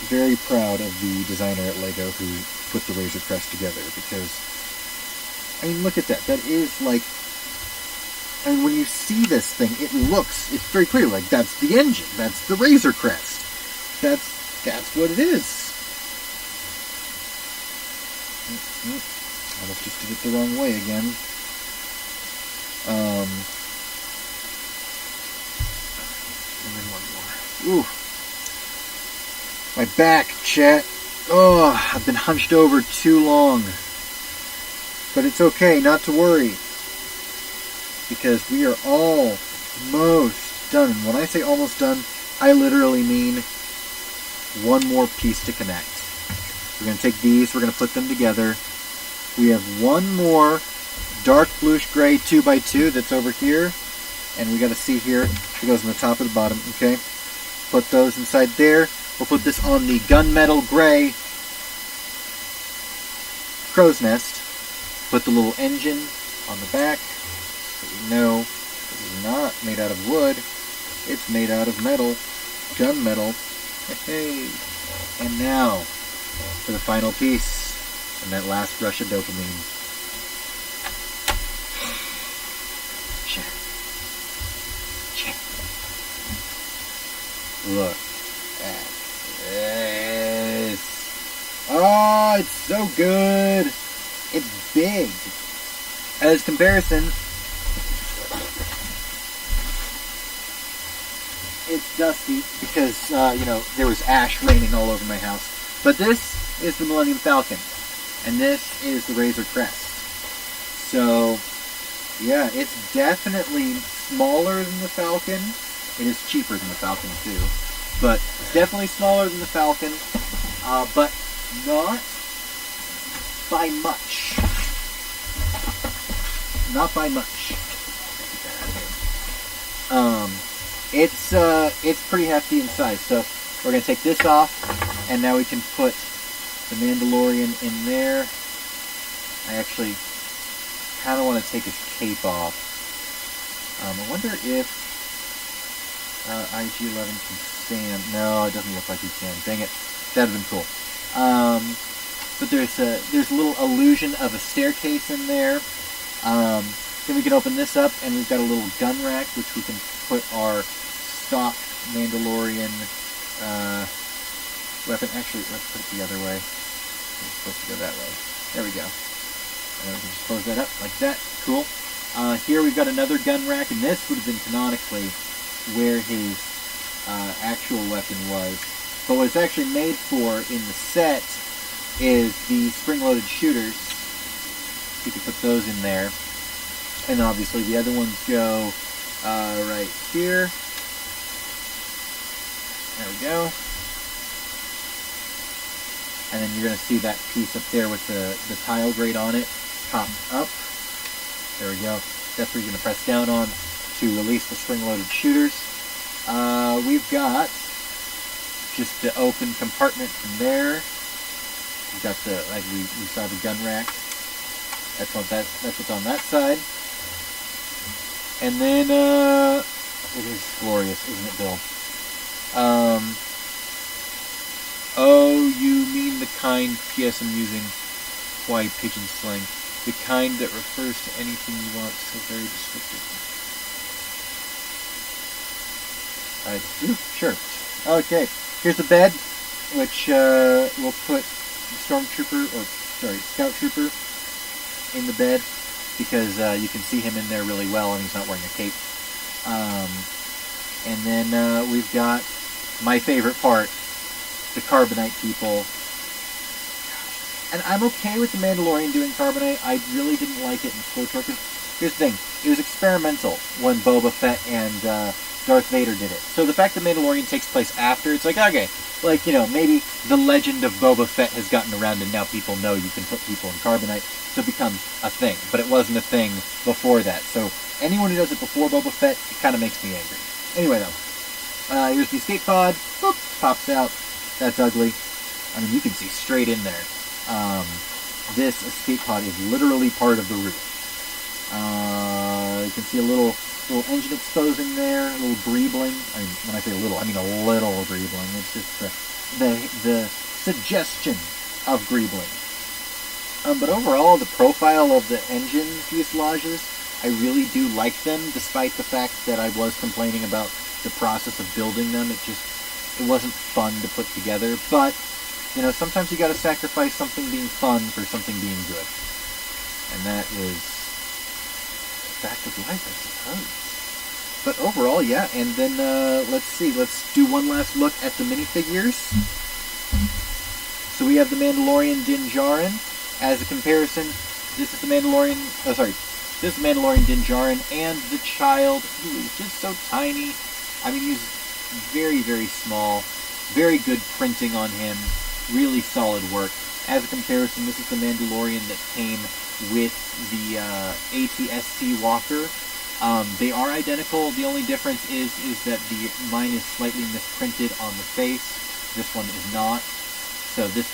Very proud of the designer at LEGO who put the Razor Crest together, because, I mean, look at that. That is like, I mean, when you see this thing, it's very clear, like, that's the engine. That's the Razor Crest. That's what it is. Almost just did it the wrong way again. And then one more. Ooh. My back, chat. Oh, I've been hunched over too long. But it's okay, not to worry. Because we are almost done. And when I say almost done, I literally mean one more piece to connect. We're going to take these, we're going to put them together. We have one more dark bluish gray 2x2 that's over here. And we got to see here, it goes on the top of the bottom, okay? Put those inside there. We'll put this on the gunmetal gray crow's nest. Put the little engine on the back, so we know this is not made out of wood. It's made out of metal, gunmetal. Hey! And now for the final piece and that last rush of dopamine. Check. Look at this. Oh, it's so good. It's big. As comparison, it's dusty because, there was ash raining all over my house. But this is the Millennium Falcon. And this is the Razor Crest. So, yeah, it's definitely smaller than the Falcon. It is cheaper than the Falcon, too. But it's definitely smaller than the Falcon. But not by much. Not by much. It's pretty hefty in size. So we're going to take this off, and now we can put the Mandalorian in there. I actually kind of want to take his cape off. I wonder if IG-11 can stand. No, it doesn't look like he can. Dang it. That would have been cool. But there's a little illusion of a staircase in there. Then we can open this up, and we've got a little gun rack, which we can put our stock Mandalorian weapon. Actually, let's put it the other way. It's supposed to go that way. There we go. And then we can just close that up like that. Cool. Here we've got another gun rack, and this would have been canonically where his actual weapon was. But what it's actually made for in the set is the spring-loaded shooters. You can put those in there. And then obviously the other ones go right here. There we go. And then you're going to see that piece up there with the tile grate on it pop up. There we go. That's where you're going to press down on to release the spring-loaded shooters. We've got just the open compartment from there. We've got the, like we saw the gun rack. That's what's on that side. And then, it is glorious, isn't it, Bill? Oh, you mean the kind, P.S. I'm using Hawaii pigeon slang. The kind that refers to anything you want, so very descriptive. Sure. Okay, here's the bed, which we'll put Scout Trooper in the bed, because you can see him in there really well, and he's not wearing a cape. And then we've got my favorite part, the Carbonite people. And I'm okay with the Mandalorian doing Carbonite. I really didn't like it in KOTOR. Here's the thing. It was experimental when Boba Fett and Darth Vader did it. So the fact that Mandalorian takes place after, it's like, okay, like, you know, maybe the legend of Boba Fett has gotten around and now people know you can put people in Carbonite, so it becomes a thing. But it wasn't a thing before that. So anyone who does it before Boba Fett, it kind of makes me angry. Anyway, though, here's the escape pod. Boop, pops out. That's ugly. I mean, you can see straight in there. This escape pod is literally part of the roof. You can see a little engine exposing there, a little greebling. I mean, when I say a little, I mean a little greebling. It's just the suggestion of greebling. But overall, the profile of the engine fuselages, I really do like them, despite the fact that I was complaining about the process of building them. It wasn't fun to put together, but you know, sometimes you got to sacrifice something being fun for something being good. And that is a fact of life, I suppose. But overall, yeah, and then, let's see, let's do one last look at the minifigures. So we have the Mandalorian Din Djarin. As a comparison, this is the Mandalorian, this is the Mandalorian Din Djarin, and the child, who is just so tiny. I mean, he's very, very small. Very good printing on him. Really solid work. As a comparison, this is the Mandalorian that came with the ATST walker. They are identical. The only difference is that mine is slightly misprinted on the face. This one is not. So the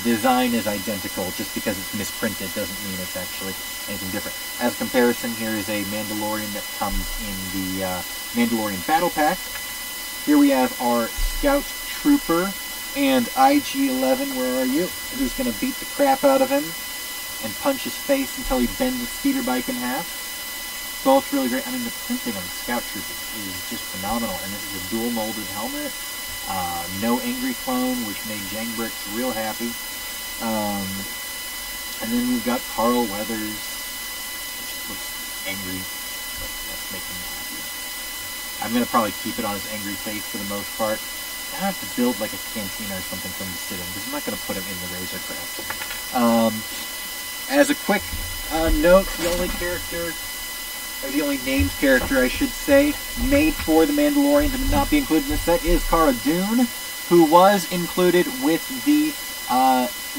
design is identical. Just because it's misprinted doesn't mean it's actually anything different. As a comparison, here is a Mandalorian that comes in the Mandalorian Battle Pack. Here we have our Scout Trooper and IG-11, where are you? Who's going to beat the crap out of him and punch his face until he bends the speeder bike in half. Both really great. I mean, the printing on the Scout Trooper is just phenomenal. And this is a dual molded helmet. No angry clone, which made Jangbricks real happy. And then we've got Carl Weathers, which looks angry, but that's making me happy. I'm going to probably keep it on his angry face for the most part. I have to build like a cantina or something for him to sit in, because I'm not going to put him in the Razor Crest. As a quick note, the only named character, I should say, made for the Mandalorian to not be included in this set is Cara Dune, who was included with the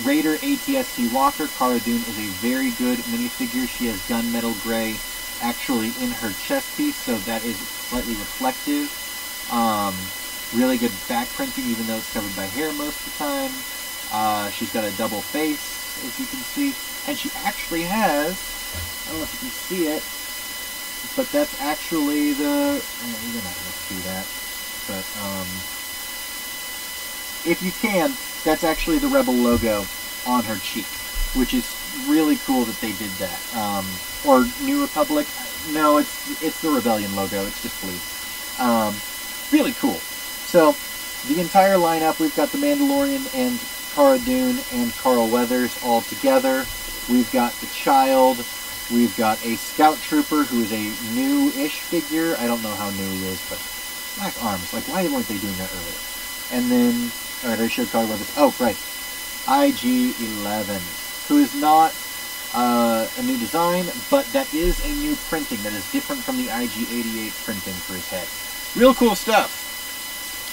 Raider ATST Walker. Cara Dune is a very good minifigure. She has gunmetal gray actually in her chest piece, so that is slightly reflective. Really good back printing, even though it's covered by hair most of the time. She's got a double face, as you can see. And she actually has, I don't know if you can see it, but that's actually the, you're not going to see that, but if you can, that's actually the Rebel logo on her cheek, which is really cool that they did that. Or New Republic, no, it's the Rebellion logo, it's just blue. Really cool. So, the entire lineup, we've got the Mandalorian and Cara Dune and Carl Weathers all together. We've got the child. We've got a Scout Trooper who is a new-ish figure. I don't know how new he is, but black arms. Like, why weren't they doing that earlier? And then, alright, I showed Carl Weathers. Oh, right. IG-11, who is not a new design, but that is a new printing that is different from the IG-88 printing for his head. Real cool stuff.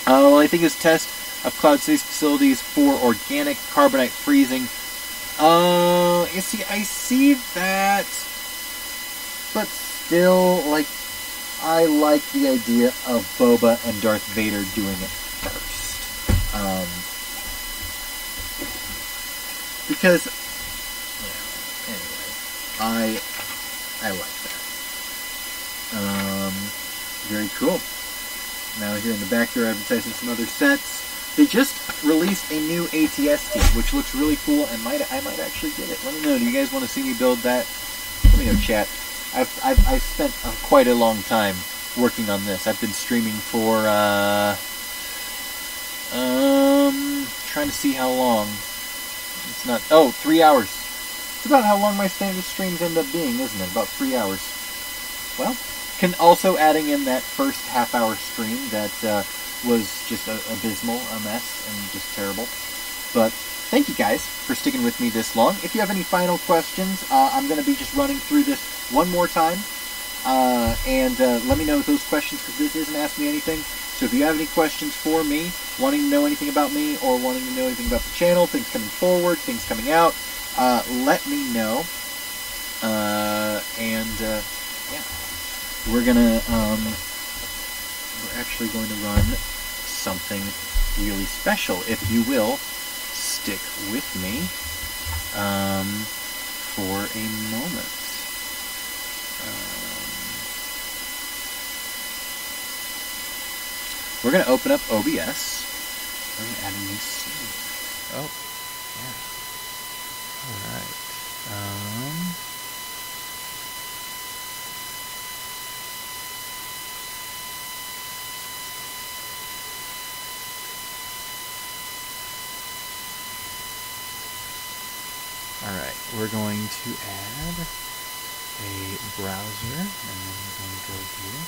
Well, I think his test of Cloud City's facilities for organic carbonite freezing. You see, I see that, but still, like, I like the idea of Boba and Darth Vader doing it first. because, anyway, I like that. Very cool. Now here in the back they're advertising some other sets. They just released a new ATS team, which looks really cool, and I might actually get it. Let me know. Do you guys want to see me build that? Let me know, chat. I've spent quite a long time working on this. I've been streaming for trying to see how long. It's not 3 hours. It's about how long my standard streams end up being, isn't it? About 3 hours. Well, also adding in that first half-hour stream that was just abysmal, a mess, and just terrible. But thank you guys for sticking with me this long. If you have any final questions, I'm going to be just running through this one more time. And let me know those questions, because this isn't Ask Me Anything. So if you have any questions for me, wanting to know anything about me, or wanting to know anything about the channel, things coming forward, things coming out, let me know. Yeah. We're actually going to run something really special. If you will, stick with me for a moment. We're going to open up OBS. We're going to add a new scene. Oh, yeah. All right. Alright, we're going to add a browser, and then we're going to go here.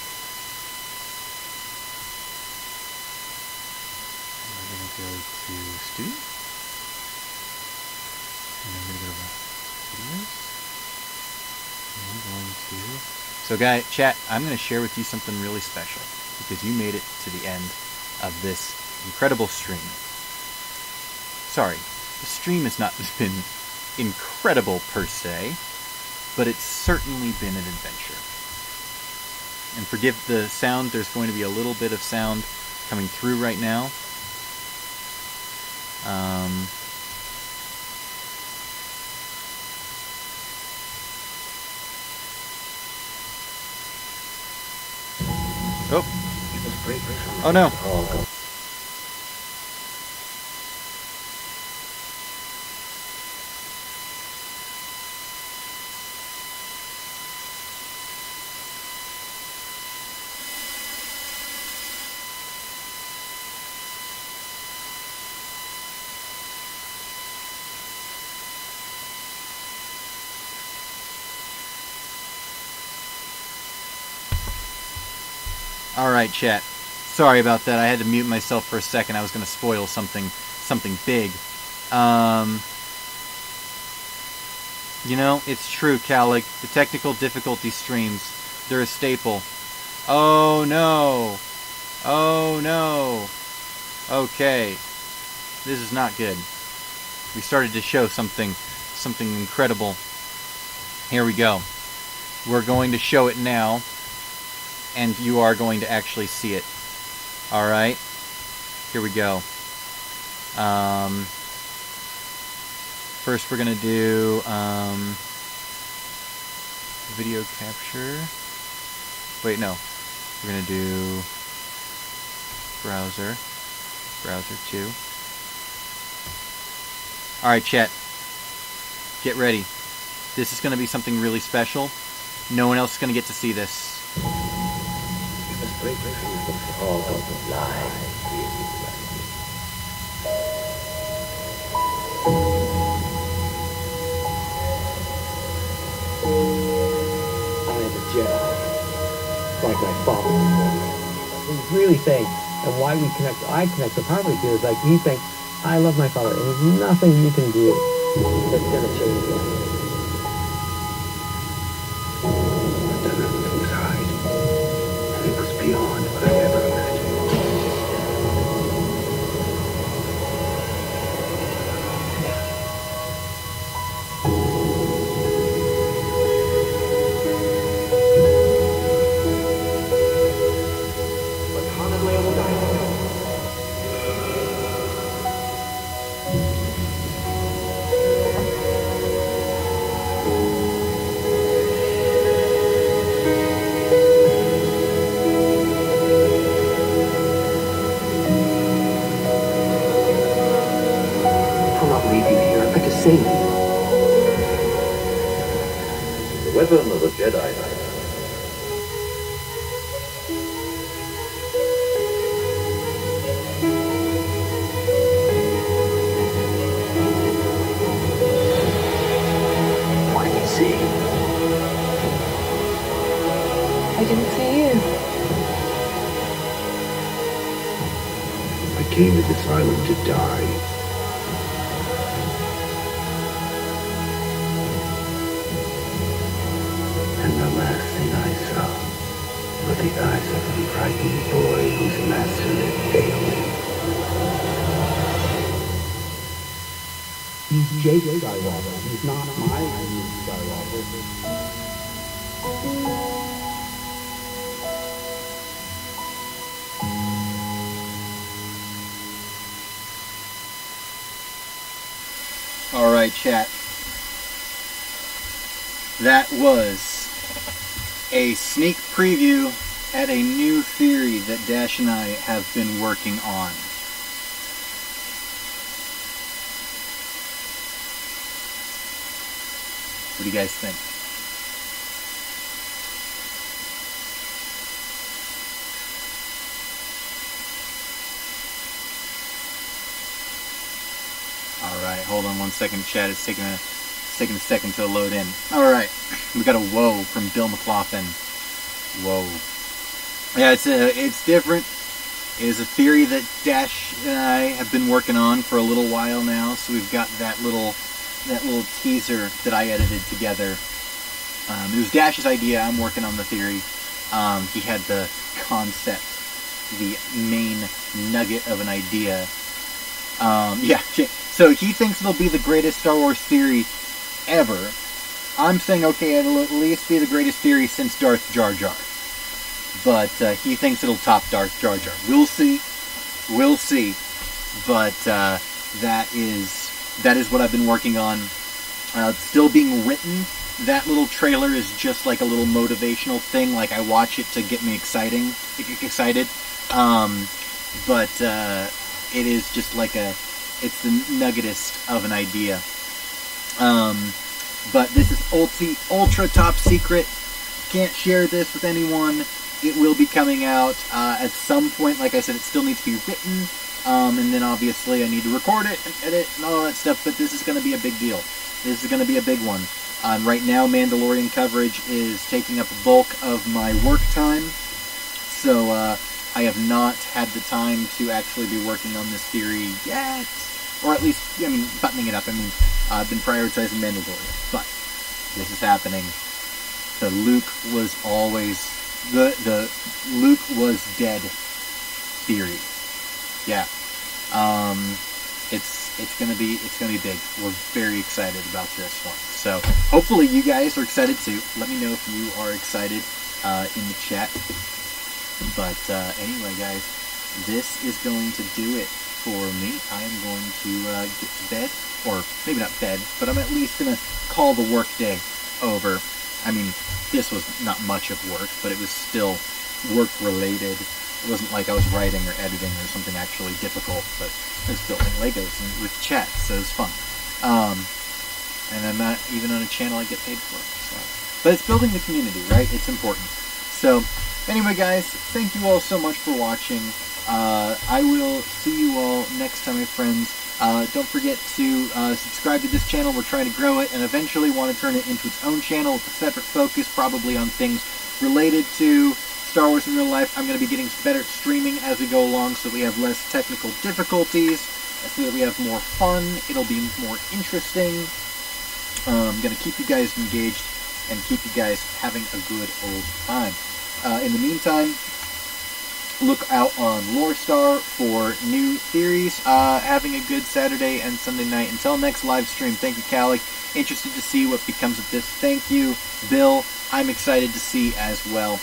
And we're going to go to Studio. And then we're going to go to Videos. And we're going to... So chat, I'm going to share with you something really special, because you made it to the end of this incredible stream. Sorry, the stream has not been incredible per se, but it's certainly been an adventure. And forgive the sound, there's going to be a little bit of sound coming through right now. Oh no. Alright, chat. Sorry about that. I had to mute myself for a second. I was going to spoil something big. You know, it's true, Calig. The technical difficulty streams, they're a staple. Oh no. Oh no. Okay. This is not good. We started to show something incredible. Here we go. We're going to show it now, and you are going to actually see it. Alright? Here we go. First we're going to do video capture. Wait, no. We're going to do browser 2. Alright, chat. Get ready. This is going to be something really special. No one else is going to get to see this. You must break free from all of the lies I am a Jedi, like my father before me. He's really saying, and why we connect, I connect so powerfully to is like he's saying, I love my father, and there's nothing you can do that's going to change that. But then I looked inside, and it was beyond what I ever imagined. But Han and Leia will die. The weapon of a Jedi Knight. What did you see? I didn't see you. I came to this island to die. And the last thing I saw were the eyes of a frightened boy whose master had failed him. He's Jake Skywalker. He's not my Luke Skywalker. All right, chat. That was a sneak preview at a new theory that Dash and I have been working on. What do you guys think? Alright, hold on 1 second, chat. It's taking a second to load in. Alright, we got a whoa from Bill McLaughlin. Whoa. Yeah, it's different. It is a theory that Dash and I have been working on for a little while now, so we've got that little teaser that I edited together. It was Dash's idea. I'm working on the theory. He had the concept, the main nugget of an idea. Yeah, so he thinks it'll be the greatest Star Wars theory ever. I'm saying, okay, it'll at least be the greatest theory since Darth Jar Jar. But he thinks it'll top Darth Jar Jar. We'll see. We'll see. But that is what I've been working on. Still being written. That little trailer is just like a little motivational thing. Like, I watch it to get me excited. But it is just like it's the nuggetest of an idea. But this is ultra top secret. Can't share this with anyone. It will be coming out at some point. Like I said, it still needs to be written. And then obviously I need to record it and edit and all that stuff. But this is going to be a big deal. This is going to be a big one. Right now, Mandalorian coverage is taking up a bulk of my work time. So I have not had the time to actually be working on this theory yet. Or at least, buttoning it up. I've been prioritizing Mandalorian. But this is happening. The Luke was always... The Luke was dead theory. Yeah. It's gonna be big. We're very excited about this one. So hopefully you guys are excited too. Let me know if you are excited in the chat. But anyway, guys, this is going to do it for me. I am going to get to bed, or maybe not bed, but I'm at least gonna call the work day over. This was not much of work, but it was still work related. It wasn't like I was writing or editing or something actually difficult, but I was building Legos and with chat, so it was fun. And I'm not even on a channel I get paid for. So. But it's building the community, right? It's important. So, anyway, guys, thank you all so much for watching. I will see you all next time, my friends. Don't forget to subscribe to this channel. We're trying to grow it and eventually want to turn it into its own channel with a separate focus, probably on things related to Star Wars in real life. I'm going to be getting better at streaming as we go along so we have less technical difficulties, so that we have more fun. It'll be more interesting. I'm going to keep you guys engaged and keep you guys having a good old time. In the meantime, look out on Lore Star for new theories. Having a good Saturday and Sunday night. Until next live stream, thank you, Calic. Interested to see what becomes of this. Thank you, Bill. I'm excited to see as well.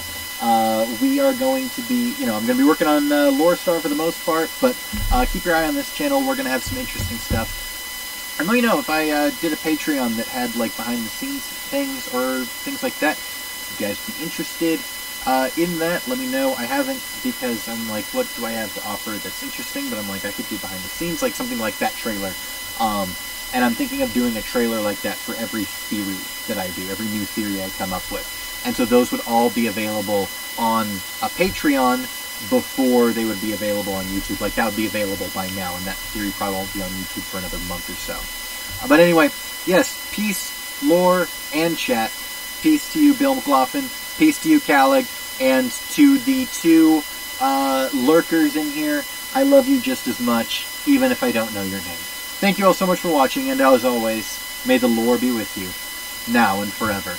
We are going to be, I'm going to be working on Lore Star for the most part, but keep your eye on this channel. We're going to have some interesting stuff. And let me know if I did a Patreon that had like behind the scenes things or things like that. If you guys be interested in that, let me know. I haven't, because I'm like, what do I have to offer that's interesting? But I'm like, I could do behind the scenes, like something like that trailer. And I'm thinking of doing a trailer like that for every theory that I do, every new theory I come up with. And so those would all be available on a Patreon before they would be available on YouTube. Like, that would be available by now, and that theory probably won't be on YouTube for another month or so. But anyway, yes, peace, lore, and chat. Peace to you, Bill McLaughlin. Peace to you, Calig. And to the two lurkers in here, I love you just as much, even if I don't know your name. Thank you all so much for watching, and as always, may the lore be with you, now and forever.